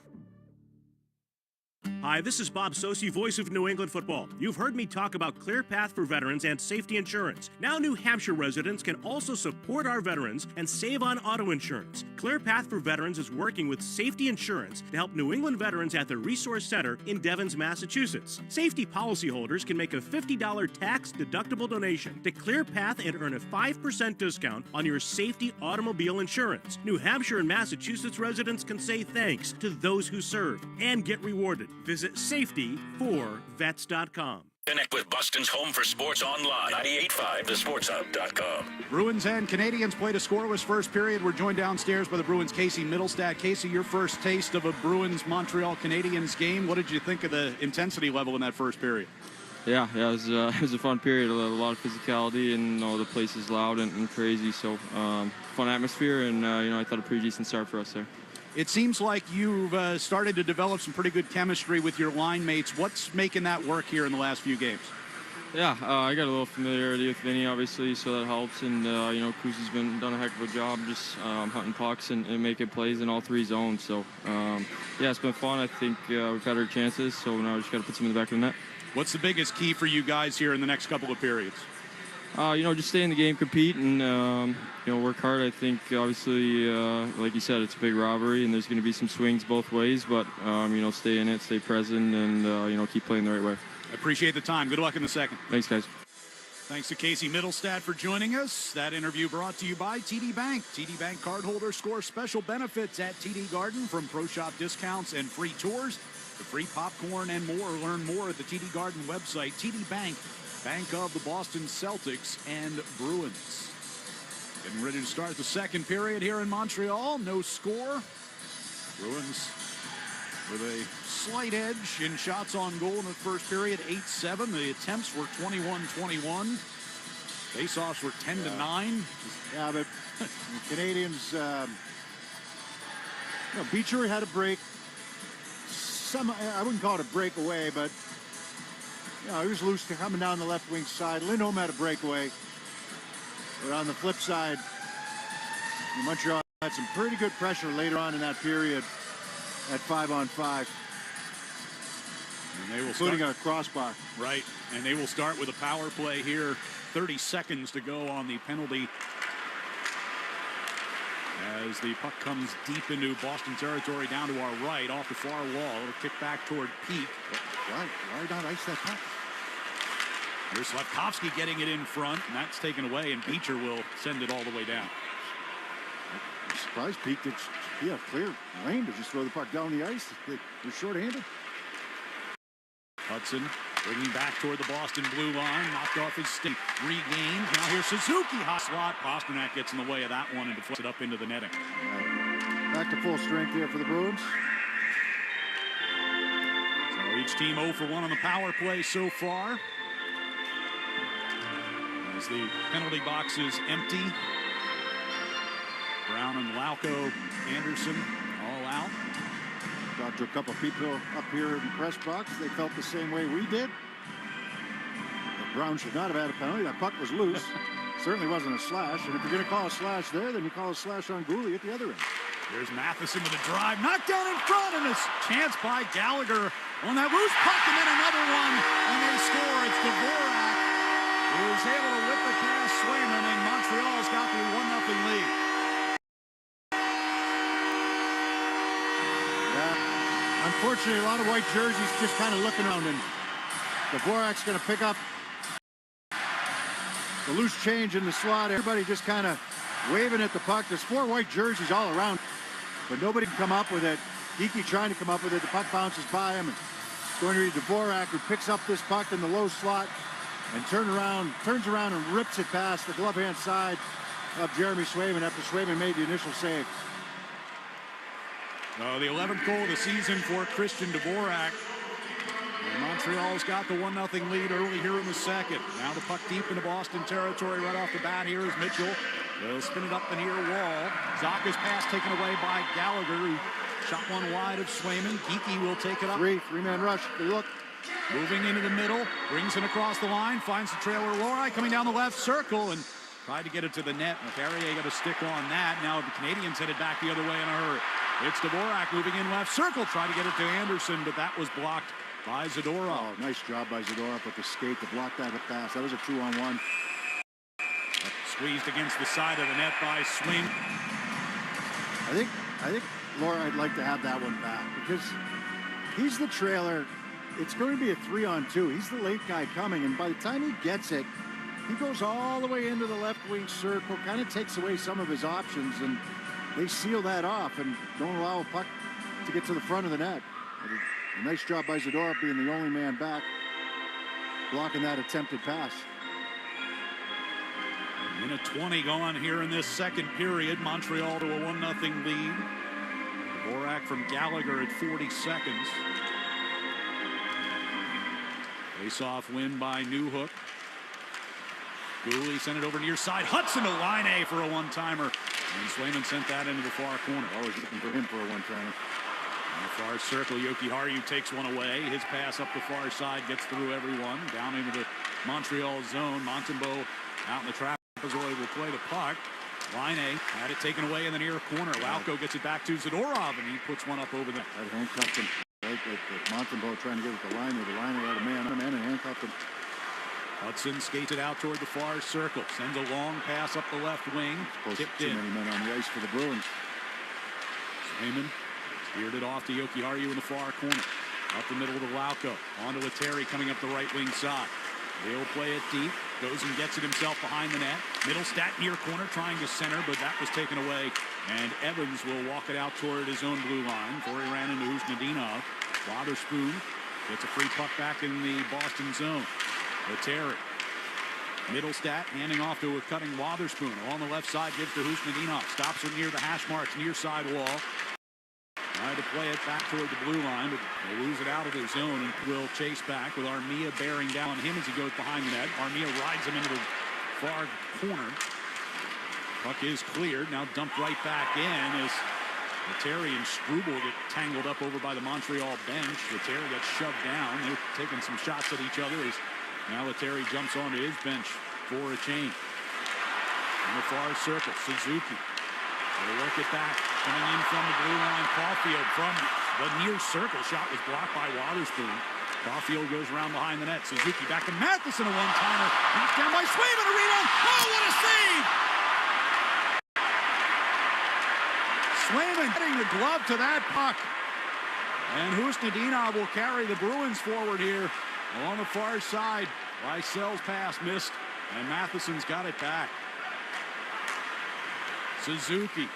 [SPEAKER 5] Hi, this is Bob Sosi, voice of New England football. You've heard me talk about Clear Path for Veterans and safety insurance. Now New Hampshire residents can also support our veterans and save on auto insurance. Clear Path for Veterans is working with safety insurance to help New England veterans at the Resource Center in Devens, Massachusetts. Safety policyholders can make a $50 tax-deductible donation to Clear Path and earn a 5% discount on your safety automobile insurance. New Hampshire and Massachusetts residents can say thanks to those who serve and get rewarded. Visit safetyforvets.com.
[SPEAKER 25] Connect with Boston's home for sports online. 98.5 thesportshub.com.
[SPEAKER 4] Bruins and Canadians played a scoreless first period. We're joined downstairs by the Bruins' Casey Middlestat. Casey, your first taste of a Bruins Montreal Canadiens game. What did you think of the intensity level in that first period?
[SPEAKER 9] Yeah, it was a fun period. A lot of physicality, and the place is loud and crazy. So fun atmosphere, and I thought a pretty decent start for us there.
[SPEAKER 4] It seems like you've started to develop some pretty good chemistry with your line mates. What's making that work here in the last few games?
[SPEAKER 9] Yeah, I got a little familiarity with Vinny, obviously, so that helps. And, Kuzi's done a heck of a job just hunting pucks and making plays in all three zones. So, it's been fun. I think we've had our chances, so now we just got to put some in the back of the net.
[SPEAKER 4] What's the biggest key for you guys here in the next couple of periods?
[SPEAKER 9] Just stay in the game, compete, and, work hard. I think, obviously, like you said, it's a big rivalry, and there's going to be some swings both ways, but, stay in it, stay present, and, keep playing the right way.
[SPEAKER 4] I appreciate the time. Good luck in the second.
[SPEAKER 9] Thanks, guys.
[SPEAKER 4] Thanks to Casey Middlestat for joining us. That interview brought to you by TD Bank. TD Bank cardholders score special benefits at TD Garden, from pro shop discounts and free tours to free popcorn and more. Learn more at the TD Garden website. TD Bank, bank of the Boston Celtics and Bruins. Getting ready to start the second period here in Montreal. No score. Bruins with a slight edge in shots on goal in the first period, 8-7. The attempts were 21-21. Faceoffs were 10-9.
[SPEAKER 6] Yeah, but the Canadians, Beecher had a break. I wouldn't call it a breakaway, but he was loose coming down the left wing side. Lindholm had a breakaway. But on the flip side, Montreal had some pretty good pressure later on in that period at 5-on-5.
[SPEAKER 4] And they will
[SPEAKER 6] including a crossbar.
[SPEAKER 4] Right, and they will start with a power play here. 30 seconds to go on the penalty as the puck comes deep into Boston territory down to our right off the far wall. It'll kick back toward Peak.
[SPEAKER 6] Why not ice that puck?
[SPEAKER 4] Here's Slavkovsky getting it in front, and that's taken away, and Beecher will send it all the way down.
[SPEAKER 6] I'm surprised Peak Yeah, clear lane to just throw the puck down the ice. They're short-handed.
[SPEAKER 4] Hudson bringing back toward the Boston blue line, knocked off his stick, regained. Now here's Suzuki, hot slot. Pasternak gets in the way of that one and deflects it up into the netting.
[SPEAKER 6] Back to full strength here for the Bruins.
[SPEAKER 4] So each team 0 for 1 on the power play so far. As the penalty box is empty. Brown and Lauko, Anderson all out.
[SPEAKER 6] Talked to a couple of people up here in the press box. They felt the same way we did. That Brown should not have had a penalty. That puck was loose. Certainly wasn't a slash. And if you're going to call a slash there, then you call a slash on Gooley at the other end.
[SPEAKER 4] There's Matheson with a drive. Knocked down in front, and a chance by Gallagher on that loose puck, and then another one, and they score. It's Dvorak who is able to whip it past Swayman, and Montreal's got the 1-0 lead.
[SPEAKER 6] Unfortunately, a lot of white jerseys just kind of looking around, and Dvorak's going to pick up the loose change in the slot. Everybody just kind of waving at the puck. There's 4 white jerseys all around, but nobody can come up with it. Geeky trying to come up with it. The puck bounces by him, and it's going to be Dvorak who picks up this puck in the low slot and turns around and rips it past the glove hand side of Jeremy Swayman after Swayman made the initial save.
[SPEAKER 4] The 11th goal of the season for Christian Dvorak. And Montreal's got the 1-0 lead early here in the second. Now the puck deep into Boston territory right off the bat. Here is Mitchell. They'll spin it up the near wall. Zaka's pass taken away by Gallagher, who shot one wide of Swayman. Geeky will take it up.
[SPEAKER 6] Three-man rush. They look.
[SPEAKER 4] Moving into the middle. Brings it across the line. Finds the trailer Lori coming down the left circle and tried to get it to the net. Carrier got a stick on that. Now the Canadians headed back the other way in a hurry. It's Dvorak moving in left circle. Tried to get it to Anderson, but that was blocked by Zadorov.
[SPEAKER 6] Oh, nice job by Zadorov with the skate to block that pass. That was a 2-on-1.
[SPEAKER 4] Squeezed against the side of the net by Swing.
[SPEAKER 6] I think, Laura, I'd like to have that one back because he's the trailer. It's going to be a 3-on-2. He's the late guy coming, and by the time he gets it, he goes all the way into the left wing circle, kind of takes away some of his options, and they seal that off and don't allow a puck to get to the front of the net. A nice job by Zadorov being the only man back, blocking that attempted pass.
[SPEAKER 4] Minute 20 gone here in this second period. Montreal to a 1-0 lead. Dvorak from Gallagher at 40 seconds. Face-off win by Newhook. Gooley sent it over near side. Hudson to line A for a one-timer. And Swayman sent that into the far corner.
[SPEAKER 6] Always looking for him for a one-timer.
[SPEAKER 4] In the far circle, Jokiharju takes one away. His pass up the far side gets through everyone. Down into the Montreal zone. Montembeault out in the trap. Trapezoid will play the puck. Line A had it taken away in the near corner. Lauko gets it back to Zadorov, and he puts one up over the net.
[SPEAKER 6] That handcuffed him. Right, with Montembeault trying to get at the line where the line had a man and handcuffed him.
[SPEAKER 4] Hudson skates it out toward the far circle. Sends a long pass up the left wing. Tipped in.
[SPEAKER 6] Too many men on the ice for the Bruins.
[SPEAKER 4] Swayman steered it off to Jokiharju in the far corner. Up the middle to Lauko. On to Lettieri coming up the right wing side. They'll play it deep. Goes and gets it himself behind the net. Middlestat near corner trying to center, but that was taken away. And Evans will walk it out toward his own blue line. Before he ran into Usnadinov. Wotherspoon gets a free puck back in the Boston zone. Lettieri. Middlestat handing off to a cutting Wotherspoon. Along the left side gives to Usnadinov. Stops it near the hash marks, near side wall. Tried to play it back toward the blue line, but they lose it out of their zone and will chase back with Armia bearing down on him as he goes behind the net. Armia rides him into the far corner. Puck is cleared, now dumped right back in as Lettieri and Struble get tangled up over by the Montreal bench. Lettieri gets shoved down. They're taking some shots at each other as now Lettieri jumps onto his bench for a change. In the far circle, Suzuki. They work it back. Coming in from the blue line, Caulfield from the near circle. Shot was blocked by Wotherspoon. Caulfield goes around behind the net. Suzuki back to Matheson, a one-timer. Knocked down by Swayman, a rebound. Oh, what a save! Swayman hitting the glove to that puck. And Usnadinov will carry the Bruins forward here. Along the far side, Weissel's pass missed, and Matheson's got it back. Suzuki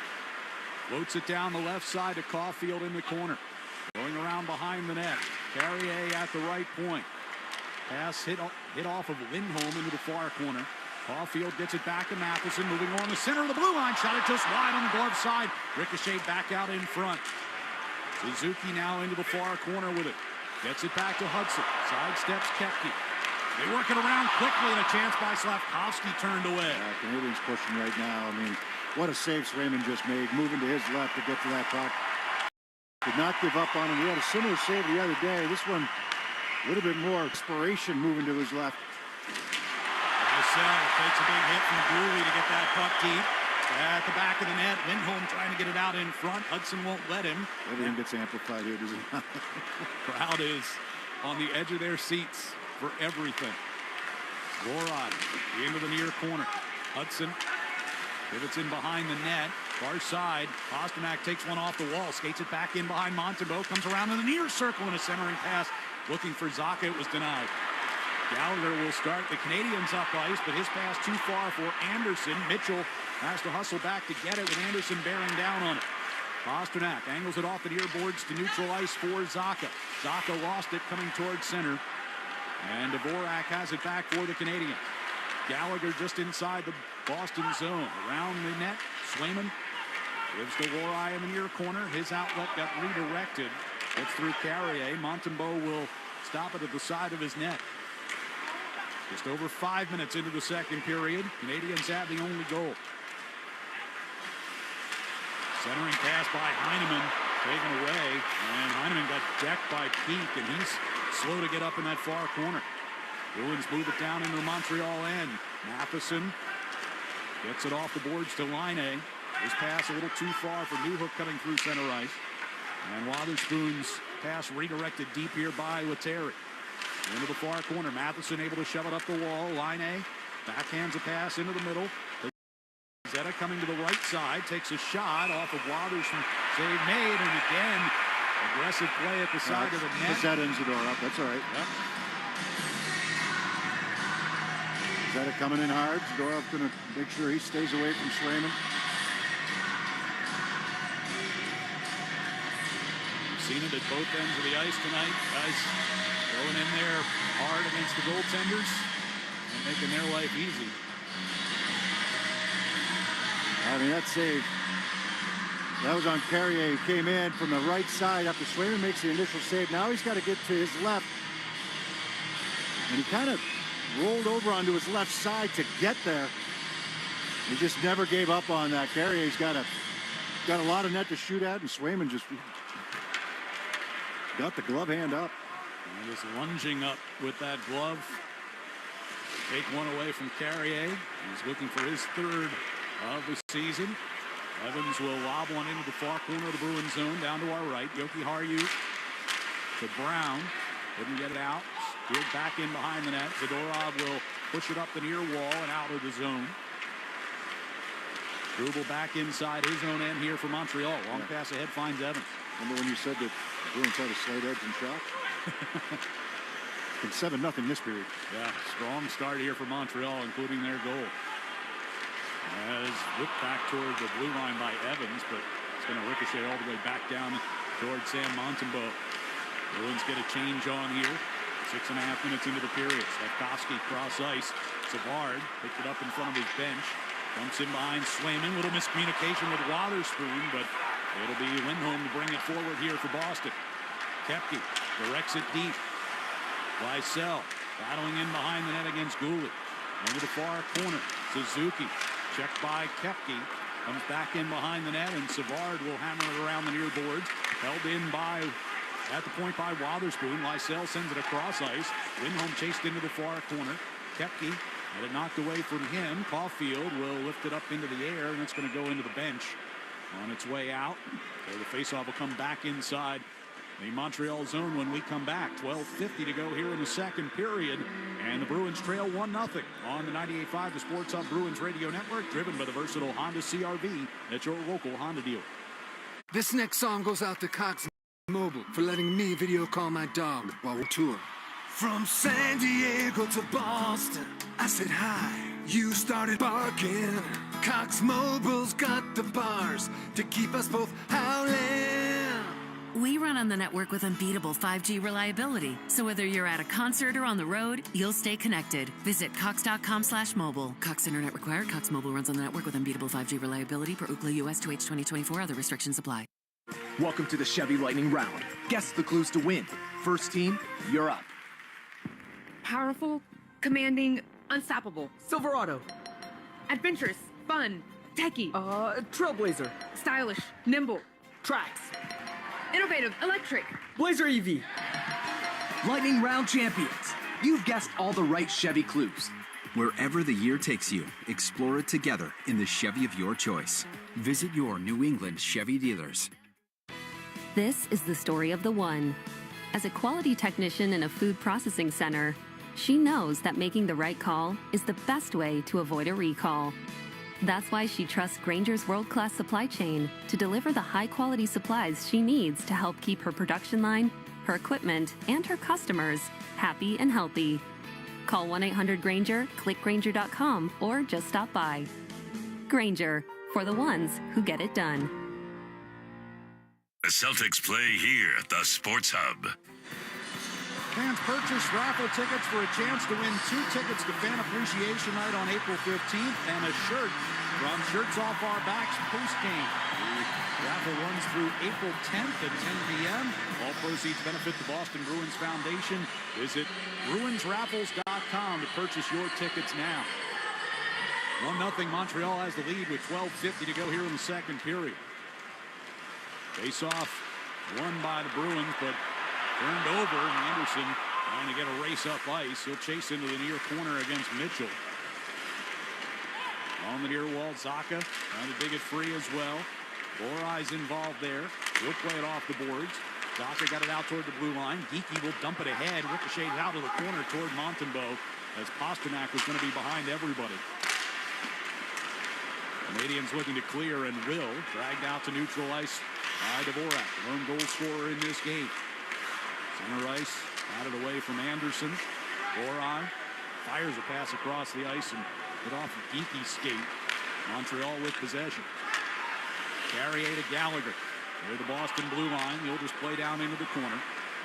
[SPEAKER 4] Floats it down the left side to Caulfield in the corner. Going around behind the net. Carrier at the right point. Pass hit off of Lindholm into the far corner. Caulfield gets it back to Matheson, moving along the center of the blue line. Shot it just wide on the glove side. Ricochet back out in front. Suzuki now into the far corner with it. Gets it back to Hudson. Sidesteps Kepke. They work it around quickly, and a chance by Slavkovsky turned away.
[SPEAKER 6] Canadians pushing right now. I mean, what a save Swayman just made, moving to his left to get to that puck. Did not give up on him. We had a similar save the other day. This one, a little bit more inspiration moving to his left.
[SPEAKER 4] Marcel takes a big hit from Dooley to get that puck deep. At the back of the net, Lindholm trying to get it out in front. Hudson won't let him.
[SPEAKER 6] Everything gets amplified here, does it not?
[SPEAKER 4] Crowd is on the edge of their seats for everything. Gorod into the near corner. Hudson pivots in behind the net. Far side. Pasternak takes one off the wall. Skates it back in behind Montembeault. Comes around in the near circle in a centering pass. Looking for Zacha. It was denied. Gallagher will start the Canadians up ice, but his pass too far for Anderson. Mitchell has to hustle back to get it with Anderson bearing down on it. Pasternak angles it off the near boards to neutral ice for Zacha. Zacha lost it coming towards center. And Dvorak has it back for the Canadiens. Gallagher just inside the Boston zone. Around the net, Swayman gives to Lorai in the near corner. His outlet got redirected. Gets through Carrier. Montembeault will stop it at the side of his net. Just over 5 minutes into the second period. Canadians have the only goal. Centering pass by Heineman, taken away. And Heineman got decked by Peak, and he's slow to get up in that far corner. Bruins move it down into the Montreal end. Matheson gets it off the boards to Laine. His pass a little too far for Newhook coming through center ice. And Wotherspoon's pass redirected deep here by Lettieri. Into the far corner. Matheson able to shove it up the wall. Laine backhands a pass into the middle. Zeta coming to the right side. Takes a shot off of Wotherspoon. Save made. And again, aggressive play at the side of the net.
[SPEAKER 6] Zeta ends the door up. That's all right.
[SPEAKER 4] Yep.
[SPEAKER 6] Zeta coming in hard. Zadorov going to make sure he stays away from Swayman.
[SPEAKER 4] We've seen it at both ends of the ice tonight. Guys going in there hard against the goaltenders and making their life easy.
[SPEAKER 6] I mean, that save, that was on Carrier. He came in from the right side after Swayman makes the initial save. Now he's got to get to his left. And he kind of rolled over onto his left side to get there. He just never gave up on that. Carrier's got a lot of net to shoot at, and Swayman just got the glove hand up.
[SPEAKER 4] And just lunging up with that glove. Take one away from Carrier. He's looking for his third of the season. Evans will lob one into the far corner of the Bruins zone, down to our right. Yoki Haru to Brown. Couldn't get it out. Steered back in behind the net. Zadorov will push it up the near wall and out of the zone. Grubel back inside his own end here for Montreal. Long pass ahead finds Evans.
[SPEAKER 6] Remember when you said that the Bruins had a slight edge in shot? It's 7-0 this period.
[SPEAKER 4] Yeah, strong start here for Montreal, including their goal. As whipped back toward the blue line by Evans, but it's going to ricochet all the way back down towards Sam Montembeault. Bruins get a change on here. 6.5 minutes into the period. Slavkovsky cross ice. Savard picked it up in front of his bench. Dumps in behind Swayman. Little miscommunication with Wotherspoon, but it'll be Lindholm to bring it forward here for Boston. Kepke directs it deep. Lysell battling in behind the net against Goulet. Into the far corner. Suzuki checked by Kepke. Comes back in behind the net, and Savard will hammer it around the near boards. Held in by, at the point by Wotherspoon. Lysell sends it across ice. Lindholm chased into the far corner. Kepke had it knocked away from him. Caulfield will lift it up into the air, and it's going to go into the bench on its way out. So the faceoff will come back inside the Montreal zone when we come back. 12:50 to go here in the second period. And the Bruins trail 1-0 on the 98.5 The Sports Hub Bruins Radio Network, driven by the versatile Honda CR-V at your local Honda dealer.
[SPEAKER 3] This next song goes out to Cox Mobile for letting me video call my dog while we tour. From San Diego to Boston, I said hi. You started barking. Cox Mobile's got the bars to keep us both howling.
[SPEAKER 14] We run on the network with unbeatable 5G reliability. So whether you're at a concert or on the road, you'll stay connected. Visit cox.com/mobile. Cox Internet required. Cox Mobile runs on the network with unbeatable 5G reliability per Ookla US 2H 2024. Other restrictions apply.
[SPEAKER 13] Welcome to the Chevy Lightning Round. Guess the clues to win. First team, you're up.
[SPEAKER 17] Powerful, commanding, unstoppable.
[SPEAKER 13] Silverado.
[SPEAKER 17] Adventurous, fun, techie.
[SPEAKER 13] Trailblazer.
[SPEAKER 17] Stylish, nimble.
[SPEAKER 13] Trax.
[SPEAKER 17] Innovative, electric.
[SPEAKER 13] Blazer EV. Lightning Round champions. You've guessed all the right Chevy clues.
[SPEAKER 19] Wherever the year takes you, explore it together in the Chevy of your choice. Visit your New England Chevy dealers.
[SPEAKER 15] This is the story of the one. As a quality technician in a food processing center, she knows that making the right call is the best way to avoid a recall. That's why she trusts Grainger's world-class supply chain to deliver the high-quality supplies she needs to help keep her production line, her equipment, and her customers happy and healthy. Call 1-800-GRAINGER, click Grainger.com, or just stop by. Grainger, for the ones who get it done.
[SPEAKER 25] The Celtics play here at the Sports Hub.
[SPEAKER 4] Fans purchase raffle tickets for a chance to win 2 tickets to Fan Appreciation Night on April 15th and a shirt from Shirts Off Our Backs postgame. The raffle runs through April 10th at 10 p.m. All proceeds benefit the Boston Bruins Foundation. Visit BruinsRaffles.com to purchase your tickets now. 1-0 Montreal has the lead with 12:50 to go here in the second period. Face-off won by the Bruins, but turned over, and Anderson trying to get a race up ice. He'll chase into the near corner against Mitchell. On the near wall, Zaka trying to dig it free as well. Borai's involved there. He'll play it off the boards. Zaka got it out toward the blue line. Geeky will dump it ahead. Ricochets out of the corner toward Montembeault as Pasternak was going to be behind everybody. Canadians looking to clear and will. Dragged out to neutral ice by Dvorak, lone goal scorer in this game. Center ice, batted away from Anderson. Borai fires a pass across the ice and hit off a geeky skate. Montreal with possession. Carrier to Gallagher. Near the Boston blue line, he'll just play down into the corner.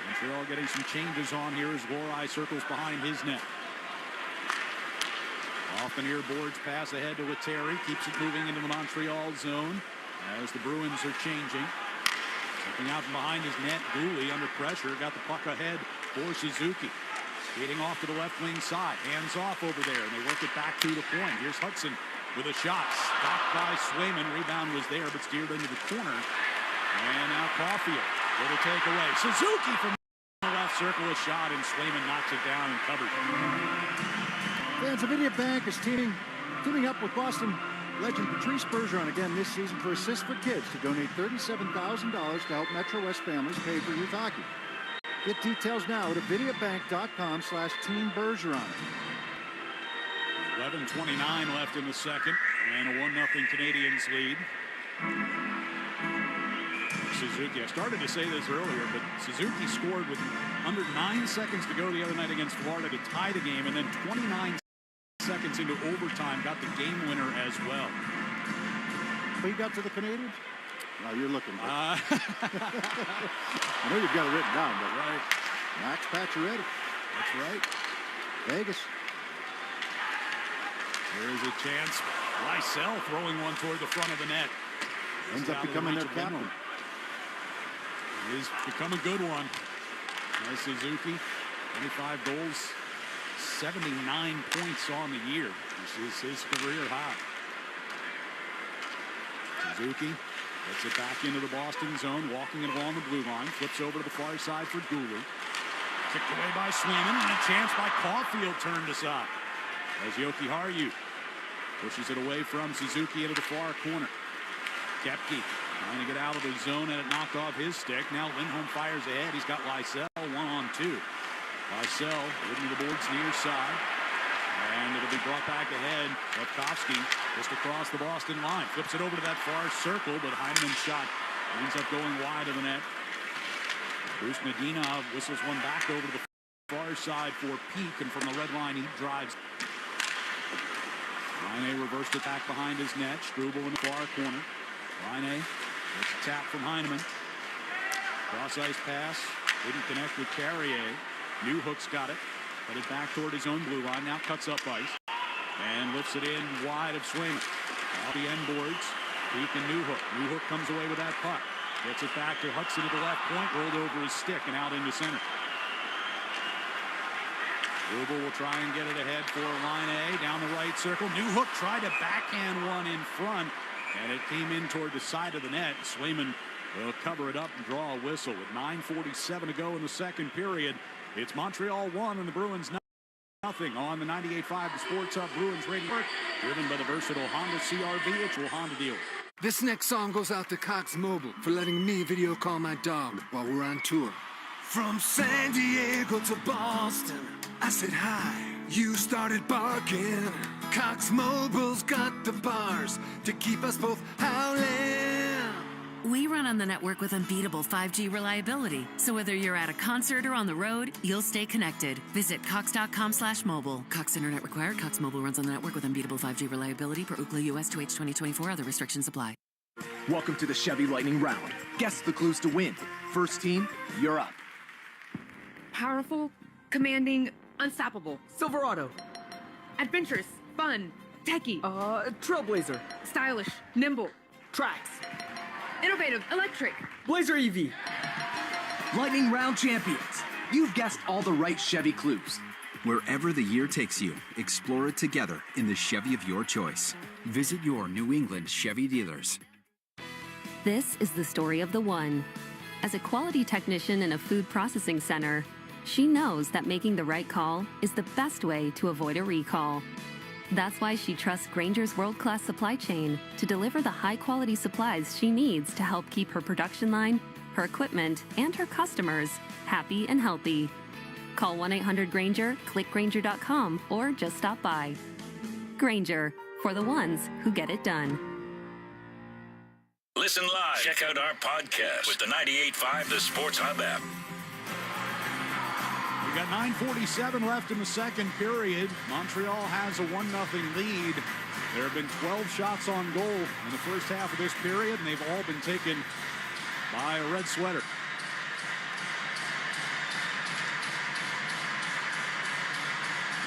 [SPEAKER 4] Montreal getting some changes on here as Borai circles behind his net. Off the near boards, pass ahead to Lettieri. Keeps it moving into the Montreal zone as the Bruins are changing. Stepping out from behind his net, Dooley under pressure, got the puck ahead for Suzuki. Skating off to the left wing side, hands off over there, and they work it back to the point. Here's Hudson with a shot, stopped by Swayman. Rebound was there, but steered into the corner. And now Caulfield with a takeaway. Suzuki from the left circle, a shot, and Swayman knocks it down and covers.
[SPEAKER 6] Fans of Idiot Bank is teaming up with Boston legend Patrice Bergeron again this season for Assist for Kids to donate $37,000 to help Metro West families pay for youth hockey. Get details now at avidiabank.com/Team Bergeron.
[SPEAKER 4] 11:29 left in the second, and a 1-0 Canadiens lead. Suzuki, I started to say this earlier, but Suzuki scored with under 9 seconds to go the other night against Florida to tie the game, and then 29 seconds into overtime got the game winner as well.
[SPEAKER 6] But you got to the Canadians? No, you're looking. I know you've got it written down, but
[SPEAKER 4] right.
[SPEAKER 6] Max Pacioretty.
[SPEAKER 4] That's right.
[SPEAKER 6] Vegas.
[SPEAKER 4] There's a chance. Lysell throwing one toward the front of the net.
[SPEAKER 6] Ends up becoming their captain.
[SPEAKER 4] It has become a good one. Nice Suzuki, 25 goals, 79 points on the year. This is his career high. Suzuki gets it back into the Boston zone, walking it along the blue line, flips over to the far side for Dooley. Kicked away by Swayman, and a chance by Caulfield turned aside. As Yoki Haru pushes it away from Suzuki into the far corner. Koepke trying to get out of the zone, and it knocked off his stick. Now Lindholm fires ahead. He's got Lysell 1-on-2. Lysell hitting the boards near side. And it'll be brought back ahead. Lepkovsky just across the Boston line. Flips it over to that far circle, but Heineman's shot ends up going wide of the net. Bruce Nadinov whistles one back over to the far side for Peak, and from the red line he drives. Laine reversed it back behind his net. Struble in the far corner. Laine gets a tap from Heineman. Cross ice pass. Didn't connect with Carrier. Newhook's got it. Headed back toward his own blue line. Now cuts up ice. And lifts it in wide of Swayman. Off the end boards. Peak and Newhook. Newhook comes away with that puck. Gets it back to Hudson at the left point. Rolled over his stick and out into center. Struble will try and get it ahead for Laine down the right circle. Newhook tried to backhand one in front, and it came in toward the side of the net. Swayman will cover it up and draw a whistle with 9:47 to go in the second period. It's Montreal 1 and the Bruins nothing on the 98.5 The Sports Hub Bruins radio. Driven by the versatile Honda CR-V, it's a Honda deal.
[SPEAKER 3] This next song goes out to Cox Mobile for letting me video call my dog while we're on tour. From San Diego to Boston, I said hi, you started barking. Cox Mobile's got the bars to keep us both howling.
[SPEAKER 14] We run on the network with unbeatable 5G reliability. So whether you're at a concert or on the road, you'll stay connected. Visit cox.com/mobile. Cox Internet required. Cox Mobile runs on the network with unbeatable 5G reliability per Ookla US 2H 2024. Other restrictions apply.
[SPEAKER 13] Welcome to the Chevy Lightning Round. Guess the clues to win. First team, you're up.
[SPEAKER 17] Powerful, commanding, unstoppable.
[SPEAKER 13] Silverado.
[SPEAKER 17] Adventurous, fun, techie.
[SPEAKER 13] Trailblazer.
[SPEAKER 17] Stylish, nimble.
[SPEAKER 13] Tracks.
[SPEAKER 17] Innovative, electric.
[SPEAKER 13] Blazer EV. Lightning Round champions. You've guessed all the right Chevy clues.
[SPEAKER 19] Wherever the year takes you, explore it together in the Chevy of your choice. Visit your New England Chevy dealers.
[SPEAKER 15] This is the story of the one. As a quality technician in a food processing center, she knows that making the right call is the best way to avoid a recall. That's why she trusts Grainger's world-class supply chain to deliver the high-quality supplies she needs to help keep her production line, her equipment, and her customers happy and healthy. Call 1-800-GRAINGER, click Grainger.com, or just stop by. Grainger, for the ones who get it done.
[SPEAKER 25] Listen live. Check out our podcast with the 98.5 The Sports Hub app.
[SPEAKER 4] We got 9:47 left in the second period. Montreal has a 1-0 lead. There have been 12 shots on goal in the first half of this period, and they've all been taken by a red sweater.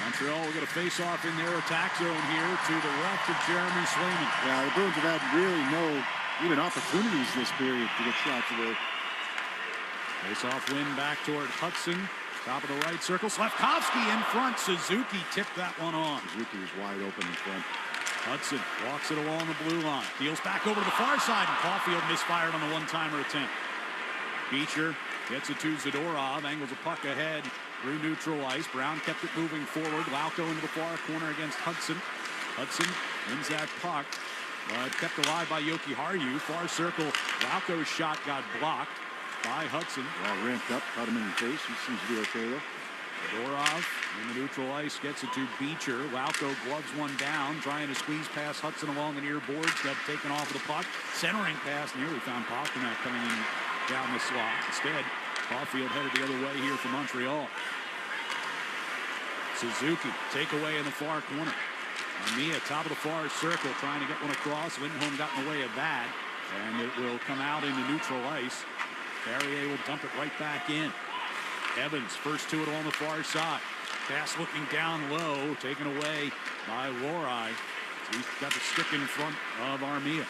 [SPEAKER 4] Montreal will get a face-off in their attack zone here to the left of Jeremy Swayman.
[SPEAKER 6] Yeah, the Bruins have had really no even opportunities this period to get shots away.
[SPEAKER 4] Face-off win back toward Hudson. Top of the right circle. Slafkovsky in front. Suzuki tipped that one on.
[SPEAKER 6] Suzuki was wide open in front.
[SPEAKER 4] Hudson walks it along the blue line. Deals back over to the far side, and Caulfield misfired on the one-timer attempt. Beecher gets it to Zadorov. Angles a puck ahead through neutral ice. Brown kept it moving forward. Lauko into the far corner against Hudson. Hudson wins that puck. Kept alive by Yoki Haru. Far circle. Lauko's shot got blocked by Hudson.
[SPEAKER 6] Well, ramped up, caught him in the face. He seems to be okay, though.
[SPEAKER 4] Zadorov in the neutral ice gets it to Beecher. Lauko gloves one down, trying to squeeze past Hudson along the near boards. Got taken off of the puck. Centering pass nearly found Pasternak coming in down the slot. Instead, Caulfield headed the other way here for Montreal. Suzuki, takeaway in the far corner. Armia, top of the far circle, trying to get one across. Lindholm got in the way of that, and it will come out into neutral ice. Carrier will dump it right back in. Evans first to it on the far side. Pass looking down low, taken away by Lohrei. He's got the stick in front of Armia.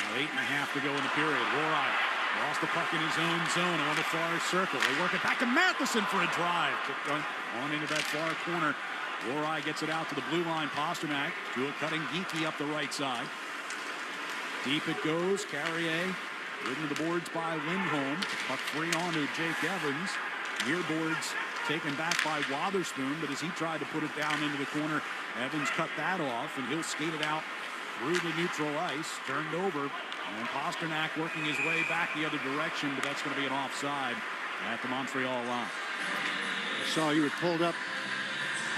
[SPEAKER 4] Now 8.5 to go in the period. Lohrei lost the puck in his own zone on the far circle. They work it back to Matheson for a drive. On into that far corner. Lohrei gets it out to the blue line. Pasternak to a cutting Geekie up the right side. Deep it goes. Carrier ridden to the boards by Lindholm. Puck free on to Jake Evans. Near boards taken back by Wotherspoon, but as he tried to put it down into the corner, Evans cut that off, and he'll skate it out through the neutral ice. Turned over, and Pasternak working his way back the other direction, but that's going to be an offside at the Montreal line.
[SPEAKER 6] I saw you had pulled up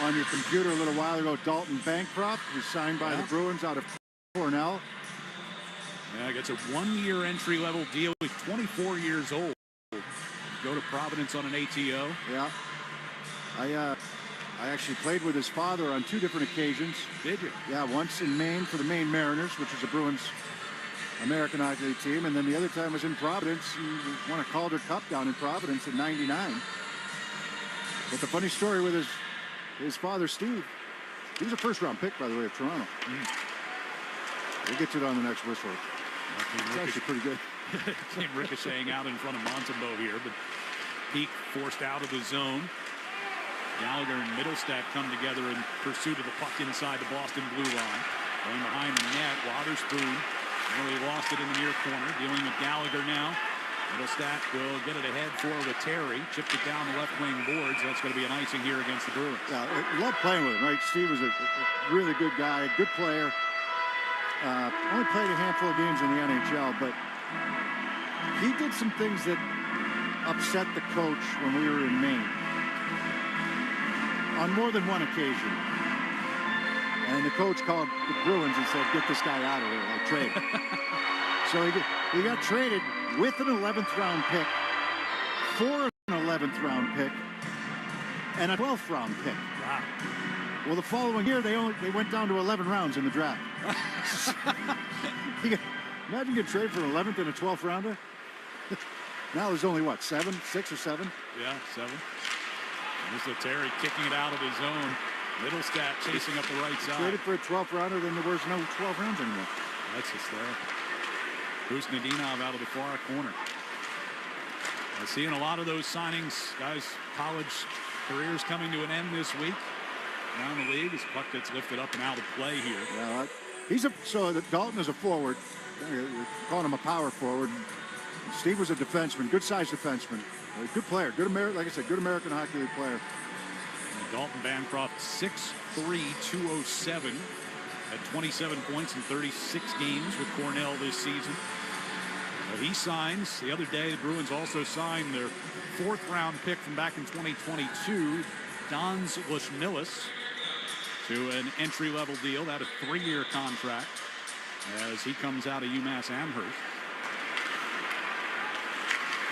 [SPEAKER 6] on your computer a little while ago. Dalton Bancroft was signed by the Bruins out of Cornell.
[SPEAKER 4] Yeah, gets a one-year entry-level deal. He's 24 years old. Go to Providence on an ATO.
[SPEAKER 6] Yeah. I actually played with his father on 2 different occasions.
[SPEAKER 4] Did you?
[SPEAKER 6] Yeah, once in Maine for the Maine Mariners, which is the Bruins American Hockey League team, and then the other time was in Providence. He won a Calder Cup down in Providence in '99. But the funny story with his father, Steve, he was a first-round pick, by the way, of Toronto. We'll get to it on the next whistle. It's actually pretty good.
[SPEAKER 4] Came ricocheting out in front of Montembeault here, but Peak forced out of the zone. Gallagher and Middlestat come together in pursuit of the puck inside the Boston blue line. Going behind the net, Waterspoon nearly lost it in the near corner. Dealing with Gallagher now. Middlestat will get it ahead for Terry. Chipped it down the left wing boards. That's going to be an icing here against the Bruins.
[SPEAKER 6] Yeah, I love playing with him, right? Steve was a really good guy, a good player. Only played a handful of games in the NHL, but he did some things that upset the coach when we were in Maine on more than one occasion. And the coach called the Bruins and said, "Get this guy out of here, like trade." So he got traded with an 11th round pick, for an 11th round pick, and a 12th round pick.
[SPEAKER 4] Wow.
[SPEAKER 6] Well, the following year they went down to 11 rounds in the draft. Imagine getting traded for an 11th and a 12th rounder. Now there's only what, 6 or 7?
[SPEAKER 4] Yeah, 7. There's Terry kicking it out of his zone. Middlestat chasing up the right side.
[SPEAKER 6] Traded for a 12th rounder, then there was no 12 rounds anymore.
[SPEAKER 4] That's hysterical. Bruce Nadinov out of the far corner. Seeing a lot of those signings, guys, college careers coming to an end this week. Around the league, his puck gets lifted up and out of play here.
[SPEAKER 6] Yeah, so Dalton is a forward. You're calling him a power forward. Steve was a defenseman, good-sized defenseman. Good player, like I said, good American Hockey League player.
[SPEAKER 4] And Dalton Bancroft, 6'3", 207, at 27 points in 36 games with Cornell this season. Well, he signs. The other day, the Bruins also signed their 4th-round pick from back in 2022, Dons Lushmilis, to an entry-level deal. That a 3-year contract as he comes out of UMass Amherst.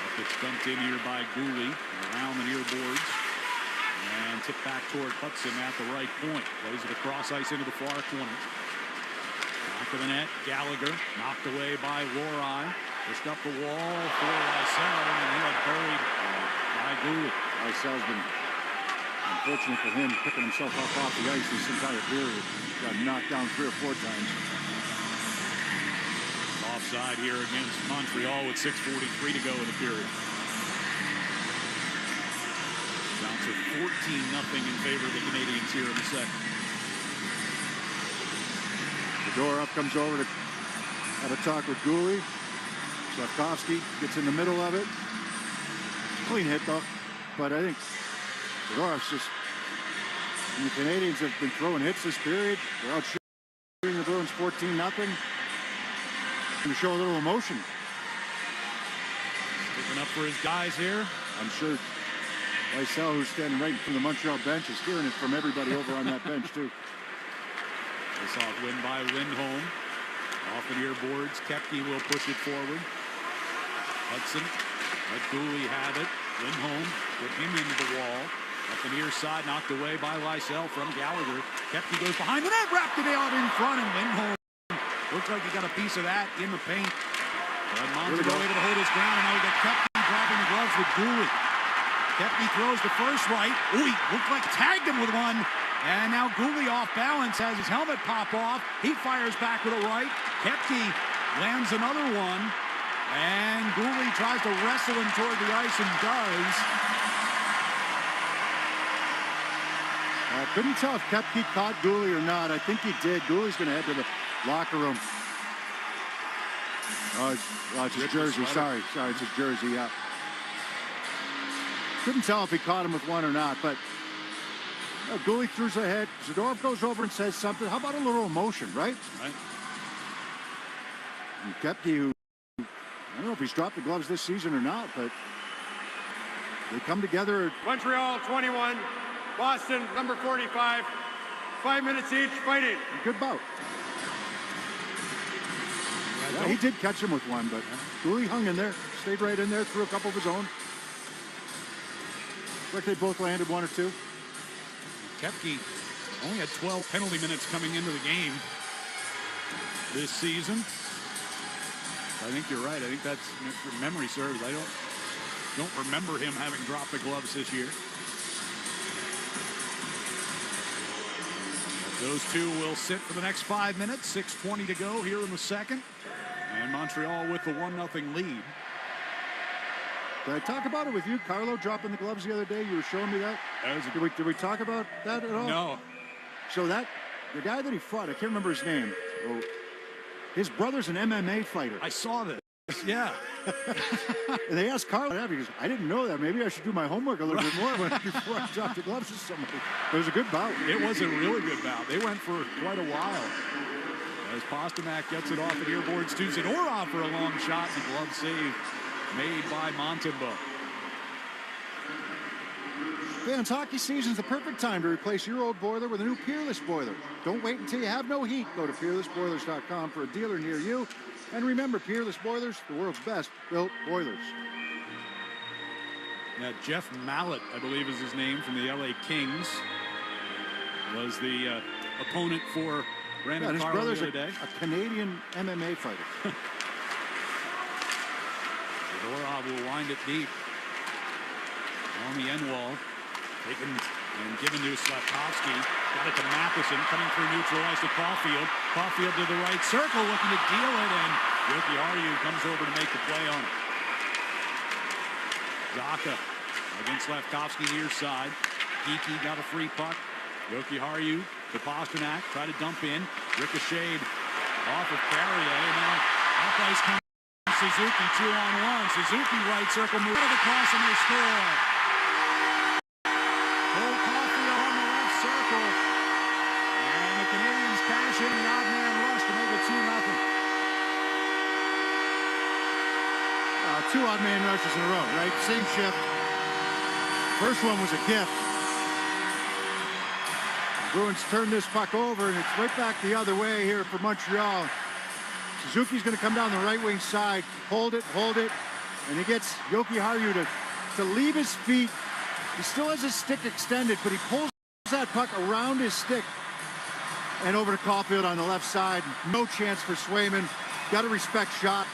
[SPEAKER 4] That gets dumped in here by Gooley around the near boards and tipped back toward Hudson at the right point. Plays it across ice into the far corner. Back of the net, Gallagher knocked away by Lorai. Pushed up the wall for Lysell, and he got buried by Gooley.
[SPEAKER 6] Lysell's been unfortunate for him, picking himself up off the ice this entire period. Got knocked down 3 or 4 times.
[SPEAKER 4] Offside here against Montreal with 6:43 to go in the period. Counts are 14-0 in favor of the Canadiens here in the second.
[SPEAKER 6] Fedorov comes over to have a talk with Gooley. Slavkovsky gets in the middle of it. Clean hit though, but I think Fedorov's just. And the Canadiens have been throwing hits this period. They're out shooting the Bruins 14-0. To show a little emotion.
[SPEAKER 4] Sticking up for his guys here.
[SPEAKER 6] I'm sure Lysell, who's standing right from the Montreal bench, is hearing it from everybody over on that bench too.
[SPEAKER 4] This off win by Lindholm. Off the near boards. Kepke will push it forward. Hudson let Gooley have it. Lindholm put him into the wall. Up the near side, knocked away by Lysell from Gallagher. Kepke goes behind the net, wrapped it out in front, and Lindholm looks like he got a piece of that in the paint. But Montembeault able to hold his ground, and now we got Kepke dropping the gloves with Gooley. Kepke throws the first right. Ooh, he looked like tagged him with one. And now Gooley off balance, has his helmet pop off. He fires back with a right. Kepke lands another one. And Gooley tries to wrestle him toward the ice and does.
[SPEAKER 6] I couldn't tell if Kepke caught Gooley or not. I think he did. Gooley's going to head to the locker room. Oh, it's his jersey. Sorry, it's his jersey. Yeah. Couldn't tell if he caught him with one or not, but Gooley throws ahead. Zadorov goes over and says something. How about a little emotion, right?
[SPEAKER 4] Right.
[SPEAKER 6] And Kepke, who I don't know if he's dropped the gloves this season or not, but they come together.
[SPEAKER 16] Montreal 21, Boston number 45. 5 minutes each, fighting.
[SPEAKER 6] Good bout. Yeah, he did catch him with one, but Gooley hung in there, stayed right in there, threw a couple of his own. Like they both landed 1 or 2.
[SPEAKER 4] Koepke only had 12 penalty minutes coming into the game this season. I think you're right. I think that's, if memory serves, I don't remember him having dropped the gloves this year. Those two will sit for the next 5 minutes. 6:20 to go here in the second. And Montreal with the 1-0 lead.
[SPEAKER 6] Did I talk about it with you, Carlo, dropping the gloves the other day? You were showing me that. Did we talk about that at all?
[SPEAKER 4] No.
[SPEAKER 6] So the guy that he fought, I can't remember his name. Oh, his brother's an MMA fighter.
[SPEAKER 4] I saw this. Yeah.
[SPEAKER 6] And they asked Carlo that. He goes, I didn't know that. Maybe I should do my homework a little bit more before I drop the gloves to somebody. It was a good bout.
[SPEAKER 4] It was a really good bout. They went for quite a while. As Pasternak gets it off at earboards to Zadorov for a long shot, and the glove save made by Montembeault.
[SPEAKER 6] Fans, hockey season's the perfect time to replace your old boiler with a new Peerless boiler. Don't wait until you have no heat. Go to peerlessboilers.com for a dealer near you. And remember, Peerless Boilers, the world's best built boilers.
[SPEAKER 4] Now, Jeff Mallett, I believe is his name, from the LA Kings, was the opponent for Brandon
[SPEAKER 6] his
[SPEAKER 4] Carlo
[SPEAKER 6] brother's
[SPEAKER 4] the other day.
[SPEAKER 6] A Canadian MMA fighter.
[SPEAKER 4] Zadorov will wind it deep. On the end wall. Taken and given to Slavkovsky. Got it to Matheson. Coming through neutral ice to Caulfield. Caulfield to the right circle, looking to deal it, and Yoki Harju comes over to make the play on it. Zaka against Slavkovsky near side. Geeky got a free puck. Yoki Harju to Pasternak. Try to dump in. Ricocheted off of Carrier. Now off ice comes Suzuki, 2-on-1. Suzuki right circle, move it across, and they score. Cole Caulfield on the left circle. And the Canadians cash in the odd man rush to make it 2-0.
[SPEAKER 6] 2 odd man rushes in a row, right? Same shift. First one was a gift. The Bruins turn this puck over, and it's right back the other way here for Montreal. Suzuki's going to come down the right wing side, hold it, and he gets Yoki Harju to leave his feet. He still has his stick extended, but he pulls that puck around his stick and over to Caulfield on the left side. No chance for Swayman. Got to respect shot.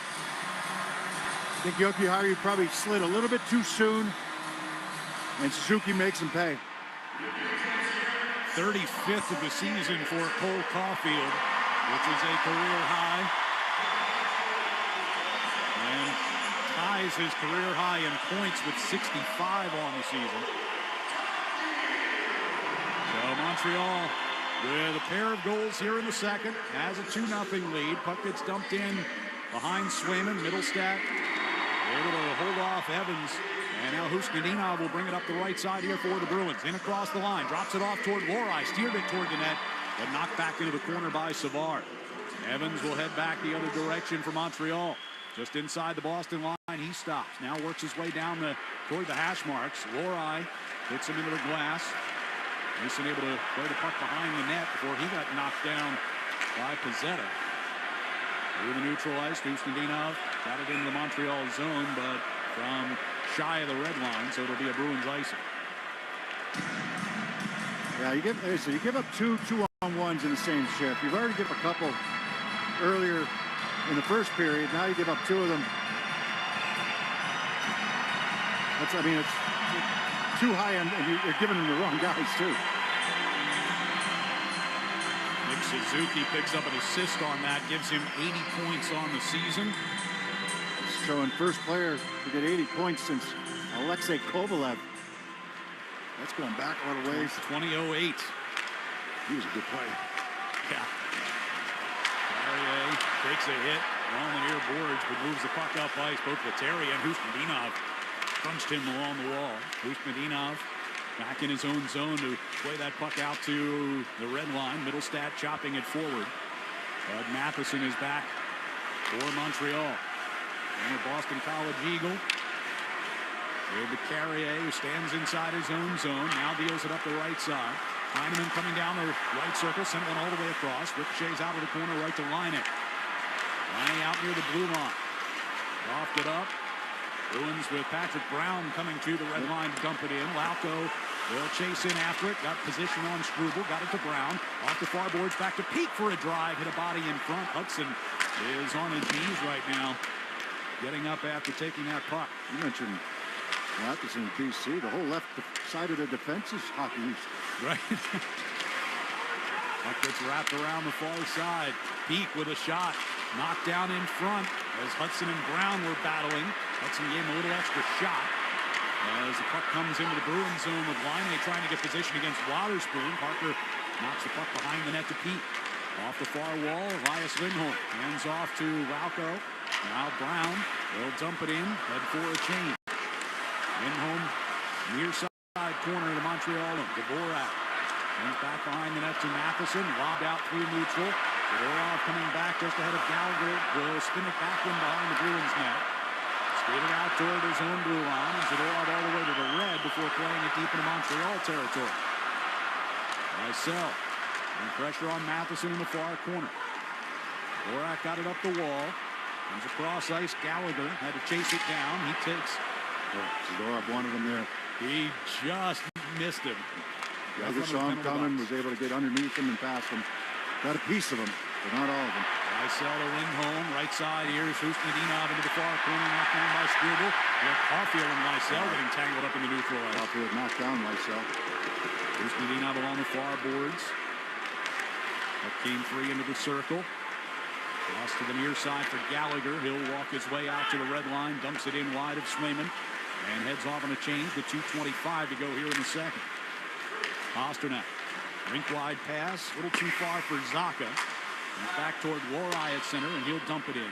[SPEAKER 6] I think Yoki Harju probably slid a little bit too soon, and Suzuki makes him pay.
[SPEAKER 4] 35th of the season for Cole Caulfield, which is a career high. And ties his career high in points with 65 on the season. So Montreal with a pair of goals here in the second, has a 2-0 lead. Puck gets dumped in behind Swayman. Middlestat able to hold off Evans. And now Huskudinov will bring it up the right side here for the Bruins. In across the line, drops it off toward Lohrei, steered it toward the net, but knocked back into the corner by Savard. Evans will head back the other direction for Montreal. Just inside the Boston line, he stops. Now works his way down toward the hash marks. Lohrei hits him into the glass. Mason able to play the puck behind the net before he got knocked down by Pizzetta. Through the neutral ice, Huskudinov got it into the Montreal zone, but from shy of the red line, so it'll be a Bruins icing.
[SPEAKER 6] Yeah, you give up two 2-on-1s in the same shift. You've already given a couple earlier in the first period. Now you give up 2 of them. It's too high, and you're giving them the wrong guys too.
[SPEAKER 4] Nick Suzuki picks up an assist on that, gives him 80 points on the season.
[SPEAKER 6] Showing first player to get 80 points since Alexei Kovalev. That's going back a little ways.
[SPEAKER 4] 2008.
[SPEAKER 6] He was a good player.
[SPEAKER 4] Yeah. Carrier takes a hit on the near boards, but moves the puck up ice. Both Lettieri and Huskudinov punched him along the wall. Huskudinov back in his own zone to play that puck out to the red line. Middlestat chopping it forward. But Matheson is back for Montreal. And a Boston College Eagle. With the Carrier, who stands inside his own zone. Now deals it up the right side. Heineman coming down the right circle. Sent one all the way across. Ricochets out of the corner right to Laine. Laine out near the blue line. Coughed it up. Bruins with Patrick Brown coming to the red line to dump it in. Lauko They'll chase in after it. Got position on Struble. Got it to Brown. Off the far boards. Back to Peak for a drive. Hit a body in front. Hudson is on his knees right now. Getting up after taking that puck.
[SPEAKER 6] You mentioned Matheson in BC. The whole left side of the defense is hockey.
[SPEAKER 4] Right. Puck gets wrapped around the far side. Peak with a shot. Knocked down in front as Hudson and Brown were battling. Hudson gave him a little extra shot. As the puck comes into the Bruins zone with Laine trying to get position against Waterspoon. Parker knocks the puck behind the net to Pete. Off the far wall, Elias Lindholm hands off to Rauco. Now Brown will dump it in, head for a change. Lindholm near side corner to Montreal. Dvorak hands back behind the net to Matheson. Lobbed out through neutral. Zadorov coming back just ahead of Gallagher. Will spin it back in behind the Bruins net. Skated out toward his own blue line, and Zadorov all the way to the red before playing it deep into Montreal territory. Lysell, and pressure on Matheson in the far corner. Dvorak got it up the wall. Comes across ice. Gallagher had to chase it down. He takes.
[SPEAKER 6] Zadorov wanted him there.
[SPEAKER 4] He just missed him.
[SPEAKER 6] Gallagher saw him coming, was able to get underneath him and past him. Got a piece of him, but not all of them.
[SPEAKER 4] Lysell to Lindholm, right side here is Husnudinov into the far corner, knocked down by Struble. Caulfield and Lysell getting tangled up in the neutral area.
[SPEAKER 6] Caulfield knocked down Lysell.
[SPEAKER 4] Husnudinov along the far boards. That came free into the circle. Lost to the near side for Gallagher. He'll walk his way out to the red line, dumps it in wide of Swayman, and heads off on a change with 2:25 to go here in the second. Pasternak, rink-wide pass, a little too far for Zacha. He's back toward Lohrei at center, and he'll dump it in.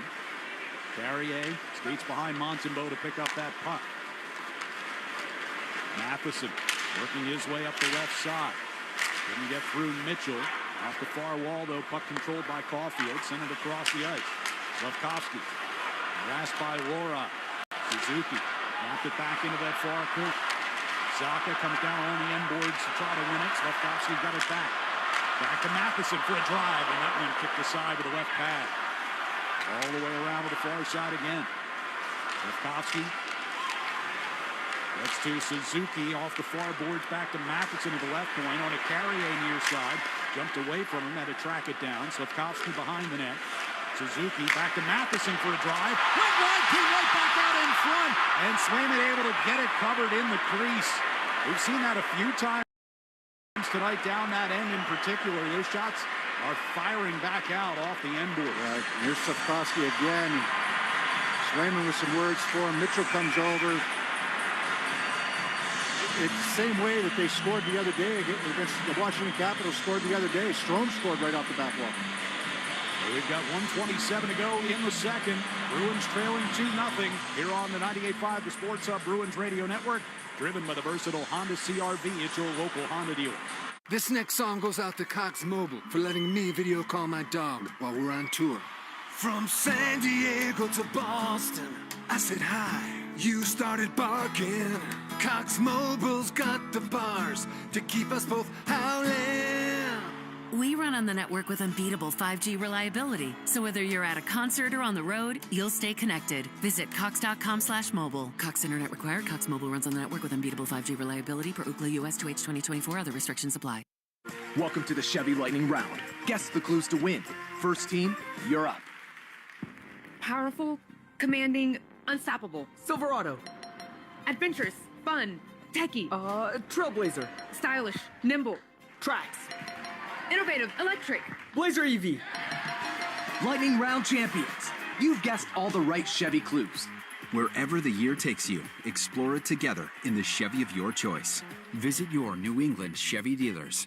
[SPEAKER 4] Carrier skates behind Montembeault to pick up that puck. Matheson working his way up the left side. Couldn't get through Mitchell. Off the far wall, though, puck controlled by Caulfield. Sent it across the ice. Slavkovsky harassed by Lohrei. Suzuki knocked it back into that far corner. Zacha comes down on the end boards to try to win it. Slavkovsky got it back. Back to Matheson for a drive, and that one kicked aside with a left pad. All the way around to the far side again. Slavkovsky gets to Suzuki off the far boards, back to Matheson to the left point on a Carrier near side. Jumped away from him, had to track it down. Slavkovsky behind the net. Suzuki back to Matheson for a drive. Went wide, came right back out in front. And Swayman able to get it covered in the crease. We've seen that a few times tonight down that end in particular. Those shots are firing back out off the end board.
[SPEAKER 6] Right. Here's Slavkovsky again. Swayman with some words for him. Mitchell comes over. It's the same way that they scored the other day against the Washington Capitals, scored the other day. Strome scored right off the back wall.
[SPEAKER 4] We've got 1:27 to go in the second. Bruins trailing 2-0 here on the 98.5 The Sports Hub Bruins Radio Network, driven by the versatile Honda CR-V at your local Honda dealer.
[SPEAKER 3] This next song goes out to Cox Mobile for letting me video call my dog while we're on tour. From San Diego to Boston, I said hi. You started barking. Cox Mobile's got the bars to keep us both howling.
[SPEAKER 14] We run on the network with unbeatable 5G reliability. So whether you're at a concert or on the road, you'll stay connected. Visit cox.com/mobile. Cox Internet required. Cox Mobile runs on the network with unbeatable 5G reliability per Ookla US 2H 2024. Other restrictions apply.
[SPEAKER 13] Welcome to the Chevy Lightning Round. Guess the clues to win. First team, you're up.
[SPEAKER 17] Powerful, commanding, unstoppable.
[SPEAKER 13] Silverado.
[SPEAKER 17] Adventurous, fun, techie.
[SPEAKER 13] Trailblazer.
[SPEAKER 17] Stylish, nimble.
[SPEAKER 13] Tracks.
[SPEAKER 17] Innovative, electric.
[SPEAKER 13] Blazer EV. Lightning Round champions. You've guessed all the right Chevy clues.
[SPEAKER 19] Wherever the year takes you, explore it together in the Chevy of your choice. Visit your New England Chevy dealers.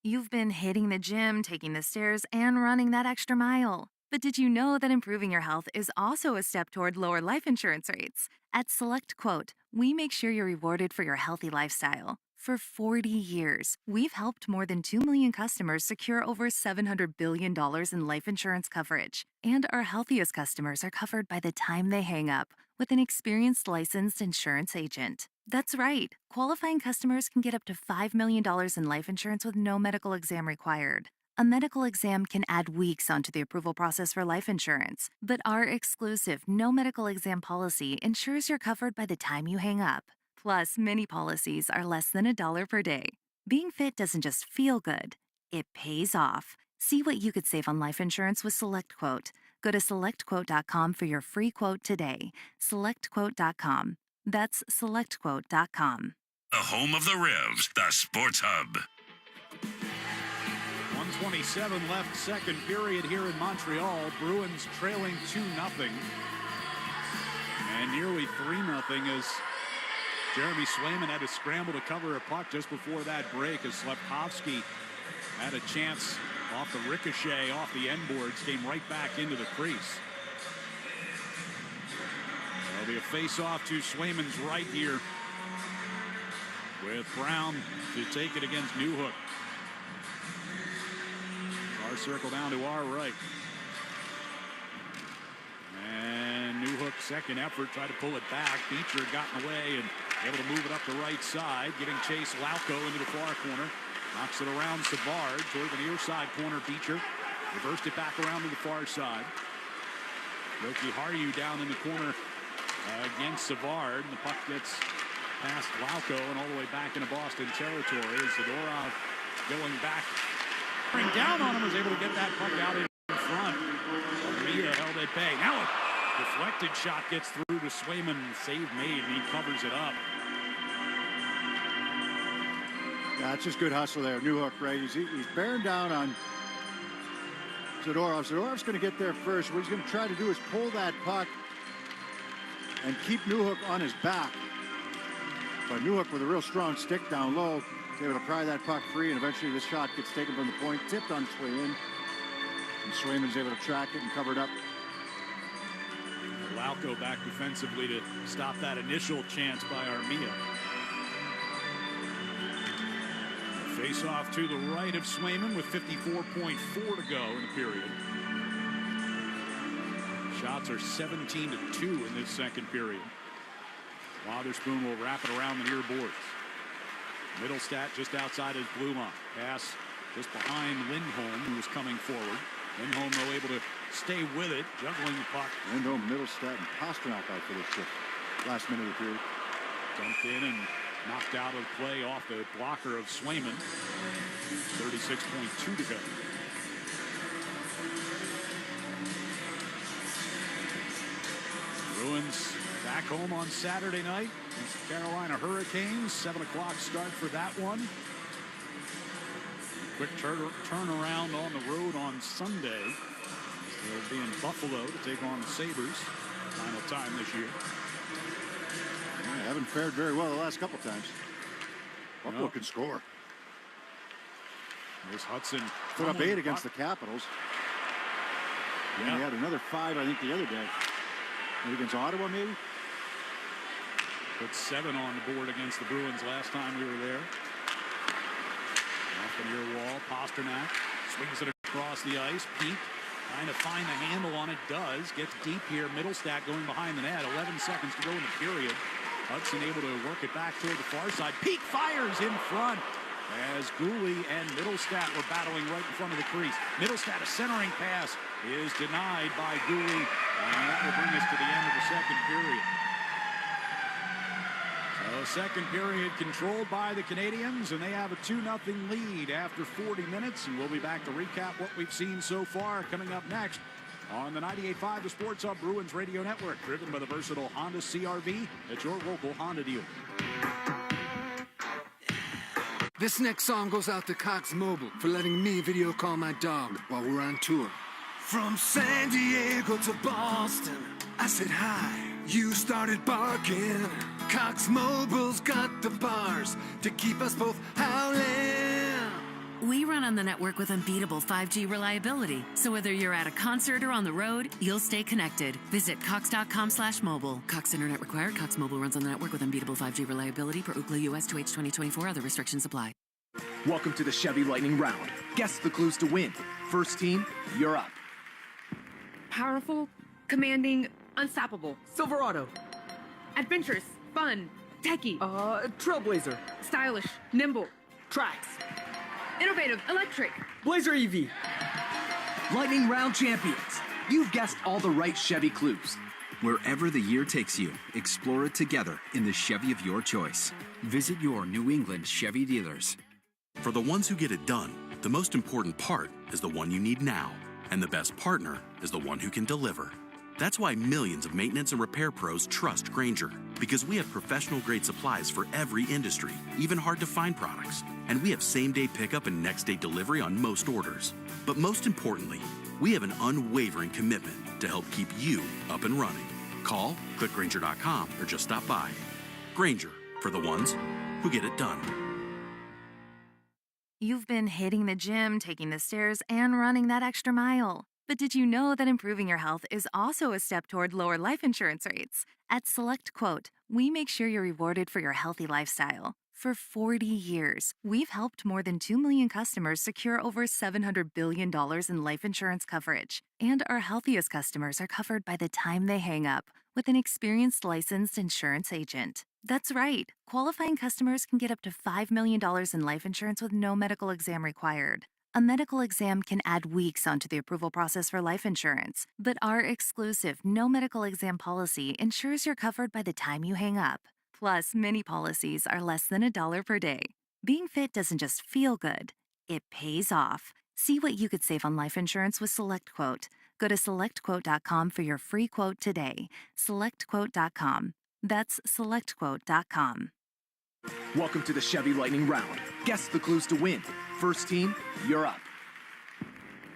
[SPEAKER 18] You've been hitting the gym, taking the stairs, and running that extra mile. But did you know that improving your health is also a step toward lower life insurance rates? At SelectQuote, we make sure you're rewarded for your healthy lifestyle. For 40 years, we've helped more than 2 million customers secure over $700 billion in life insurance coverage. And our healthiest customers are covered by the time they hang up with an experienced licensed insurance agent. That's right. Qualifying customers can get up to $5 million in life insurance with no medical exam required. A medical exam can add weeks onto the approval process for life insurance, but our exclusive no medical exam policy ensures you're covered by the time you hang up. Plus, many policies are less than $1 per day. Being fit doesn't just feel good, it pays off. See what you could save on life insurance with SelectQuote. Go to SelectQuote.com for your free quote today. SelectQuote.com. That's SelectQuote.com.
[SPEAKER 25] The home of the Revs, the Sports Hub.
[SPEAKER 4] 1:27 left, second period here in Montreal. Bruins trailing 2-0. And nearly 3-0 as Jeremy Swayman had to scramble to cover a puck just before that break as Slepkovsky had a chance off the ricochet, off the end boards, came right back into the crease. There'll be a face-off to Swayman's right here with Brown to take it against Newhook. Our circle down to our right. And Newhook, second effort, tried to pull it back. Beecher got in the way and able to move it up the right side, giving chase Lauko into the far corner. Knocks it around Savard toward the near side corner. Beecher reversed it back around to the far side. Loki Harju down in the corner against Savard. And the puck gets past Lauko and all the way back into Boston territory. Zadorov going back. Down on him, was able to get that puck out in front. Mia held at bay. Now a deflected shot gets through to Swayman. Save made, and he covers it up.
[SPEAKER 6] Yeah, it's just good hustle there. Newhook, right? He's bearing down on Zadorov. Zadorov's going to get there first. What he's going to try to do is pull that puck and keep Newhook on his back. But Newhook with a real strong stick down low is able to pry that puck free, and eventually this shot gets taken from the point, tipped on its way in. And Swayman's able to track it and cover it up.
[SPEAKER 4] Lauko back defensively to stop that initial chance by Armia. Face off to the right of Swayman with 54.4 to go in the period. Shots are 17-2 in this second period. Wotherspoon will wrap it around the near boards. Middlestat just outside his blue line. Pass just behind Lindholm, who was coming forward. Lindholm, though, able to stay with it, juggling the puck.
[SPEAKER 6] Lindholm, Middlestat, and Pasternak out for this shift. Last minute of the period.
[SPEAKER 4] Dumped in and knocked out of play off the blocker of Swayman. 36.2 to go. Bruins back home on Saturday night against the Carolina Hurricanes. 7 o'clock start for that one. Quick turnaround on the road on Sunday. They'll be in Buffalo to take on the Sabres. Final time this year.
[SPEAKER 6] Yeah, haven't fared very well the last couple times. Buffalo can score.
[SPEAKER 4] There's Hudson.
[SPEAKER 6] Put up 8 against the Capitals. Yeah, he had another 5, I think, the other day. Maybe against Ottawa, maybe?
[SPEAKER 4] Put 7 on the board against the Bruins last time we were there. Off the near wall, Pasternak swings it across the ice. Pete trying to find the handle on it. Does. Gets deep here. Middlestat going behind the net. 11 seconds to go in the period. Hudson able to work it back toward the far side. Pete fires in front as Gooley and Middlestat were battling right in front of the crease. Middlestat, a centering pass, is denied by Gooley, and that will bring us to the end of the second period. So second period controlled by the Canadiens, and they have a 2-0 lead after 40 minutes, and we'll be back to recap what we've seen so far coming up next on the 98.5 The Sports Hub Bruins Radio Network, driven by the versatile Honda CR-V at your local Honda dealer.
[SPEAKER 3] This next song goes out to Cox Mobile for letting me video call my dog while we're on tour. From San Diego to Boston, I said hi, you started barking. Cox Mobile's got the bars to keep us both howling.
[SPEAKER 14] We run on the network with unbeatable 5G reliability. So whether you're at a concert or on the road, you'll stay connected. Visit cox.com/mobile. Cox Internet required. Cox Mobile runs on the network with unbeatable 5G reliability per Ookla US 2H 2024. Other restrictions apply.
[SPEAKER 13] Welcome to the Chevy Lightning Round. Guess the clues to win. First team, you're up.
[SPEAKER 17] Powerful, commanding, unstoppable.
[SPEAKER 13] Silverado.
[SPEAKER 17] Adventurous, fun, techie.
[SPEAKER 13] Trailblazer.
[SPEAKER 17] Stylish, nimble.
[SPEAKER 13] Trax.
[SPEAKER 17] Innovative, electric.
[SPEAKER 13] Blazer EV. Lightning Round champions. You've guessed all the right Chevy clues.
[SPEAKER 19] Wherever the year takes you, explore it together in the Chevy of your choice. Visit your New England Chevy dealers.
[SPEAKER 8] For the ones who get it done, the most important part is the one you need now. And the best partner is the one who can deliver. That's why millions of maintenance and repair pros trust Grainger, because we have professional-grade supplies for every industry, even hard-to-find products. And we have same-day pickup and next-day delivery on most orders. But most importantly, we have an unwavering commitment to help keep you up and running. Call, click Grainger.com, or just stop by. Grainger, for the ones who get it done.
[SPEAKER 18] You've been hitting the gym, taking the stairs, and running that extra mile. But did you know that improving your health is also a step toward lower life insurance rates? At SelectQuote, we make sure you're rewarded for your healthy lifestyle. For 40 years, we've helped more than 2 million customers secure over $700 billion in life insurance coverage. And our healthiest customers are covered by the time they hang up with an experienced licensed insurance agent. That's right. Qualifying customers can get up to $5 million in life insurance with no medical exam required. A medical exam can add weeks onto the approval process for life insurance, but our exclusive no medical exam policy ensures you're covered by the time you hang up. Plus, many policies are less than $1 per day. Being fit doesn't just feel good, it pays off. See what you could save on life insurance with SelectQuote. Go to SelectQuote.com for your free quote today. SelectQuote.com. That's SelectQuote.com.
[SPEAKER 13] Welcome to the Chevy Lightning Round. Guess the clues to win. First team, you're up.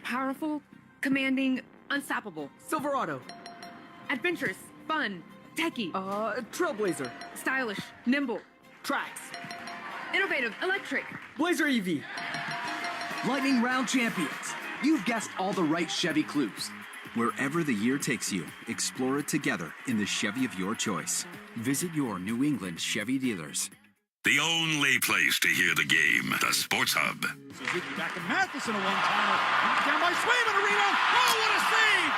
[SPEAKER 17] Powerful, commanding, unstoppable.
[SPEAKER 13] Silverado.
[SPEAKER 17] Adventurous, fun, techie.
[SPEAKER 13] Trailblazer.
[SPEAKER 17] Stylish, nimble.
[SPEAKER 13] Tracks.
[SPEAKER 17] Innovative, electric.
[SPEAKER 13] Blazer EV. Lightning Round champions. You've guessed all the right Chevy clues.
[SPEAKER 19] Wherever the year takes you, explore it together in the Chevy of your choice. Visit your New England Chevy dealers.
[SPEAKER 25] The only place to hear the game, the Sports Hub.
[SPEAKER 4] Suzuki back to Matheson, a one-timer. Down by Swayman, a rebound. Oh, what a save!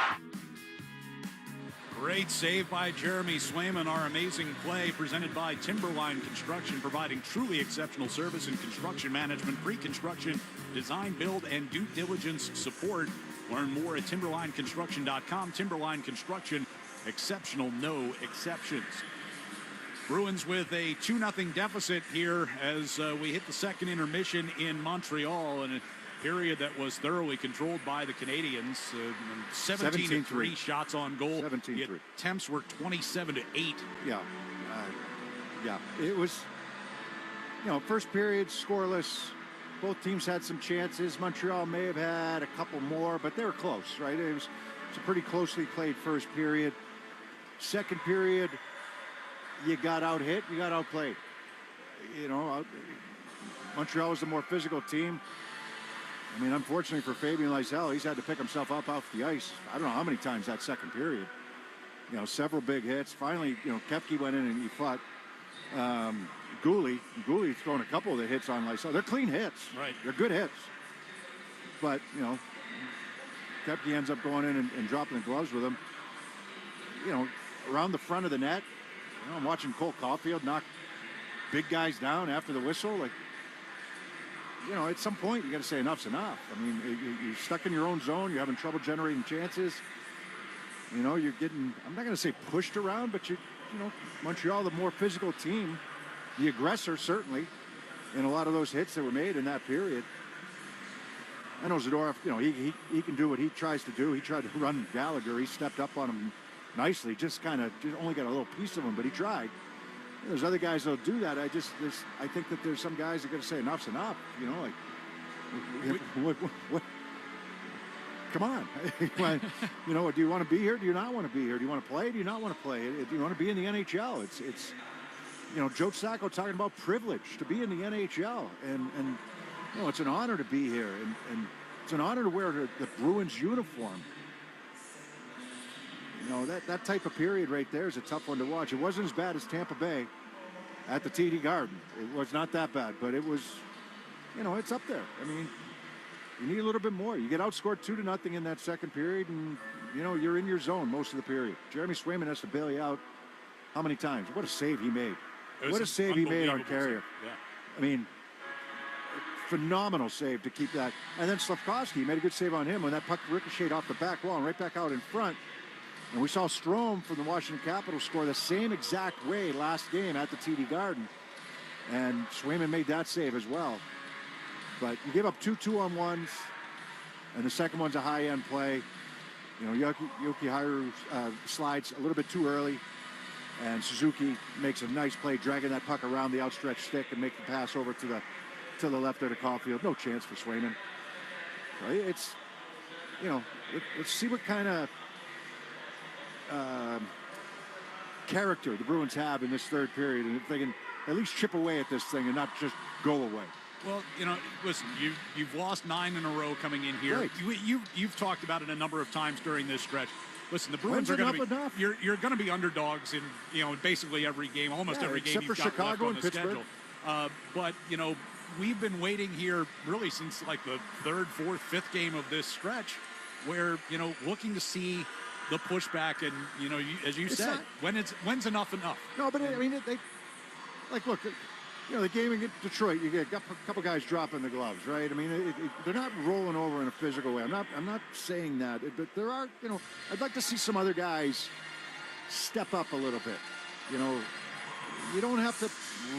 [SPEAKER 4] Great save by Jeremy Swayman. Our amazing play presented by Timberline Construction, providing truly exceptional service in construction management, pre-construction, design, build, and due diligence support. Learn more at timberlineconstruction.com. Timberline Construction, exceptional, no exceptions. Bruins with a 2-0 deficit here as we hit the second intermission in Montreal in a period that was thoroughly controlled by the Canadians. 17-3 shots on goal.
[SPEAKER 6] 17-3.
[SPEAKER 4] The attempts were 27-8.
[SPEAKER 6] Yeah. It was, first period scoreless. Both teams had some chances. Montreal may have had a couple more, but they were close, right? It's a pretty closely played first period. Second period, you got out-hit, you got outplayed. Montreal was the more physical team. I mean, unfortunately for Fabian Lysell, he's had to pick himself up off the ice. I don't know how many times that second period. Several big hits. Finally, Koepke went in and he fought Goulet throwing a couple of the hits on Lysell. They're clean hits.
[SPEAKER 4] Right.
[SPEAKER 6] They're good hits. But, Koepke ends up going in and dropping the gloves with him. Around the front of the net, I'm watching Cole Caulfield knock big guys down after the whistle. At some point, you got to say enough's enough. I mean, you're stuck in your own zone. You're having trouble generating chances. You're getting, I'm not going to say pushed around, but Montreal, the more physical team, the aggressor, certainly, in a lot of those hits that were made in that period. I know Zadorov, he can do what he tries to do. He tried to run Gallagher. He stepped up on him nicely, just only got a little piece of him, but he tried. There's other guys that'll do that. I think that there's some guys that are going to say enough's enough. What? Come on. Do you want to be here? Do you not want to be here? Do you want to play? Do you not want to play? Do you want to be in the NHL? It's Joe Sacco talking about privilege to be in the NHL, and it's an honor to be here, and it's an honor to wear the Bruins uniform. That type of period right there is a tough one to watch. It wasn't as bad as Tampa Bay at the TD Garden. It was not that bad, but it was, it's up there. I mean, you need a little bit more. You get outscored 2-0 in that second period, and, you're in your zone most of the period. Jeremy Swayman has to bail you out how many times? What a save he made. What a save he made on Carrier.
[SPEAKER 4] Yeah.
[SPEAKER 6] I mean, phenomenal save to keep that. And then Slafkovsky made a good save on him when that puck ricocheted off the back wall and right back out in front. And we saw Strome from the Washington Capitals score the same exact way last game at the TD Garden. And Swayman made that save as well. But you give up 2 2-on-1s, and the second one's a high-end play. You know, Yoki Haru slides a little bit too early, and Suzuki makes a nice play, dragging that puck around the outstretched stick and make the pass over to the left there to Caulfield. No chance for Swayman. It's, you know, let's see what kind of character the Bruins have in this third period, and if they can at least chip away at this thing and not just go away.
[SPEAKER 4] Well, you know, listen, you've lost 9 in a row coming in here.
[SPEAKER 6] Right.
[SPEAKER 4] You've talked about it a number of times during this stretch. Listen, the Bruins are going to be you're going to be underdogs in, you know, basically every game, almost every game you've got
[SPEAKER 6] Chicago
[SPEAKER 4] left on the
[SPEAKER 6] Pittsburgh.
[SPEAKER 4] schedule. But you know, we've been waiting here really since like the 3rd, 4th, 5th game of this stretch, where, you know, looking to see the pushback, and you know, as you said, when's enough enough?
[SPEAKER 6] No, but I mean, they like look. You know, the game in Detroit, you get a couple guys dropping the gloves, right? I mean, they're not rolling over in a physical way. I'm not saying that, but there are, you know, I'd like to see some other guys step up a little bit. You know, you don't have to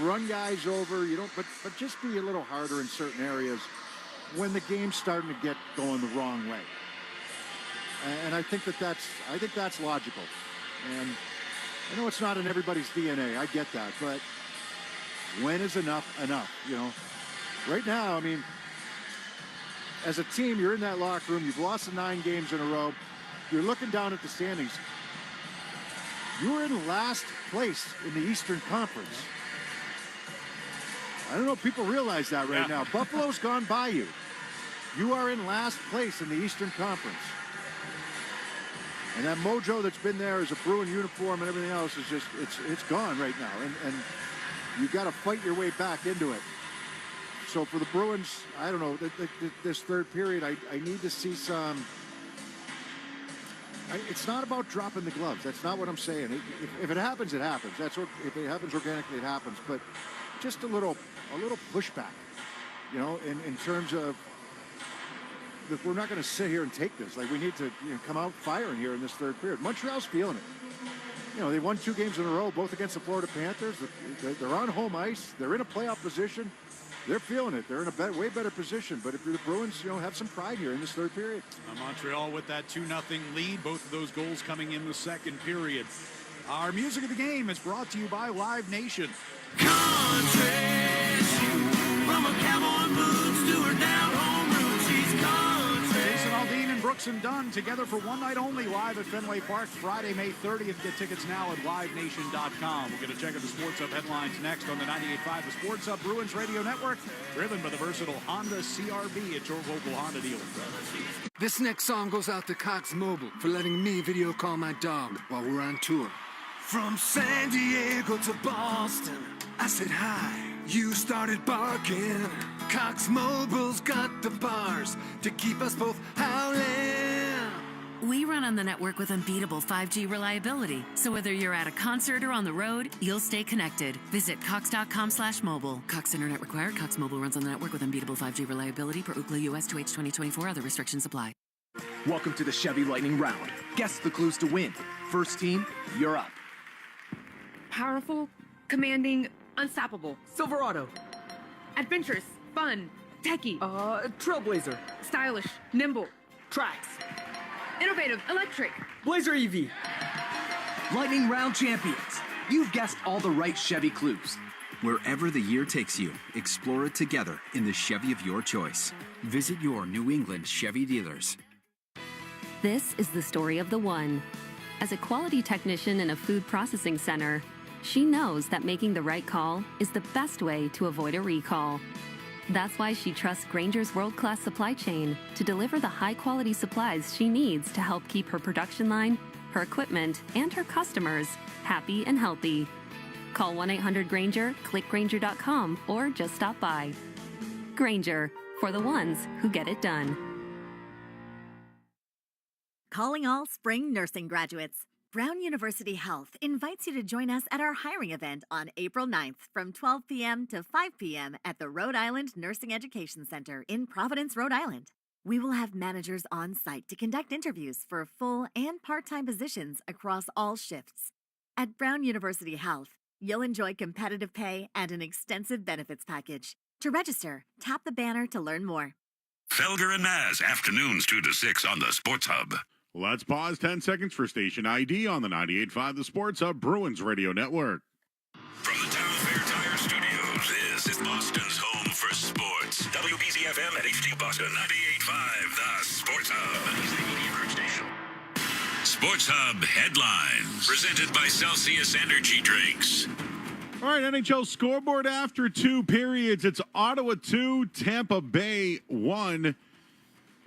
[SPEAKER 6] run guys over. You don't, but just be a little harder in certain areas when the game's starting to get going the wrong way. And I think that's logical. And I know it's not in everybody's DNA. I get that, but when is enough? You know, right now, I mean, as a team, you're in that locker room. You've lost the 9 games in a row. You're looking down at the standings. You're in last place in the Eastern Conference. I don't know if people realize that right now. Buffalo's gone by you. You are in last place in the Eastern Conference. And that mojo that's been there as a Bruin uniform and everything else is just, it's gone right now. And you've got to fight your way back into it. So for the Bruins, I don't know, this third period, I need to see some... It's not about dropping the gloves. That's not what I'm saying. If it happens, it happens. That's what, if it happens organically, it happens. But just a little pushback, you know, in terms of, look, we're not going to sit here and take this. Like, we need to, you know, come out firing here in this third period. Montreal's feeling it. You know, they won 2 games in a row, both against the Florida Panthers. They're on home ice. They're in a playoff position. They're feeling it. They're in a way better position. But if you're the Bruins, you know, have some pride here in this third period.
[SPEAKER 4] Montreal with that 2-0 lead. Both of those goals coming in the second period. Our music of the game is brought to you by Live Nation.
[SPEAKER 3] Country, from a cowboy boots to her down home roots, she's country.
[SPEAKER 4] Jason Aldean and Brooks and Dunn together for one night only, live at Fenway Park, Friday, May 30th. Get tickets now at livenation.com. We're going to check out the Sports Hub headlines next on the 98.5 The Sports Hub Bruins Radio Network, driven by the versatile Honda CRV at your local Honda dealer.
[SPEAKER 3] This next song goes out to Cox Mobile for letting me video call my dog while we're on tour. From San Diego to Boston, I said hi. You started barking. Cox Mobile's got the bars to keep us both howling.
[SPEAKER 14] We run on the network with unbeatable 5G reliability. So whether you're at a concert or on the road, you'll stay connected. Visit cox.com/mobile. Cox Internet required. Cox Mobile runs on the network with unbeatable 5G reliability per Ookla US to H2024. Other restrictions apply.
[SPEAKER 13] Welcome to the Chevy Lightning Round. Guess the clues to win. First team, you're up.
[SPEAKER 17] Powerful, commanding, unstoppable.
[SPEAKER 13] Silverado.
[SPEAKER 17] Adventurous, fun, techie.
[SPEAKER 13] Trailblazer.
[SPEAKER 17] Stylish, nimble.
[SPEAKER 13] Tracks.
[SPEAKER 17] Innovative, electric.
[SPEAKER 13] Blazer EV. Lightning Round champions. You've guessed all the right Chevy clues.
[SPEAKER 19] Wherever the year takes you, explore it together in the Chevy of your choice. Visit your New England Chevy dealers.
[SPEAKER 15] This is the story of the one. As a quality technician in a food processing center, she knows that making the right call is the best way to avoid a recall. That's why she trusts Grainger's world-class supply chain to deliver the high-quality supplies she needs to help keep her production line, her equipment, and her customers happy and healthy. Call 1-800-GRAINGER, click Grainger.com, or just stop by. Grainger, for the ones who get it done.
[SPEAKER 1] Calling all spring nursing graduates. Brown University Health invites you to join us at our hiring event on April 9th from 12 p.m. to 5 p.m. at the Rhode Island Nursing Education Center in Providence, Rhode Island. We will have managers on site to conduct interviews for full and part-time positions across all shifts. At Brown University Health, you'll enjoy competitive pay and an extensive benefits package. To register, tap the banner to learn more.
[SPEAKER 25] Felger and Maz, afternoons 2 to 6 on the Sports Hub.
[SPEAKER 11] Let's pause 10 seconds for station ID on the 98.5 The Sports Hub Bruins Radio Network.
[SPEAKER 25] From the Town Fair Tire Studios, this is Boston's home for sports. WBZ-FM at HD Boston, 98.5 The Sports Hub. Sports Hub headlines, presented by Celsius Energy Drinks.
[SPEAKER 11] All right, NHL scoreboard after 2 periods. It's Ottawa 2, Tampa Bay 1.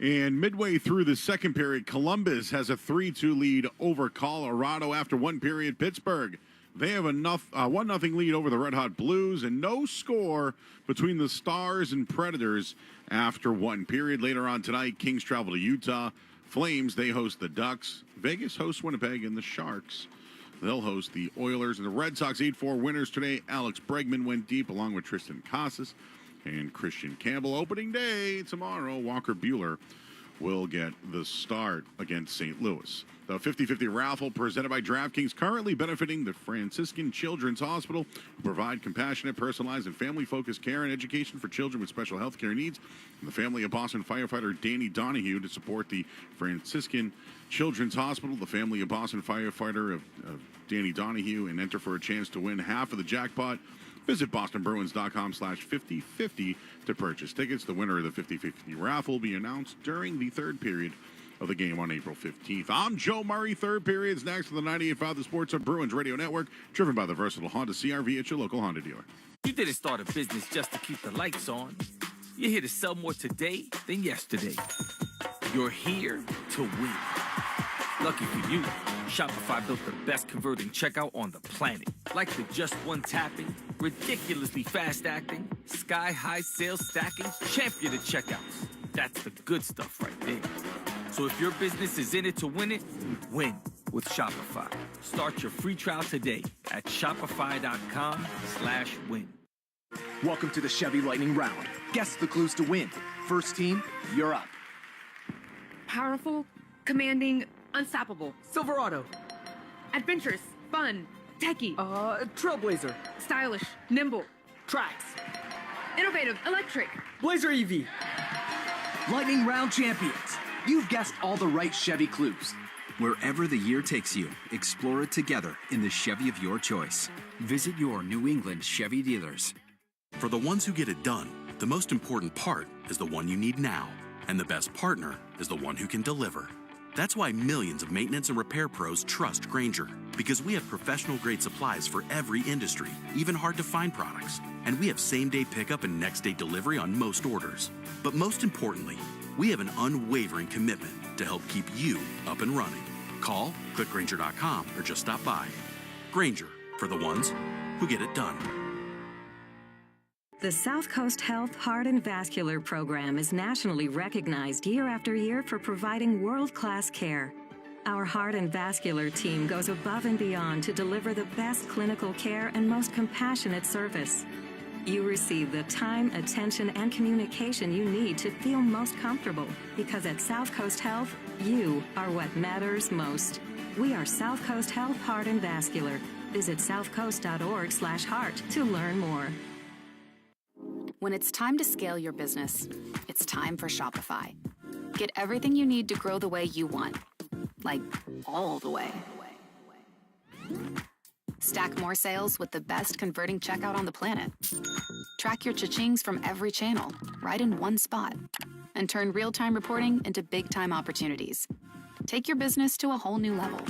[SPEAKER 11] And midway through the second period, Columbus has a 3-2 lead over Colorado. After 1 period, Pittsburgh, they have a 1-0 lead over the Red Hot Blues, and no score between the Stars and Predators after 1 period. Later on tonight, Kings travel to Utah. Flames, they host the Ducks. Vegas hosts Winnipeg, and the Sharks, they'll host the Oilers. And the Red Sox 8-4 winners today. Alex Bregman went deep along with Tristan Casas and Christian Campbell. Opening day tomorrow, Walker Buehler will get the start against St. Louis. The 50-50 raffle presented by DraftKings, currently benefiting the Franciscan Children's Hospital, who provide compassionate, personalized, and family-focused care and education for children with special health care needs. And the family of Boston firefighter Danny Donahue to support the Franciscan Children's Hospital. The family of Boston firefighter of Danny Donahue, and enter for a chance to win half of the jackpot. Visit bostonbruins.com/5050 to purchase tickets. The winner of the 50-50 raffle will be announced during the third period of the game on April 15th. I'm Joe Murray. Third period's next on the 98.5 The Sports Hub Bruins Radio Network, driven by the versatile Honda CR-V at your local Honda dealer.
[SPEAKER 7] You didn't start a business just to keep the lights on. You're here to sell more today than yesterday. You're here to win. Lucky for you, Shopify built the best converting checkout on the planet. Like the just one tapping, ridiculously fast acting, sky-high sales stacking, champion of checkouts. That's the good stuff right there. So if your business is in it to win it, win with Shopify. Start your free trial today at shopify.com/win.
[SPEAKER 13] Welcome to the Chevy Lightning Round. Guess the clues to win. First team, you're up.
[SPEAKER 17] Powerful, commanding, unstoppable.
[SPEAKER 13] Silverado.
[SPEAKER 17] Adventurous, fun, techy.
[SPEAKER 13] Trailblazer.
[SPEAKER 17] Stylish, nimble.
[SPEAKER 13] Tracks.
[SPEAKER 17] Innovative, electric.
[SPEAKER 13] Blazer EV. Lightning Round champions. You've guessed all the right Chevy clues.
[SPEAKER 19] Wherever the year takes you, explore it together in the Chevy of your choice. Visit your New England Chevy dealers.
[SPEAKER 8] For the ones who get it done, the most important part is the one you need now. And the best partner is the one who can deliver. That's why millions of maintenance and repair pros trust Grainger, because we have professional-grade supplies for every industry, even hard-to-find products. And we have same-day pickup and next-day delivery on most orders. But most importantly, we have an unwavering commitment to help keep you up and running. Call, click Grainger.com, or just stop by. Grainger, for the ones who get it done.
[SPEAKER 21] The South Coast Health Heart and Vascular Program is nationally recognized year after year for providing world-class care. Our heart and vascular team goes above and beyond to deliver the best clinical care and most compassionate service. You receive the time, attention, and communication you need to feel most comfortable, because at South Coast Health, you are what matters most. We are South Coast Health Heart and Vascular. Visit southcoast.org/heart to learn more.
[SPEAKER 22] When it's time to scale your business, it's time for Shopify. Get everything you need to grow the way you want. Like, all the way. Stack more sales with the best converting checkout on the planet. Track your cha-chings from every channel, right in one spot. And turn real-time reporting into big-time opportunities. Take your business to a whole new level.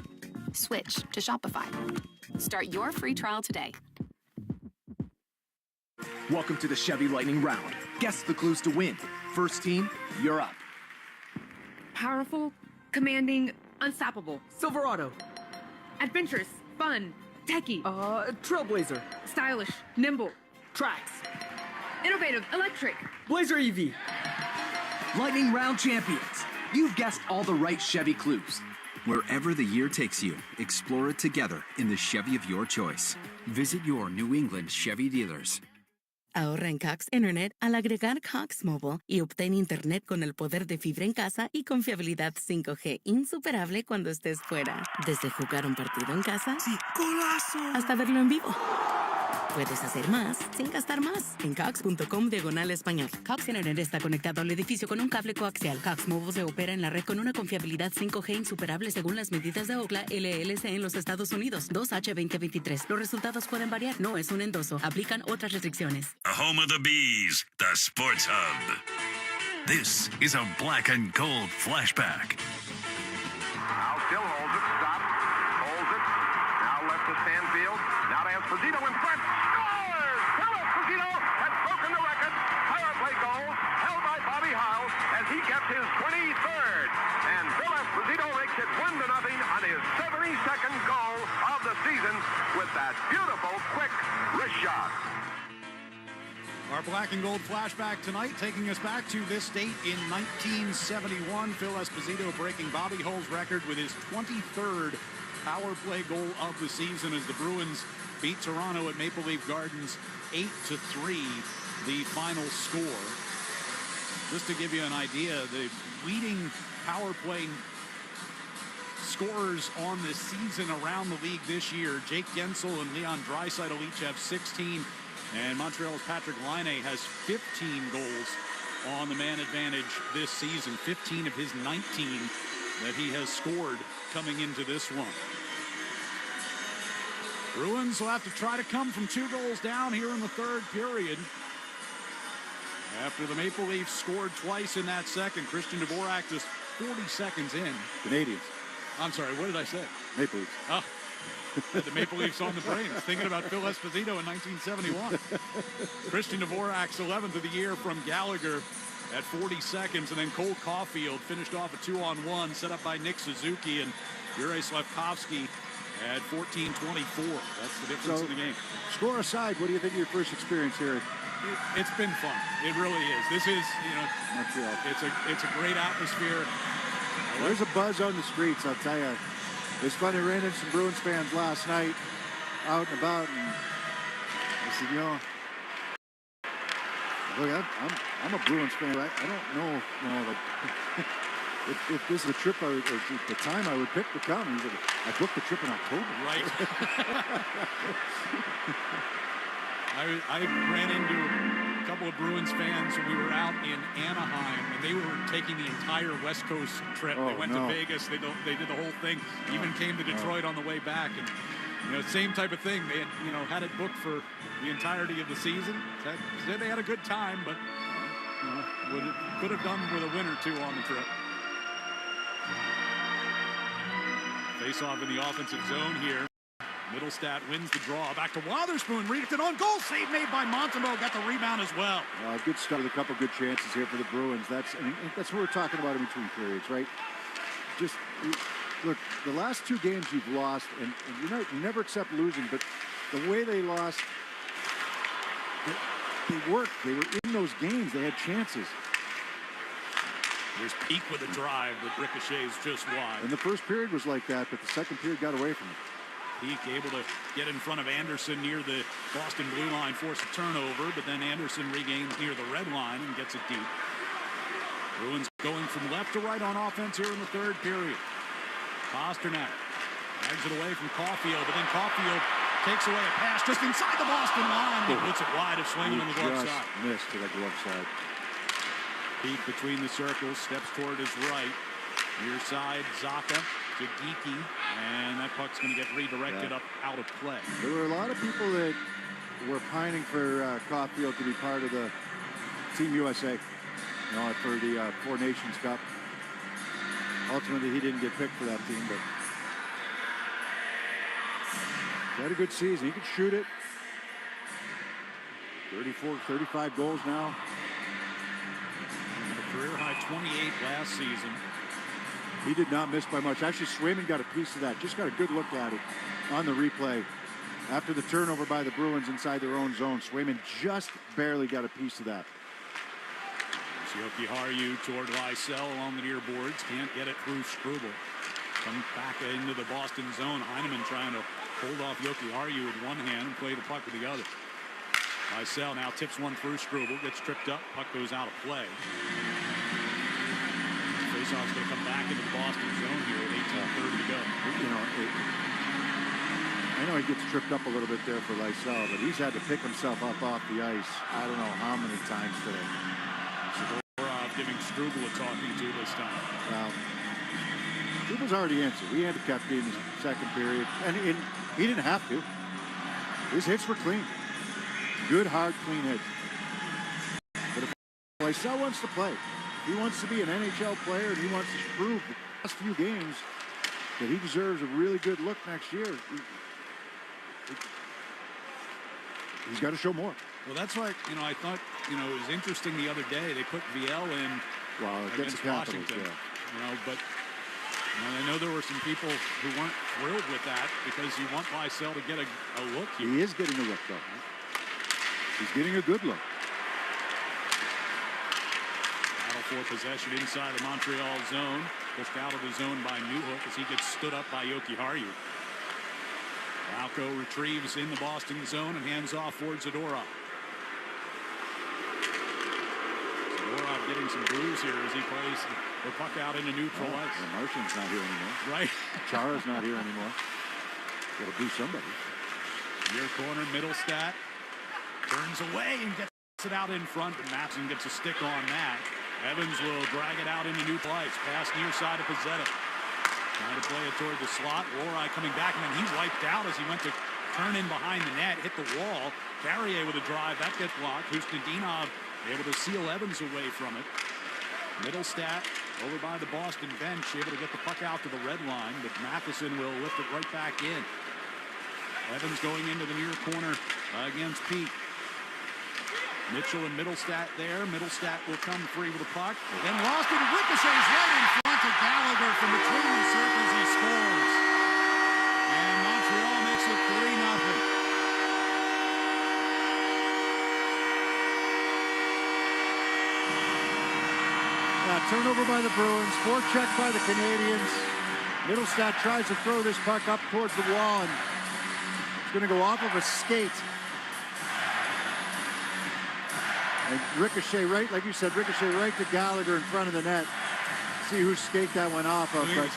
[SPEAKER 22] Switch to Shopify. Start your free trial today.
[SPEAKER 13] Welcome to the Chevy Lightning Round. Guess the clues to win. First team, you're up.
[SPEAKER 17] Powerful, commanding, unstoppable.
[SPEAKER 13] Silverado.
[SPEAKER 17] Adventurous, fun, techy.
[SPEAKER 13] Trailblazer.
[SPEAKER 17] Stylish, nimble.
[SPEAKER 13] Tracks.
[SPEAKER 17] Innovative, electric.
[SPEAKER 13] Blazer EV. Lightning Round champions. You've guessed all the right Chevy clues.
[SPEAKER 19] Wherever the year takes you, explore it together in the Chevy of your choice. Visit your New England Chevy dealers.
[SPEAKER 2] Ahorra en Cox Internet al agregar Cox Mobile y obtén internet con el poder de fibra en casa y confiabilidad 5G insuperable cuando estés fuera. Desde jugar un partido en casa hasta verlo en vivo. Puedes hacer más sin gastar más. En Cox.com/español. Cox Internet está conectado al edificio con un cable coaxial. Cox Mobile se opera en la red con una confiabilidad 5G insuperable según las medidas de Ookla LLC en los Estados Unidos. 2H2023. Los resultados pueden variar. No es un endoso. Aplican otras restricciones.
[SPEAKER 25] The home of the Bees, the Sports Hub. This is a black and gold flashback.
[SPEAKER 12] Now still holds it, stops, holds it. Now left to Stanfield. Now to Esposito in front. Scores! Phil Esposito has broken the record. Power play goal held by Bobby Howe as he gets his 23rd. And Phil Esposito makes it 1-0 on his 72nd goal of the season with that beautiful, quick wrist shot.
[SPEAKER 4] Our black and gold flashback tonight taking us back to this date in 1971. Phil Esposito breaking Bobby Hull's record with his 23rd power play goal of the season as the Bruins beat Toronto at Maple Leaf Gardens 8-3, the final score. Just to give you an idea, the leading power play scorers on the season around the league this year, Jake Gensel and Leon Draisaitl each have 16, and Montreal's Patrick Laine has 15 goals on the man advantage this season, 15 of his 19 that he has scored coming into this one. Bruins will have to try to come from 2 goals down here in the third period. After the Maple Leafs scored twice in that second, Christian Dvorak just 40 seconds in.
[SPEAKER 6] Canadians.
[SPEAKER 4] I'm sorry, what did I say?
[SPEAKER 6] Maple Leafs.
[SPEAKER 4] Oh, had the Maple Leafs on the brain. Thinking about Phil Esposito in 1971. Christian Dvorak's 11th of the year from Gallagher at 40 seconds, and then Cole Caulfield finished off a 2-on-1 set up by Nick Suzuki and Juraj Slafkovsky at 14:24. That's the difference in the game.
[SPEAKER 6] Score aside, what do you think of your first experience here?
[SPEAKER 4] It's been fun. It really is. This is,
[SPEAKER 6] Montreal.
[SPEAKER 4] It's a great atmosphere.
[SPEAKER 6] There's a buzz on the streets, I'll tell you. It's funny, ran into some Bruins fans last night out and about, and I said, look, I'm a Bruins fan. I don't know, like, if this is a trip or the time I would pick to come. I booked the trip in October.
[SPEAKER 4] Right. I ran into a couple of Bruins fans when we were out in Anaheim, and they were taking the entire West Coast trip. They went to Vegas. They did the whole thing. Even came to Detroit on the way back, and same type of thing. They had had it booked for the entirety of the season. Said they had a good time, but could have done with a win or two on the trip. Face-off in the offensive zone here. Middlestat wins the draw. Back to Wotherspoon. Reached it on goal. Save made by Montembeault. Got the rebound as well.
[SPEAKER 6] Good start with a couple good chances here for the Bruins. That's what we're talking about in between periods, right? Just look, the last 2 games you've lost, and you never accept losing, but the way they lost, they worked. They were in those games. They had chances.
[SPEAKER 4] There's Peak with a drive that ricochets just wide.
[SPEAKER 6] And the first period was like that, but the second period got away from it.
[SPEAKER 4] Peak able to get in front of Anderson near the Boston blue line, force a turnover, but then Anderson regains near the red line and gets it deep. Bruins going from left to right on offense here in the third period. Pasternak drags it away from Caulfield, but then Caulfield takes away a pass just inside the Boston line. He puts it wide of Swayman on the glove side.
[SPEAKER 6] Missed to the glove side.
[SPEAKER 4] Peak between the circles, steps toward his right. Near side, Zaka to Geeky, and that puck's going to get redirected up out of play.
[SPEAKER 6] There were a lot of people that were pining for Caulfield to be part of the Team USA, for the Four Nations Cup. Ultimately, he didn't get picked for that team, but he had a good season. He could shoot it. 34, 35 goals now.
[SPEAKER 4] A career high 28 last season.
[SPEAKER 6] He did not miss by much. Actually, Swayman got a piece of that. Just got a good look at it on the replay. After the turnover by the Bruins inside their own zone, Swayman just barely got a piece of that.
[SPEAKER 4] Yoki Haru toward Lysell along the near boards. Can't get it through Struble. Comes back into the Boston zone. Heineman trying to hold off Yoki Haru with one hand and play the puck with the other. Lysell now tips one through Struble, gets tripped up, puck goes out of play. Faceoff's going to come back into the Boston zone here with 18:30 to go.
[SPEAKER 6] I know he gets tripped up a little bit there for Lysell, but he's had to pick himself up off the ice I don't know how many times today.
[SPEAKER 4] Zadorov giving Struble a talking to this time.
[SPEAKER 6] Well, Struble's already answered. We handicapped him in the second period, and he didn't have to. His hits were clean. Good, hard, clean hits. But if Lysell wants to play, he wants to be an NHL player, and he wants to prove the last few games that he deserves a really good look next year. He's got to show more.
[SPEAKER 4] Well, that's why, I thought, it was interesting the other day. They put VL in against Washington. Yeah. But I know there were some people who weren't thrilled with that because you want Lysell to get a look here.
[SPEAKER 6] He is getting a look, though. He's getting a good look.
[SPEAKER 4] Battle for possession inside the Montreal zone. Pushed out of the zone by Newhook as he gets stood up by Yoki Haru. Lauko retrieves in the Boston zone and hands off for Zadorov. Zadorov getting some blues here as he plays the puck out into neutral ice.
[SPEAKER 6] Martian's not here anymore.
[SPEAKER 4] Right.
[SPEAKER 6] Chara's not here anymore. Got to do somebody.
[SPEAKER 4] Near corner, Middlestat turns away and gets it out in front, but Matson gets a stick on that. Evans will drag it out into neutral ice. Pass near side of Pezzetta. Trying to play it toward the slot. Rorai coming back, and then he wiped out as he went to turn in behind the net, hit the wall. Carrier with a drive, that gets blocked. Husnudinov able to seal Evans away from it. Middlestat over by the Boston bench, able to get the puck out to the red line, but Matheson will lift it right back in. Evans going into the near corner against Pete. Mitchell and Middlestat there. Middlestat will come free with the puck. Then Roston ricochets right in front of Gallagher from between the circles. He scores. And Montreal makes it 3-0.
[SPEAKER 6] Turnover by the Bruins. Forecheck by the Canadians. Middlestat tries to throw this puck up towards the wall, and it's going to go off of a skate. And ricochet right, like you said, ricochet right to Gallagher in front of the net. See whose skate that went off of.
[SPEAKER 4] But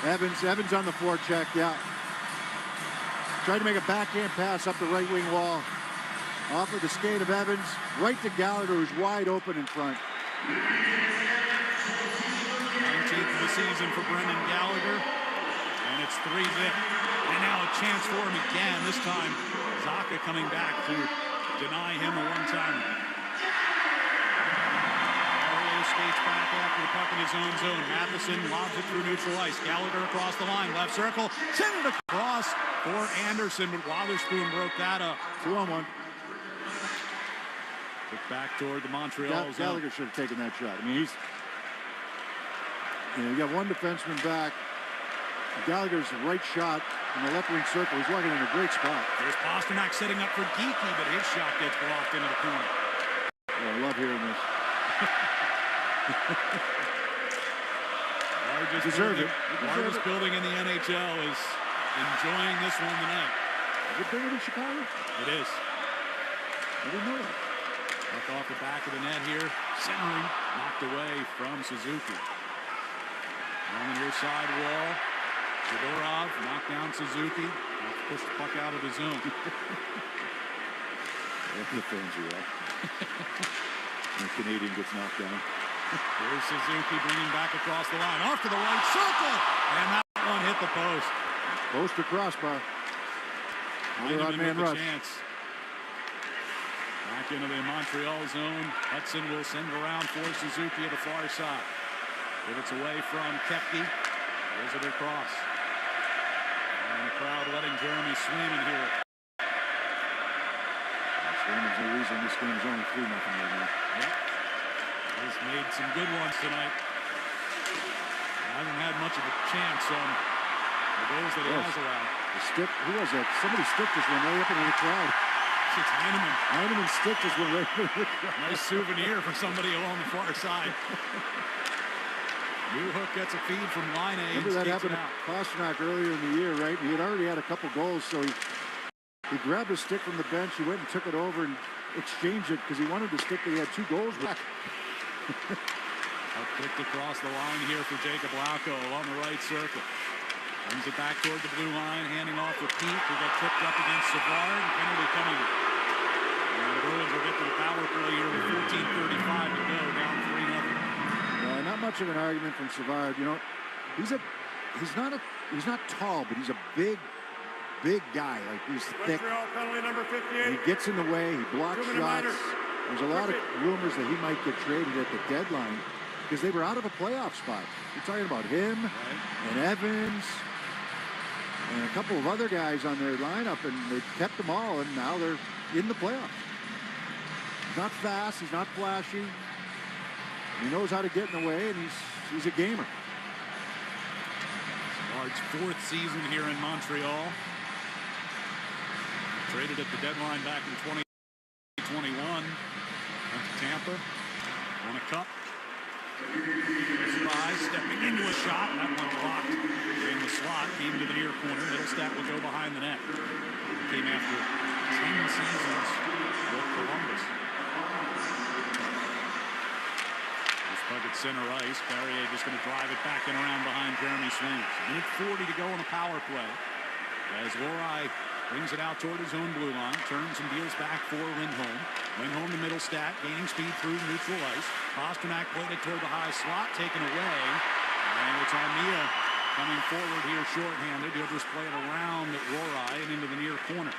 [SPEAKER 6] Evans on the forecheck, yeah. Tried to make a backhand pass up the right wing wall. Off of the skate of Evans, right to Gallagher, who's wide open in front.
[SPEAKER 4] 19th of the season for Brendan Gallagher, and it's 3-0. And now a chance for him again. This time, Zacha coming back to deny him a one-timer. Carrier skates back after the puck in his own zone. Matheson lobs it through neutral ice. Gallagher across the line, left circle, send it across for Anderson, but Witherspoon broke that up.
[SPEAKER 6] 2-on-1.
[SPEAKER 4] Back toward the Montreal zone.
[SPEAKER 6] Gallagher should have taken that shot. I mean, you got one defenseman back. Gallagher's right shot in the left wing circle. He's walking in a great spot.
[SPEAKER 4] There's Pasternak setting up for Geeky, but his shot gets blocked into the corner.
[SPEAKER 6] Oh, I love hearing this.
[SPEAKER 4] Largest building in the NHL is enjoying this one tonight.
[SPEAKER 6] Is it bigger than Chicago?
[SPEAKER 4] It is.
[SPEAKER 6] I didn't know that.
[SPEAKER 4] Puck off the back of the net here. Centering. Knocked away from Suzuki. On the near side wall. Zadorov knocked down Suzuki. Pushed the puck out of the zone.
[SPEAKER 6] The fans are up. The Canadian gets knocked down.
[SPEAKER 4] Here's Suzuki bringing back across the line. Off to the right circle. And that one hit the post.
[SPEAKER 6] Post or crossbar.
[SPEAKER 4] Heineman with the chance. Back into the Montreal zone. Hudson will send it around for Suzuki at the far side. Give it away from Kepke. There's it across. And the crowd letting Jeremy Swayman hear it.
[SPEAKER 6] Swayman's the reason this game is only 3-0 right now.
[SPEAKER 4] Yep. He's made some good ones tonight. Hasn't had much of a chance on the goals that he has allowed.
[SPEAKER 6] The stick, who was that? Somebody's stick just went way up into the crowd.
[SPEAKER 4] It's Heineman.
[SPEAKER 6] Heineman's stick just went right into the crowd.
[SPEAKER 4] Nice souvenir for somebody along the far side. Newhook gets a feed from Line A.
[SPEAKER 6] Remember that happened to Pasternak earlier in the year, right? He had already had a couple goals, so he He grabbed a stick from the bench. He went and took it over and exchanged it because he wanted the stick that he had 2 goals with.
[SPEAKER 4] Kicked across the line here for Jacob Lauko along the right circle. Brings it back toward the blue line, handing off to Pete, who got tripped up against Savard, and penalty coming. And the Bruins will get to the power play here with 14:35 to go, down 3-0.
[SPEAKER 6] Not much of an argument from Savard. You know, he's not tall, but he's a big guy. Like, he's thick.
[SPEAKER 16] Montreal penalty number 58.
[SPEAKER 6] He gets in the way. He blocks shots. There's a lot of rumors that he might get traded at the deadline because they were out of a playoff spot. You're talking about him and Evans and a couple of other guys on their lineup, and they kept them all, and now they're in the playoffs. He's not fast. He's not flashy. He knows how to get in the way, and he's a gamer.
[SPEAKER 4] Savard's 4th season here in Montreal. Traded at the deadline back in 2021. Went to Tampa. Won a cup. Spy stepping into a shot. That one blocked in the slot. Came to the near corner. Middlestat will go behind the net. Came after 10 seasons with Columbus. This puck at center ice. Carrier just going to drive it back and around behind Jeremy Swings. 1:40 to go on the power play. As Lohrei brings it out toward his own blue line, turns and deals back for Lindholm. Lindholm to Middlestat, gaining speed through neutral ice. Pasternak played it toward the high slot, taken away. And it's Armia coming forward here shorthanded. He'll just play it around Lohrei and into the near corner.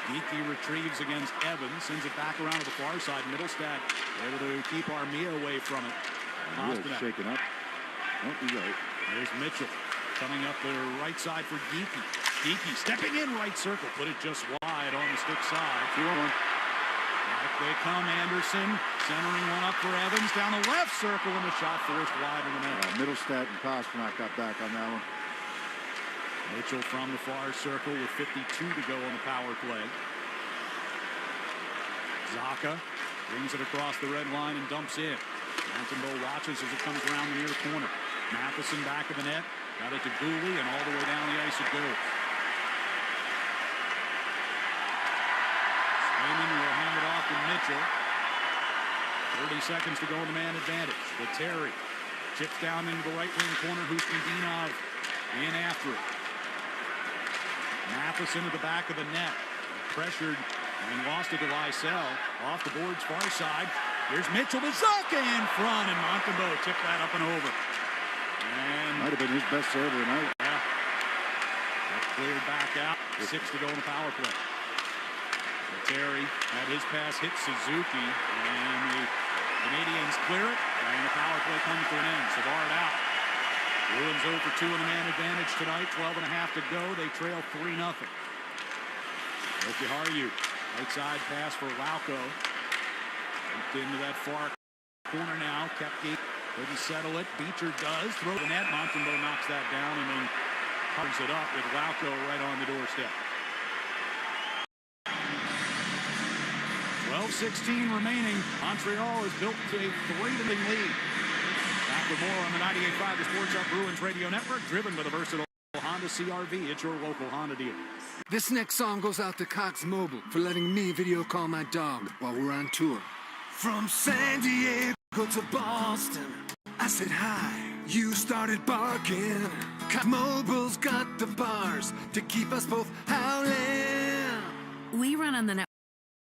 [SPEAKER 4] Geeky retrieves against Evans, sends it back around to the far side. Middlestat able to keep Armia away from it.
[SPEAKER 6] Pasternak shaking up. Won't be right.
[SPEAKER 4] There's Mitchell coming up the right side for Geeky. Geeky stepping in right circle, put it just wide on the stick side.
[SPEAKER 6] 2-1.
[SPEAKER 4] Back they come, Anderson centering one up for Evans down the left circle, and the shot forced wide in the net.
[SPEAKER 6] Middlestat and Pasternak got back on that one.
[SPEAKER 4] Mitchell from the far circle with 52 to go on the power play. Zaka brings it across the red line and dumps in. Montembeault watches as it comes around the near corner. Matheson back of the net. Got it to Gooley, and all the way down the ice it goes. Swayman will hand it off to Mitchell. 30 seconds to go in the man advantage. The Terry chips down into the right wing corner. Hustinov in after it. Matheson at the back of the net. Pressured and lost it to Lysell. Off the board's far side. Here's Mitchell to Zaka in front, and Montembeault tipped that up and over. And
[SPEAKER 6] might have been his best serve of the night.
[SPEAKER 4] Yeah. That cleared back out. 6 to go in the power play. Terry had his pass hit Suzuki, and the Canadians clear it, and the power play comes to an end. Savard out. Bruins 0 for 2 in the man advantage tonight. 12.5 to go. They trail 3-0. Jokiharju, right side pass for Lauko. Looked into that far corner now. Kepke couldn't settle it. Beecher does. Throw the net. Montembeault knocks that down and then covers it up with Lauko right on the doorstep. 12:16 remaining. Montreal has built a 3-0 lead. Back with more on the 98.5 The Sports Hub Bruins Radio Network, driven by the versatile Honda CR-V. It's your local Honda dealer.
[SPEAKER 3] This next song goes out to Cox Mobile for letting me video call my dog while we're on tour. From San Diego to Boston, I said hi, you started barking. Cox Mobile's got the bars to keep us both howling.
[SPEAKER 14] We run on the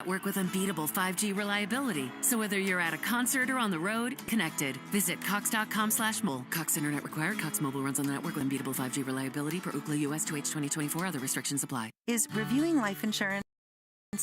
[SPEAKER 14] network with unbeatable 5G reliability. So whether you're at a concert or on the road, connected. Visit cox.com/mobile. Cox Internet required. Cox Mobile runs on the network with unbeatable 5G reliability per Ookla US to H2024. Other restrictions apply.
[SPEAKER 5] Is reviewing life insurance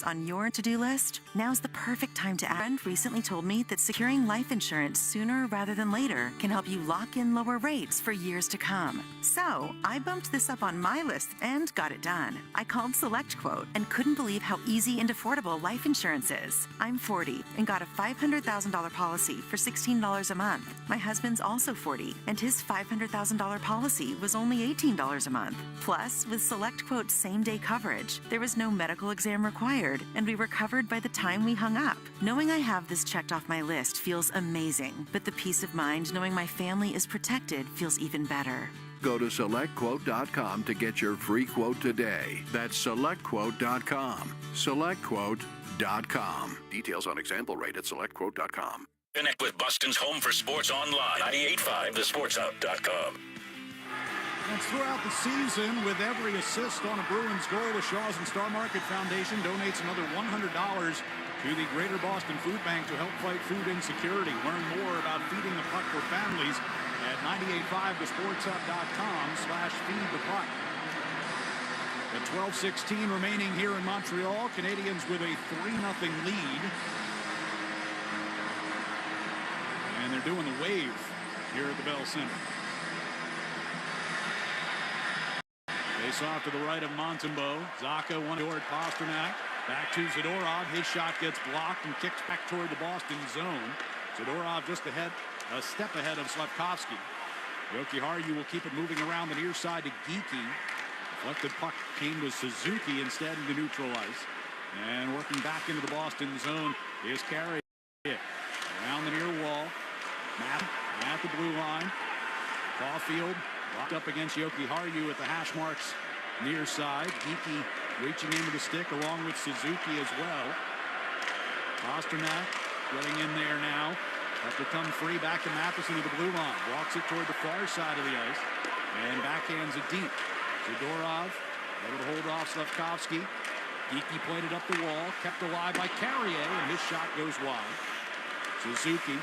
[SPEAKER 5] on your to-do list? Now's the perfect time to add. A friend recently told me that securing life insurance sooner rather than later can help you lock in lower rates for years to come. So I bumped this up on my list and got it done. I called SelectQuote and couldn't believe how easy and affordable life insurance is. I'm 40 and got a $500,000 policy for $16 a month. My husband's also 40 and his $500,000 policy was only $18 a month. Plus, with SelectQuote's same-day coverage, there was no medical exam required, and we were covered by the time we hung up. Knowing I have this checked off my list feels amazing, but the peace of mind knowing my family is protected feels even better.
[SPEAKER 3] Go to SelectQuote.com to get your free quote today. That's SelectQuote.com. SelectQuote.com. Details on example rate at SelectQuote.com.
[SPEAKER 25] Connect with Boston's home for sports online. 98.5 thesportshub.com.
[SPEAKER 4] And throughout the season, with every assist on a Bruins goal, the Shaws and Star Market Foundation donates another $100 to the Greater Boston Food Bank to help fight food insecurity. Learn more about feeding the puck for families at 985thesportshub.com/feedthepuck. At 12:16 remaining here in Montreal, Canadians with a 3-0 lead. And they're doing the wave here at the Bell Center. Face off to the right of Montembeault. Zacha one toward Pasternak. Back to Zadorov. His shot gets blocked and kicks back toward the Boston zone. Zadorov just ahead, a step ahead of Slavkovsky. Jokiharju will keep it moving around the near side to Geekie. Deflected puck came to Suzuki instead into neutral ice. And working back into the Boston zone is Carey. Around the near wall. Matt at the blue line. Caulfield locked up against Jokiharju at the hash marks near side. Geekie reaching into the stick along with Suzuki as well. Pasternak getting in there now. Have to come free back to Matheson to the blue line. Walks it toward the far side of the ice. And backhands it deep. Zadorov able to hold off Slavkovsky. Geekie played it up the wall. Kept alive by Carrier, and his shot goes wide. Suzuki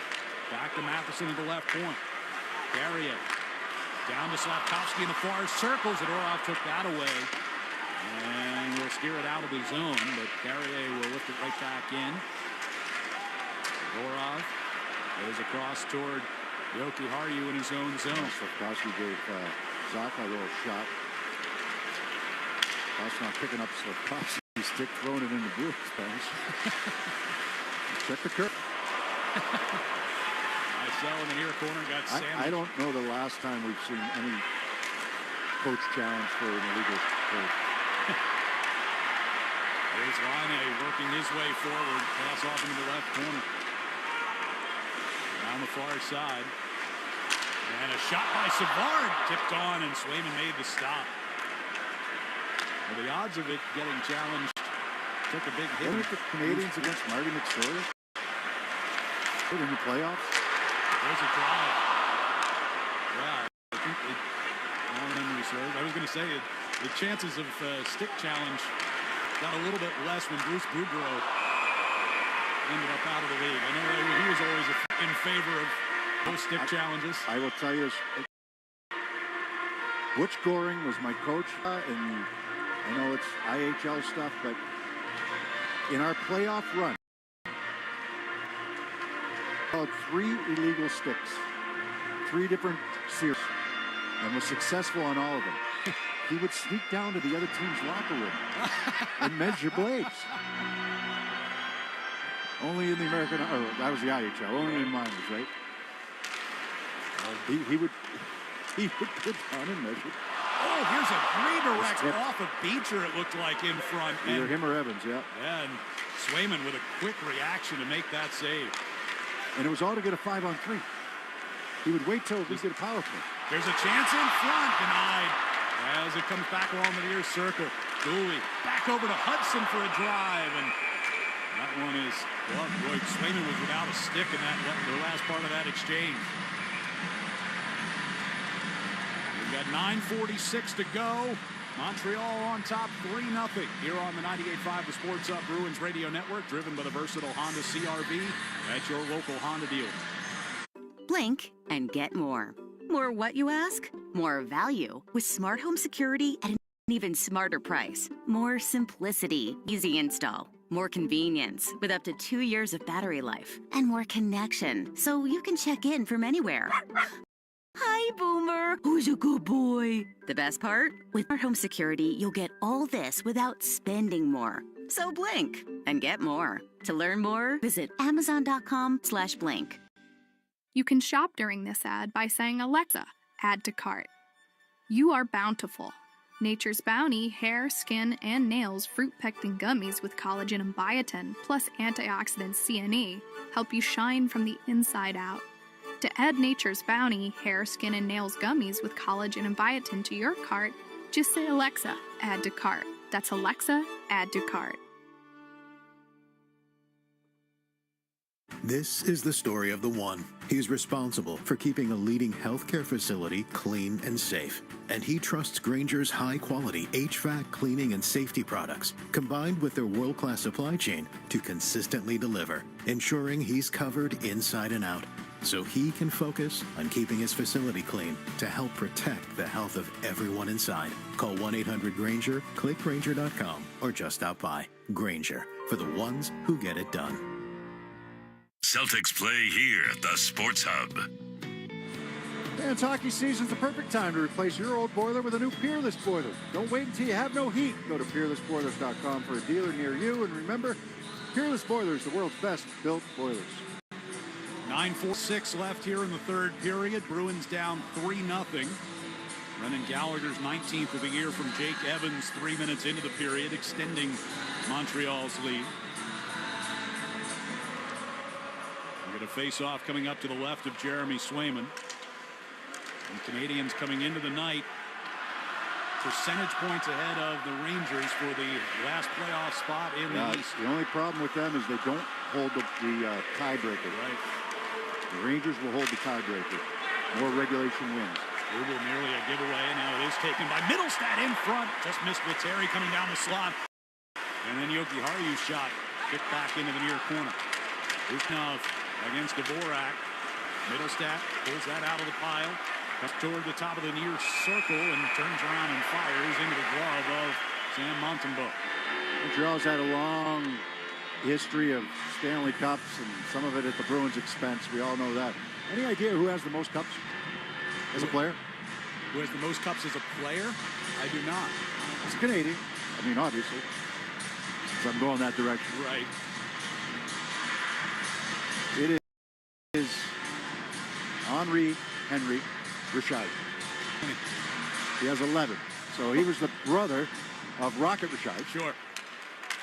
[SPEAKER 4] back to Matheson at the left point. Carrier down to Slavkovsky in the far circle. Zadorov took that away. And will steer it out of the zone, but Carrier will lift it right back in. Zadorov goes across toward Jokiharju in his own zone.
[SPEAKER 6] Slavkovsky gave Zacha a little shot. Pasternak picking up Slavkovsky's stick, throwing it in the Bruins bench. Check the curve.
[SPEAKER 4] Marcel in the near corner got sandwiched.
[SPEAKER 6] I don't know the last time we've seen any coach challenge for an illegal play.
[SPEAKER 4] Here's Laine working his way forward. Pass off into the left corner. Down the far side. And a shot by Savard tipped on, and Swayman made the stop. Well, the odds of it getting challenged took a big hit.
[SPEAKER 6] Weren't the Canadians against Marty McSorley in the playoffs?
[SPEAKER 4] There's a drive. Yeah, I think I was going to say the chances of stick challenge got a little bit less when Bruce Boudreau ended up out of the league. I know he was always in favor of those stick challenges.
[SPEAKER 6] I will tell you, Butch Goring was my coach, and I know it's IHL stuff, but in our playoff run, called 3 illegal sticks, 3 different series, and was successful on all of them. He would sneak down to the other team's locker room and measure blades. Only in the American, or that was the IHL, only in minors, right? He would get down and measure.
[SPEAKER 4] Oh, here's a redirect off of Beecher, it looked like, in front.
[SPEAKER 6] Either him or Evans, yeah.
[SPEAKER 4] And Swayman with a quick reaction to make that save.
[SPEAKER 6] And it was all to get a 5-on-3. He would wait till we get a power play.
[SPEAKER 4] There's a chance in front, denied. As it comes back along the near circle. Dooley back over to Hudson for a drive, and that one is, well, boy, Swayman was without a stick in the last part of that exchange. We've got 9:46 to go. Montreal on top 3-0 here on the 98.5 The Sports Up Bruins Radio Network, driven by the versatile Honda CR-V at your local Honda dealer.
[SPEAKER 9] Blink and get more. More what, you ask? More value with smart home security at an even smarter price. More simplicity, easy install. More convenience with up to 2 years of battery life. And more connection so you can check in from anywhere. Hi, Boomer. Who's a good boy? The best part? With smart home security, you'll get all this without spending more. So blink and get more. To learn more, visit Amazon.com/blink.
[SPEAKER 10] You can shop during this ad by saying, Alexa, add to cart. You are bountiful. Nature's Bounty hair, skin, and nails fruit pectin gummies with collagen and biotin plus antioxidant CNE help you shine from the inside out. To add Nature's Bounty hair, skin, and nails gummies with collagen and biotin to your cart, just say, Alexa, add to cart. That's Alexa, add to cart.
[SPEAKER 15] This is the story of the one. He's responsible for keeping a leading healthcare facility clean and safe. And he trusts Grainger's high-quality HVAC cleaning and safety products, combined with their world-class supply chain, to consistently deliver, ensuring he's covered inside and out, so he can focus on keeping his facility clean to help protect the health of everyone inside. Call 1-800-GRAINGER, click Grainger.com, or just stop by. Grainger, for the ones who get it done.
[SPEAKER 25] Celtics play here at the Sports Hub.
[SPEAKER 6] And hockey season's the perfect time to replace your old boiler with a new Peerless boiler. Don't wait until you have no heat. Go to peerlessboilers.com for a dealer near you. And remember, Peerless Boilers, the world's best built boilers.
[SPEAKER 4] 9:46 left here in the third period. Bruins down 3-0. Brendan Gallagher's 19th of the year from Jake Evans 3 minutes into the period, extending Montreal's lead. We get a face-off coming up to the left of Jeremy Swayman. And Canadians coming into the night percentage points ahead of the Rangers for the last playoff spot in the East.
[SPEAKER 6] The only problem with them is they don't hold the tiebreaker.
[SPEAKER 4] Right.
[SPEAKER 6] The Rangers will hold the tiebreaker. More regulation wins.
[SPEAKER 4] Uber nearly a giveaway. Now it is taken by Middlestat in front. Just missed Lettieri coming down the slot. And then Yoki Haru's shot kicked back into the near corner. Uknov against Dvorak. Middlestat pulls that out of the pile. Comes toward the top of the near circle and turns around and fires into the glove of Sam Montembeault.
[SPEAKER 6] Montreal's had a long history of Stanley Cups, and some of it at the Bruins' expense. We all know that. Any idea who has the most cups as a player?
[SPEAKER 4] Who has the most cups as a player? I do not.
[SPEAKER 6] He's a Canadian. I mean, obviously. So I'm going that direction.
[SPEAKER 4] Right.
[SPEAKER 6] It is Henri Richard. He has 11. So he was the brother of Rocket Richard.
[SPEAKER 4] Sure.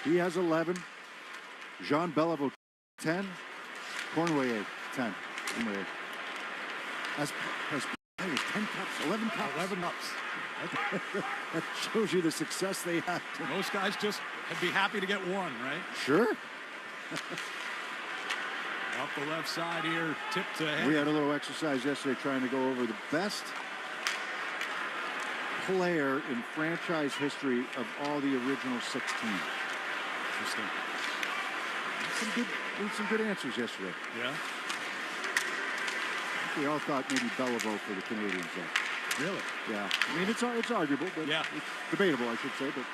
[SPEAKER 6] He has 11. Jean Beliveau, 10. Cornway, 10. That's 10 cups, 11 cups.
[SPEAKER 4] 11 cups.
[SPEAKER 6] That shows you the success they had.
[SPEAKER 4] Most guys just would be happy to get one, right?
[SPEAKER 6] Sure.
[SPEAKER 4] Off the left side here, tipped ahead.
[SPEAKER 6] We had a little exercise yesterday trying to go over the best player in franchise history of all the original 16.
[SPEAKER 4] Interesting.
[SPEAKER 6] Some good answers yesterday.
[SPEAKER 4] Yeah.
[SPEAKER 6] We all thought maybe Beliveau for the Canadians, though.
[SPEAKER 4] Really?
[SPEAKER 6] Yeah. I mean, it's arguable, but
[SPEAKER 4] yeah.
[SPEAKER 6] It's debatable, I should say. But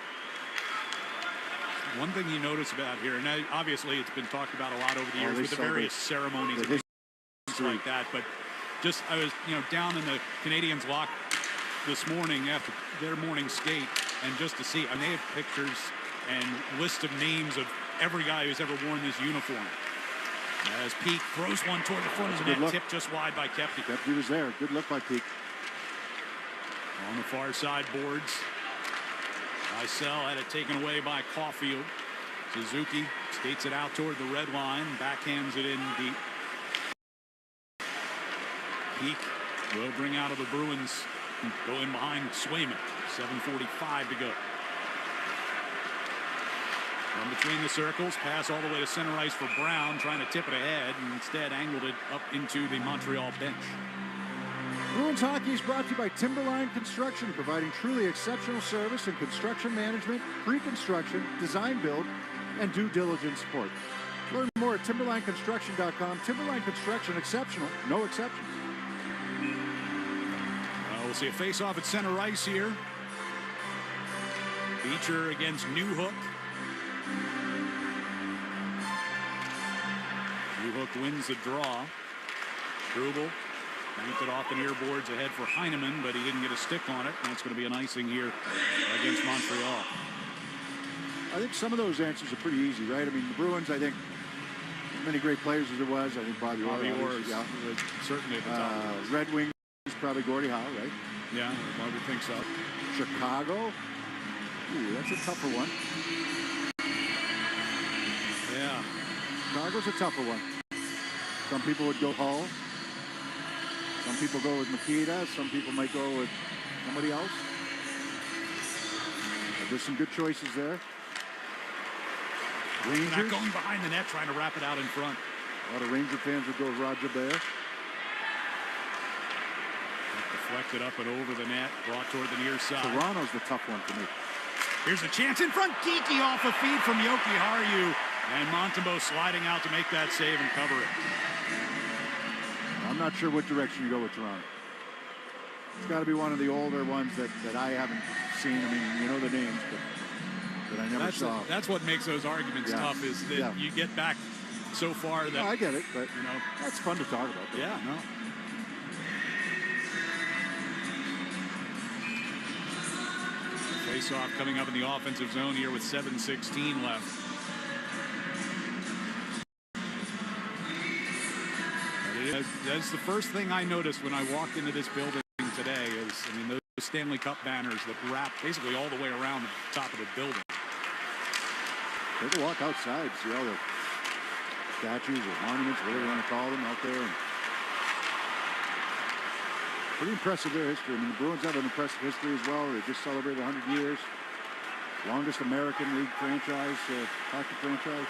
[SPEAKER 4] one thing you notice about here, and obviously it's been talked about a lot over the years with the various ceremonies and things like that, but just I was down in the Canadians' locker this morning after their morning skate, and just to see, and they have pictures and list of names of every guy who's ever worn this uniform. As Peak throws one toward the front of the net, tipped just wide by Kepke.
[SPEAKER 6] Kepke was there. Good look by Peak.
[SPEAKER 4] On the far side boards, Isel had it taken away by Caulfield. Suzuki skates it out toward the red line, backhands it in deep. Peak will bring out of the Bruins, go in behind Swayman. 7:45 to go. From between the circles, pass all the way to center ice for Brown, trying to tip it ahead, and instead angled it up into the Montreal bench.
[SPEAKER 6] Bruins hockey is brought to you by Timberline Construction, providing truly exceptional service in construction management, pre-construction, design build, and due diligence support. Learn more at timberlineconstruction.com. Timberline Construction, exceptional, no exceptions.
[SPEAKER 4] We'll see a face-off at center ice here. Beecher against Newhook. Newhook wins the draw. Krubel banked it off the near boards ahead for Heineman, but he didn't get a stick on it. That's going to be an icing here against Montreal.
[SPEAKER 6] I think some of those answers are pretty easy, right? I mean, the Bruins, I think, as many great players as there was. I think Bobby Orr is
[SPEAKER 4] certainly at the top.
[SPEAKER 6] Red Wings, probably Gordie Howe, right?
[SPEAKER 4] Yeah, I would think so.
[SPEAKER 6] Chicago. Ooh, that's a tougher one.
[SPEAKER 4] Yeah.
[SPEAKER 6] Chicago's a tougher one. Some people would go Hull. Some people go with Makita. Some people might go with somebody else. But there's some good choices there.
[SPEAKER 4] Rangers not going behind the net, trying to wrap it out in front.
[SPEAKER 6] A lot of Ranger fans would go with Roger Bear.
[SPEAKER 4] Deflected up and over the net, brought toward the near side.
[SPEAKER 6] Toronto's the tough one for me.
[SPEAKER 4] Here's a chance in front. Geeky off a feed from Yoki Haru. And Montembeault sliding out to make that save and cover it.
[SPEAKER 6] I'm not sure what direction you go with Toronto. It's got to be one of the older ones that I haven't seen. I mean, you know the names, but I never saw.
[SPEAKER 4] That's what makes those arguments tough, is that you get back so far that...
[SPEAKER 6] I get it, but you know, that's fun to talk about.
[SPEAKER 4] Yeah, no. Face-off coming up in the offensive zone here with 7:16 left. That's the first thing I noticed when I walked into this building today is, I mean, those Stanley Cup banners that wrap basically all the way around the top of the building.
[SPEAKER 6] Take a walk outside, see all the statues or monuments, whatever you want to call them, out there. And pretty impressive their history. I mean, the Bruins have an impressive history as well. They just celebrated 100 years. Longest American League franchise, hockey franchise.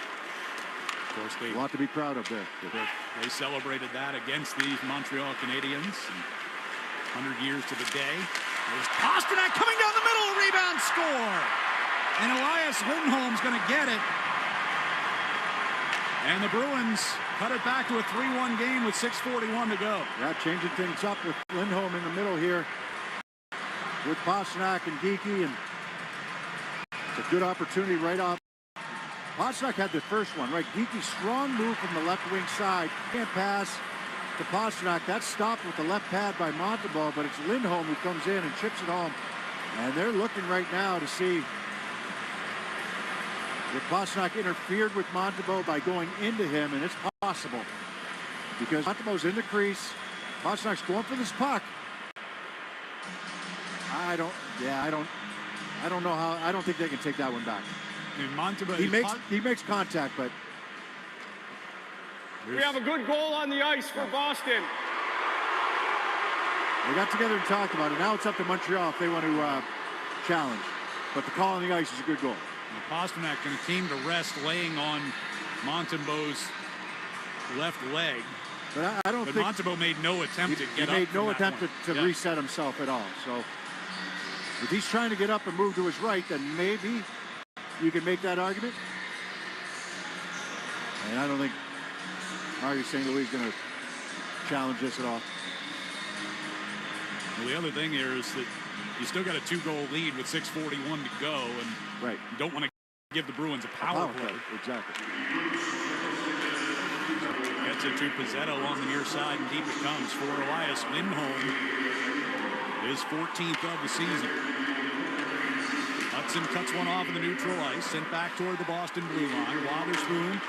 [SPEAKER 4] Of course,
[SPEAKER 6] a lot to be proud of there.
[SPEAKER 4] They celebrated that against the Montreal Canadiens. 100 years to the day. There's Pastrnak coming down the middle, rebound, score. And Elias Lindholm's going to get it. And the Bruins cut it back to a 3-1 game with 6:41 to go.
[SPEAKER 6] Yeah, changing things up with Lindholm in the middle here with Pastrnak and Geeky, and it's a good opportunity right off. Pastrnak had the first one, right? Geeky, strong move from the left wing side. Can't pass to Pastrnak. That's stopped with the left pad by Montembeault, but it's Lindholm who comes in and chips it home. And they're looking right now to see if Pastrnak interfered with Montembeault by going into him, and it's possible because Montembeault's in the crease. Pastrnak's going for this puck. I don't know how. I don't think they can take that one back. He makes contact, but
[SPEAKER 16] we have a good goal on the ice for Boston.
[SPEAKER 6] They got together and talked about it. Now it's up to Montreal if they want to challenge. But the call on the ice is a good goal.
[SPEAKER 4] Pastrnak going to came to rest laying on Montembeault's left leg.
[SPEAKER 6] But I don't think
[SPEAKER 4] Montembeault made no attempt to get up.
[SPEAKER 6] He made no attempt to reset himself at all. So if he's trying to get up and move to his right, then maybe you can make that argument. And I don't think Marty St. Louis is going to challenge this at all.
[SPEAKER 4] Well, the other thing here is that you still got a 2-goal lead with 6:41 to go, and you don't want to give the Bruins a power play.
[SPEAKER 6] Exactly.
[SPEAKER 4] Gets it to Pizzetto on the near side, and deep it comes for Elias Lindholm. His 14th of the season. Hudson cuts one off of the neutral ice, sent back toward the Boston blue line. Wotherspoon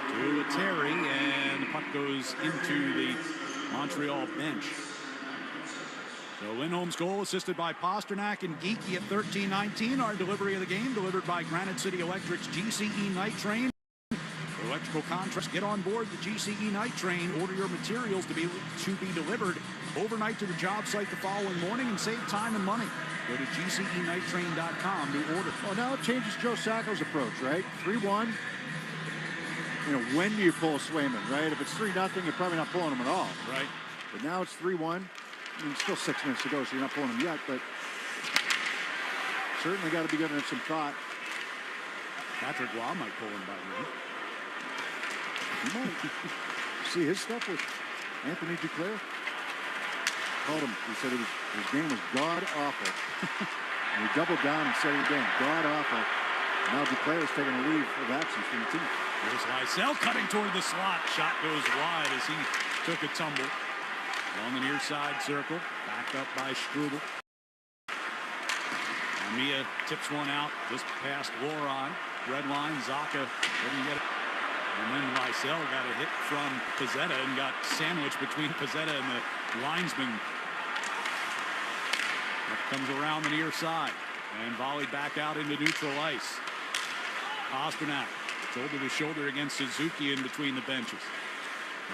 [SPEAKER 4] to Terry, and the puck goes into the Montreal bench. So Lindholm's goal assisted by Pastrnak and Geeky at 13:19. Our delivery of the game delivered by Granite City Electric's GCE Night Train. For electrical contracts, get on board the GCE Night Train. Order your materials to be delivered overnight to the job site the following morning and save time and money. Go to GCEnighttrain.com to order.
[SPEAKER 6] Well, now it changes Joe Sacco's approach, right? 3-1. You know, when do you pull Swayman, right? If it's 3-0, you're probably not pulling him at all.
[SPEAKER 4] Right.
[SPEAKER 6] But now it's 3-1. I mean, still 6 minutes to go, so you're not pulling him yet, but certainly got to be giving it some thought.
[SPEAKER 4] Patrick Waugh might pull him by now.
[SPEAKER 6] He might. See his stuff with Anthony Duclair? Called him. He said his game was god-awful. And he doubled down and said it again. God-awful. Now Duclair is taking a leave of absence from the team.
[SPEAKER 4] Here's Lysell cutting toward the slot. Shot goes wide as he took a tumble. On the near side circle, backed up by Struble. Mia tips one out just past Loron. Red line, Zaka didn't get it. And then Lysell got a hit from Pizzetta and got sandwiched between Pizzetta and the linesman. That comes around the near side and volleyed back out into neutral ice. Pastrnak shoulder to shoulder against Suzuki in between the benches.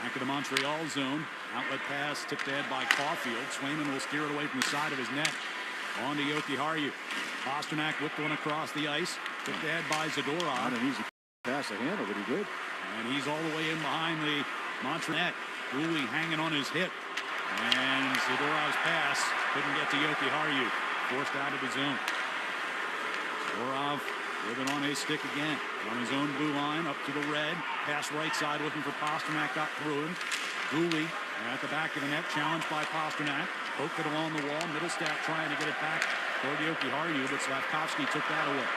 [SPEAKER 4] Back to the Montreal zone. Outlet pass tipped ahead by Caulfield. Swayman will steer it away from the side of his net. On to Jokiharju. Pasternak whipped one across the ice. Tipped ahead by Zadorov.
[SPEAKER 6] Not an easy pass to handle, but he did.
[SPEAKER 4] And he's all the way in behind the Montreal net. Cooley hanging on his hip. And Zadorov's pass couldn't get to Jokiharju. Forced out of the zone. Zadorov with it on his stick again. On his own blue line, up to the red. Pass right side looking for Pasternak. Got through him. Cooley at the back of the net. Challenged by Pasternak. Poked it along the wall. Middlestat trying to get it back toward Jokiharju, but Slavkovsky took that away.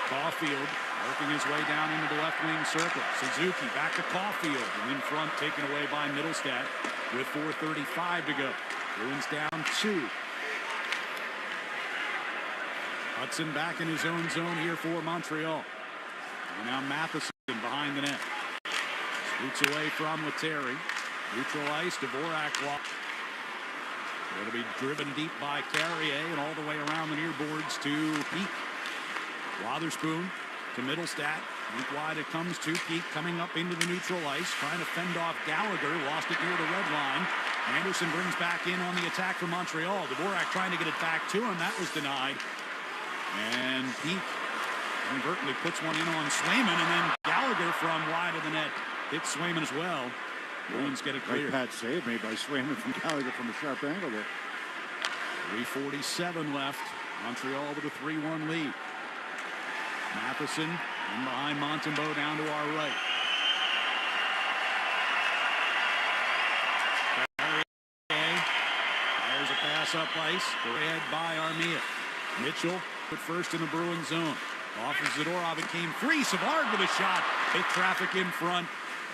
[SPEAKER 4] Caulfield working his way down into the left wing circle. Suzuki back to Caulfield. And in front, taken away by Middlestat with 4:35 to go. Bruins down 2. Hudson back in his own zone here for Montreal. And now Matheson behind the net. Scoots away from Lettieri. Neutral ice, Dvorak walk. It'll be driven deep by Carrier and all the way around the near boards to Peak. Wotherspoon to Middlestat. Deep wide it comes to Peak, coming up into the neutral ice, trying to fend off Gallagher. Lost it near the red line. Anderson brings back in on the attack for Montreal. Dvorak trying to get it back to him. That was denied. And Peak inadvertently puts one in on Swayman, and then Gallagher from wide of the net hits Swayman as well. Bruins get it clear.
[SPEAKER 6] Right, save made by Swayman from Gallagher from a sharp angle there.
[SPEAKER 4] 3:47 left. Montreal with a 3-1 lead. Matheson in behind Montembeault down to our right. Fires a pass up ice. Ahead by Armia. Mitchell at first in the Bruins zone. Off of Zadorov, it came free. Savard with a shot. Hit traffic in front.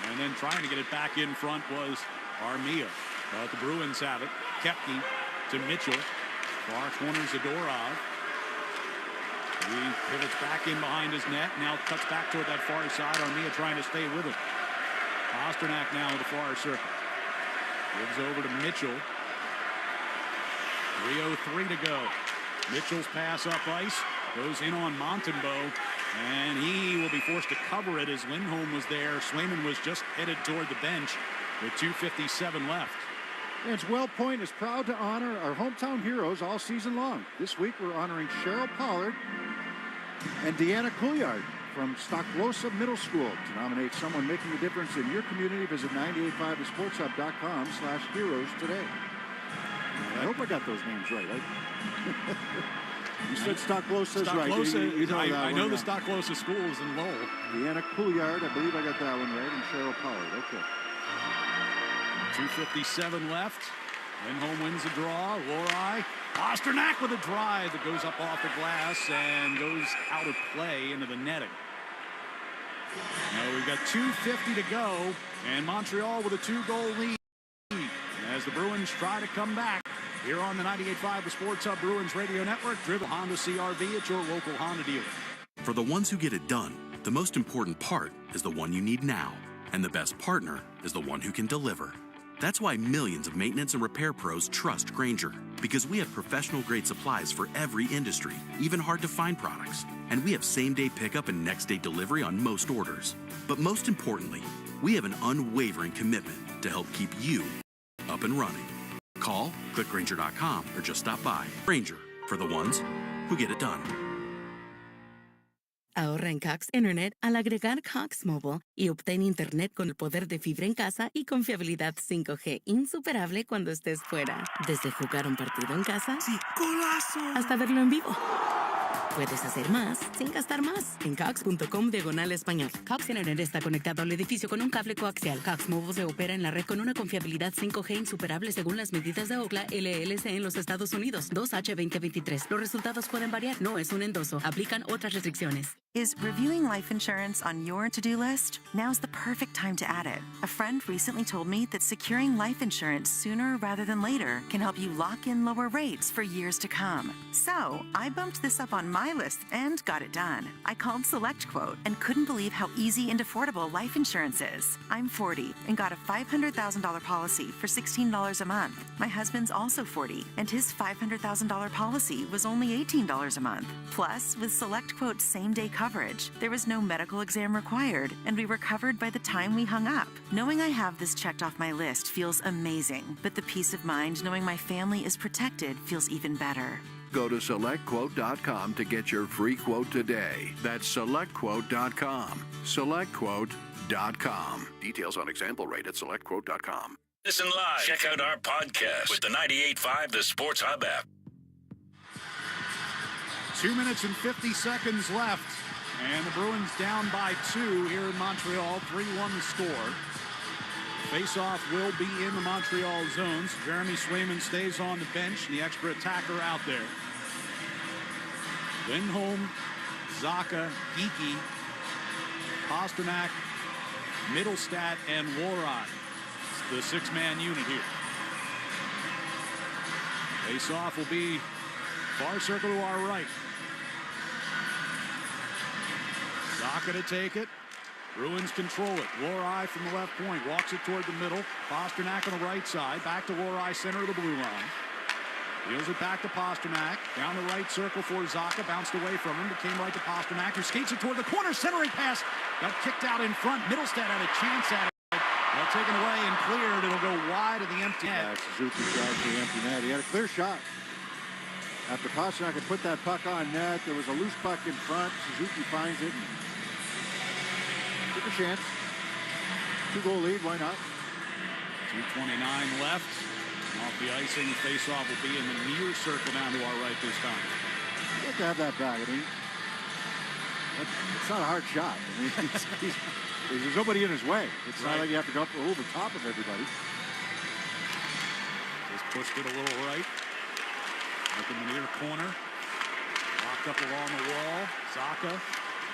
[SPEAKER 4] And then trying to get it back in front was Armia. But the Bruins have it. Kepke to Mitchell. Far corner Zadorov. He pivots back in behind his net. Now cuts back toward that far side. Armia trying to stay with him. Pasternak now in the far circle. Gives over to Mitchell. 3:03 to go. Mitchell's pass up ice. Goes in on Montembeault. And he will be forced to cover it as Lindholm was there. Swayman was just headed toward the bench with 2:57 left.
[SPEAKER 6] And Well Point is proud to honor our hometown heroes all season long. This week we're honoring Cheryl Pollard and Deanna Couillard from Stocklosa Middle School. To nominate someone making a difference in your community, visit 985thesportshub.com/heroes today. I hope I got those names right. You said Stocklosa's right. You know
[SPEAKER 4] I know the Stocklosa schools in Lowell.
[SPEAKER 6] Deanna Couillard, I believe I got that one right, and Cheryl Pollard. Okay.
[SPEAKER 4] 2:57 left. Lindholm wins the draw. Lohrei. Pasternak with a drive that goes up off the glass and goes out of play into the netting. Now we've got 2:50 to go, and Montreal with a 2-goal lead as the Bruins try to come back. Here on the 98.5 The Sports Hub Bruins Radio Network, driven Honda CRV at your local Honda dealer.
[SPEAKER 8] For the ones who get it done, the most important part is the one you need now. And the best partner is the one who can deliver. That's why millions of maintenance and repair pros trust Grainger. Because we have professional-grade supplies for every industry, even hard-to-find products. And we have same-day pickup and next-day delivery on most orders. But most importantly, we have an unwavering commitment to help keep you up and running. Call, click Grainger.com, or just stop by. Grainger, for the ones who get it done.
[SPEAKER 2] Ahorra en Cox Internet al agregar Cox Mobile y obtén internet con el poder de fibra en casa y confiabilidad 5G insuperable cuando estés fuera. Desde jugar un partido en casa hasta verlo en vivo. Puedes hacer más sin gastar más. En Cox.com/español. Cox Internet está conectado al edificio con un cable coaxial. Cox Mobile se opera en la red con una confiabilidad 5G insuperable según las medidas de Ookla LLC en los Estados Unidos. 2H2023. Los resultados pueden variar. No es un endoso. Aplican otras restricciones.
[SPEAKER 5] Is reviewing life insurance on your to-do list? Now's the perfect time to add it. A friend recently told me that securing life insurance sooner rather than later can help you lock in lower rates for years to come. So, I bumped this up on my list and got it done. I called SelectQuote and couldn't believe how easy and affordable life insurance is. I'm 40 and got a $500,000 policy for $16 a month. My husband's also 40 and his $500,000 policy was only $18 a month. Plus, with SelectQuote's same-day coverage, coverage. There was no medical exam required, and we were covered by the time we hung up. Knowing I have this checked off my list feels amazing, but the peace of mind knowing my family is protected feels even better.
[SPEAKER 1] Go to SelectQuote.com to get your free quote today. That's SelectQuote.com. SelectQuote.com. Details on example rate at SelectQuote.com.
[SPEAKER 25] Listen live. Check out our podcast with the 98.5 The Sports Hub app.
[SPEAKER 4] 2 minutes and 50 seconds left. And the Bruins down by 2 here in Montreal. 3-1 the score. Faceoff will be in the Montreal zones. Jeremy Swayman stays on the bench, the extra attacker out there. Lindholm, Zacha, Geekie, Pasternak, Middlestat, and Worai. The six-man unit here. Faceoff will be far circle to our right. Zacha to take it. Bruins control it. Worai from the left point. Walks it toward the middle. Pasternak on the right side. Back to Worai, center of the blue line. Wheels it back to Pasternak. Down the right circle for Zacha. Bounced away from him. It came right to Pasternak, who skates it toward the corner. Centering pass. Got kicked out in front. Middlestat had a chance at it. Well, taken away and cleared. It'll go wide of the empty net.
[SPEAKER 6] Suzuki drives the empty net. He had a clear shot. After Pasternak had put that puck on net, there was a loose puck in front. Suzuki finds it. Took a chance. 2-goal lead, why not?
[SPEAKER 4] 2:29 left. Off the icing, face-off will be in the near circle down to our right this time.
[SPEAKER 6] You have to have that back. I mean, it's not a hard shot. I mean, there's nobody in his way. It's not like you have to go up over top of everybody.
[SPEAKER 4] Just pushed it a little right. Up in the near corner. Locked up along the wall. Zacha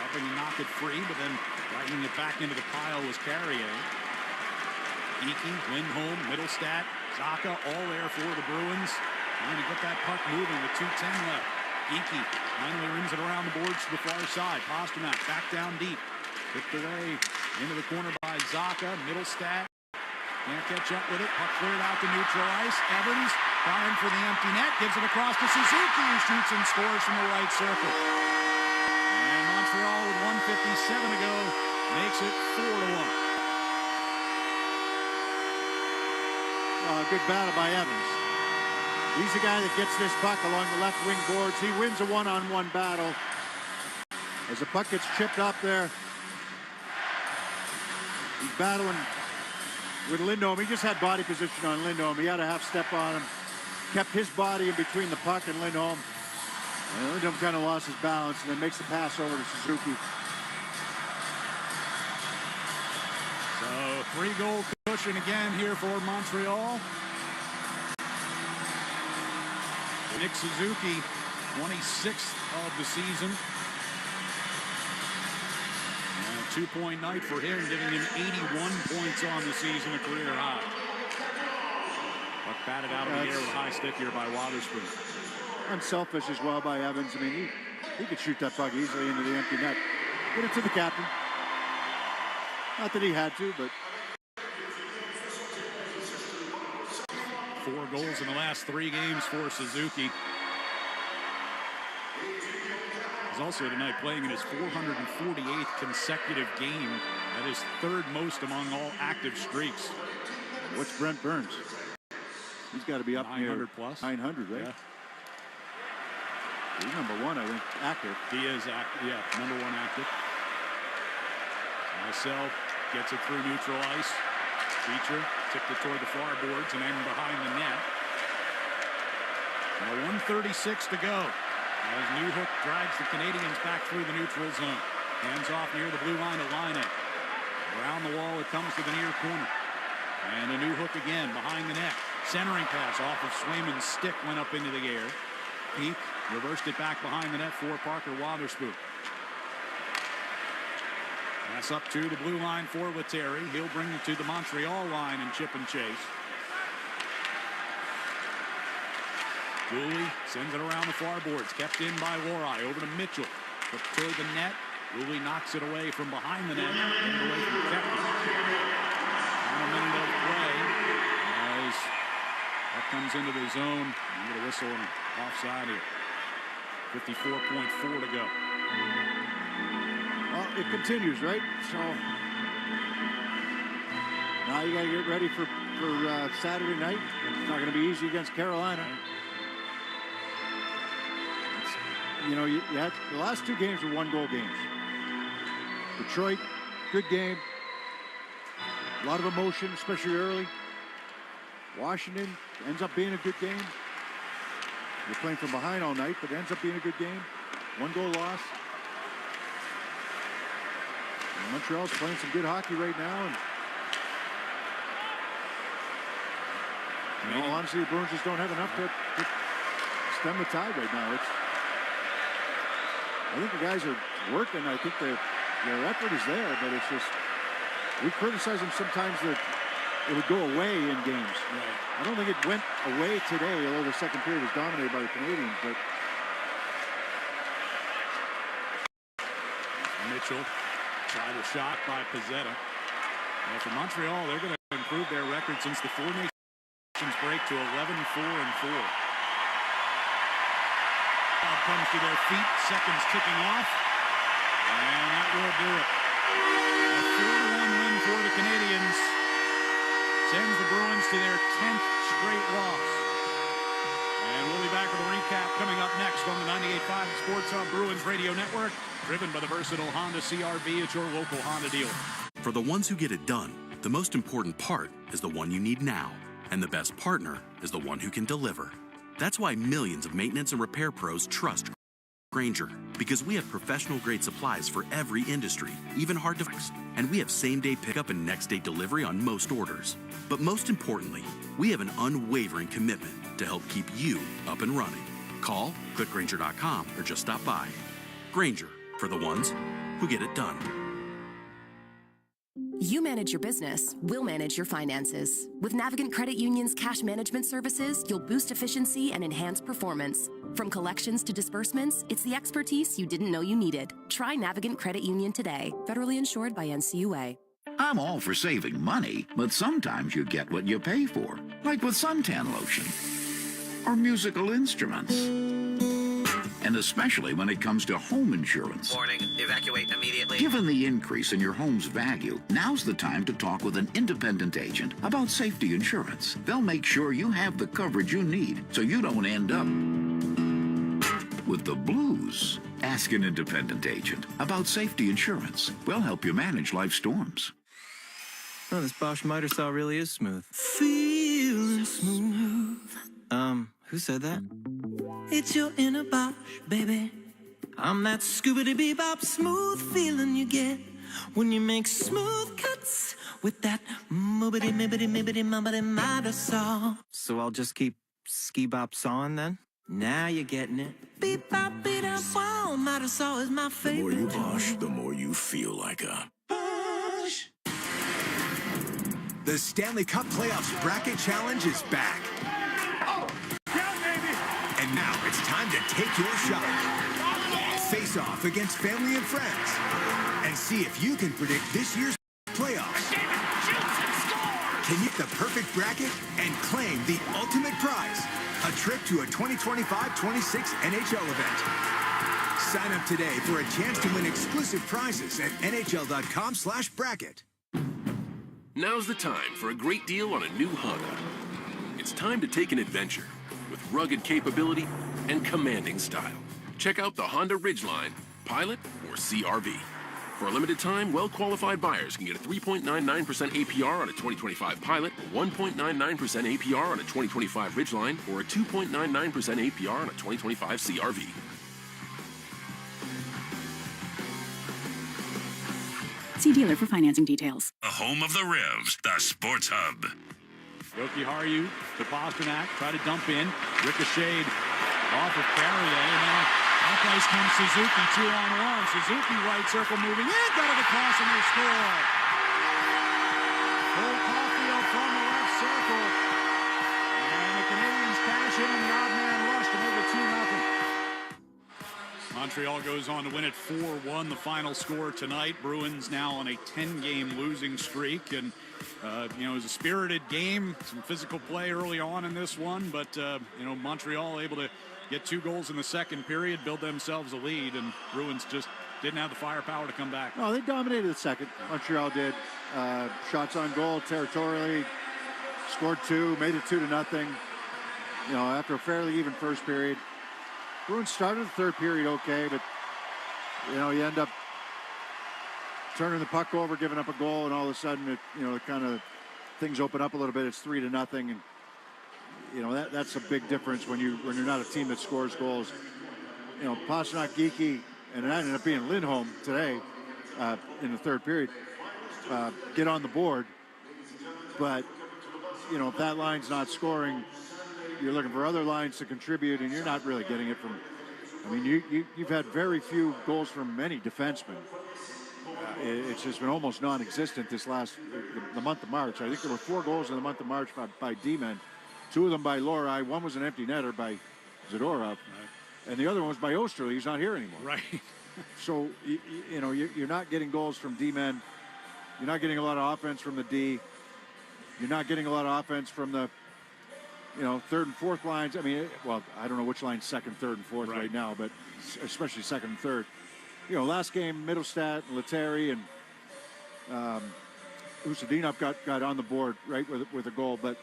[SPEAKER 4] helping to knock it free, but then lightning it back into the pile was Carrier. Geekie, Lindholm, Middlestat, Zacha, all there for the Bruins. Trying to get that puck moving with 2:10 left. Geekie finally rings it around the boards to the far side. Pasternak back down deep. Kicked away into the corner by Zacha. Middlestat can't catch up with it. Puck cleared out to neutral ice. Evans trying for the empty net. Gives it across to Suzuki, who shoots and scores from the right circle. And Montreal with 1:57 to go makes it 4-1.
[SPEAKER 6] Good battle by Evans. He's the guy that gets this puck along the left wing boards. He wins a one-on-one battle. As the puck gets chipped up there, he's battling with Lindholm. He just had body position on Lindholm. He had a half step on him. Kept his body in between the puck and Lindholm. And Lindholm kind of lost his balance and then makes the pass over to Suzuki.
[SPEAKER 4] So 3-goal cushion again here for Montreal. Nick Suzuki, 26th of the season. And a 2-point night for him, giving him 81 points on the season, a career high. Puck batted out of the air with a high stick here by Wotherspoon.
[SPEAKER 6] Unselfish as well by Evans. I mean, he could shoot that puck easily into the empty net. Get it to the captain. Not that he had to, but
[SPEAKER 4] 4 goals in the last 3 games for Suzuki. He's also tonight playing in his 448th consecutive game. That is 3rd most among all active streaks.
[SPEAKER 6] What's Brent Burns? He's got to be up
[SPEAKER 4] 900 plus.
[SPEAKER 6] 900, right?
[SPEAKER 4] Yeah.
[SPEAKER 6] He's number 1, I think, active.
[SPEAKER 4] He is active, yeah, number 1 active. Myself gets it through neutral ice. Beecher tipped it toward the far boards and then behind the net. Now 1:36 to go. As Newhook drags the Canadians back through the neutral zone. Hands off near the blue line to Laine. Around the wall it comes to the near corner. And a Newhook again behind the net. Centering pass off of Swayman's stick went up into the air. Peak reversed it back behind the net for Parker Wotherspoon. Pass up to the blue line for Lettieri. He'll bring it to the Montreal line and chip and chase. Dooley sends it around the far boards. Kept in by Worai. Over to Mitchell. Up toward the net. Dooley knocks it away from behind the net. And away from Kepke. Final minute of play. As that comes into the zone. You get a whistle and offside here. 54.4 to go.
[SPEAKER 6] it continues, right? So now you got to get ready for Saturday night. It's not going to be easy against Carolina. You know, you had, the last two games were one-goal games. Detroit, good game. A lot of emotion, especially early. Washington ends up being a good game. You're playing from behind all night, but it ends up being a good game. One-goal loss. And Montreal's playing some good hockey right now. And in all honesty, the Bruins just don't have enough to stem the tide right now. I think the guys are working. I think their effort is there, but it's just, we criticize them sometimes that it would go away in games. Right. I don't think it went away today, although the second period was dominated by the Canadians. But
[SPEAKER 4] Mitchell tried a shot by Pizzetta. Well, for Montreal, they're going to improve their record since the Four Nations break to 11-4-4. Comes to their feet, seconds ticking off, and that will do it. A 4-1 win for the Canadians sends the Bruins to their 10th straight loss. And we'll be back with a recap coming up next on the 98.5 Sports Hub Bruins Radio Network, driven by the versatile Honda CR-V at your local Honda dealer.
[SPEAKER 8] For the ones who get it done, the most important part is the one you need now, and the best partner is the one who can deliver. That's why millions of maintenance and repair pros trust Grainger, because we have professional-grade supplies for every industry, even hard to fix. And we have same-day pickup and next-day delivery on most orders. But most importantly, we have an unwavering commitment to help keep you up and running. Call, click Grainger.com, or just stop by. Grainger, for the ones who get it done.
[SPEAKER 11] You manage your business, we'll manage your finances. With Navigant Credit Union's cash management services, you'll boost efficiency and enhance performance. From collections to disbursements, it's the expertise you didn't know you needed. Try Navigant Credit Union today. Federally insured by NCUA.
[SPEAKER 18] I'm all for saving money, but sometimes you get what you pay for. Like with suntan lotion. Or musical instruments. And especially when it comes to home insurance.
[SPEAKER 20] Warning, evacuate immediately.
[SPEAKER 18] Given the increase in your home's value, now's the time to talk with an independent agent about safety insurance. They'll make sure you have the coverage you need so you don't end up with the blues. Ask an independent agent about safety insurance. We'll help you manage life storms.
[SPEAKER 23] Oh, this Bosch miter saw really is smooth. Feeling smooth. Who said that? It's your inner Bosch, baby. I'm that scoobity-bebop smooth feeling you get when you make smooth cuts with that moobity-mibbity-mibbity-mubbity miter saw. So I'll just keep ski-bop sawing then? Now you're getting it. Beep-bop-beat-up-wow, miter saw is my favorite.
[SPEAKER 25] The more you Bosch, the more you feel like a Bosch.
[SPEAKER 24] The Stanley Cup Playoffs Bracket Challenge is back. And now it's time to take your shot. Face off against family and friends. And see if you can predict this year's playoffs. Can you get the perfect bracket and claim the ultimate prize? A trip to a 2025-26 NHL event. Sign up today for a chance to win exclusive prizes at NHL.com/bracket.
[SPEAKER 26] Now's the time for a great deal on a new Honda. It's time to take an adventure with rugged capability and commanding style. Check out the Honda Ridgeline, Pilot, or CR-V. For a limited time, well-qualified buyers can get a 3.99% APR on a 2025 Pilot, 1.99% APR on a 2025 Ridgeline, or a 2.99% APR on a 2025 CR-V.
[SPEAKER 27] See dealer for financing details.
[SPEAKER 25] The home of the Revs, the Sports Hub.
[SPEAKER 4] Yoki Haru to Pasternak, try to dump in, ricocheted off of Carrier, and now off ice comes Suzuki, 2-on-1. Suzuki right circle moving in, got it across and they score. Cole Caulfield from the left circle, and the Canadians cash in on the odd man rush to make it 2-0. Montreal goes on to win it 4-1, the final score tonight. Bruins now on a 10-game losing streak, and it was a spirited game, some physical play early on in this one, but Montreal able to get 2 goals in the second period, build themselves a lead, and Bruins just didn't have the firepower to come back.
[SPEAKER 6] No, they dominated the second. Montreal did. Shots on goal territorially. Scored 2, made it 2-0. You know, after a fairly even first period. Bruins started the third period okay, but you know, you end up turning the puck over, giving up a goal, and all of a sudden, it kind of things open up a little bit. It's 3-0, and you know that's a big difference when you're not a team that scores goals. You know, Pastrnak, Geeky, and it ended up being Lindholm today in the third period. Get on the board, but you know if that line's not scoring, you're looking for other lines to contribute, and you're not really getting it from. I mean, you've had very few goals from many defensemen. It's just been almost non-existent this the month of March. I think there were 4 goals in the month of March by D-men, 2 of them by Lohrei. One was an empty netter by Zadorov, and the other one was by Osterley. He's not here anymore.
[SPEAKER 4] Right.
[SPEAKER 6] So you know you're not getting goals from D-men. You're not getting a lot of offense from the D. You're not getting a lot of offense from the third and fourth lines. I mean, I don't know which line's second, third, and fourth right now, but especially second and third. You know, last game, Middlestat, Letary, and Usadinov got on the board, right, with a goal. But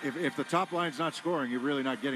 [SPEAKER 6] if the top line's not scoring, you're really not getting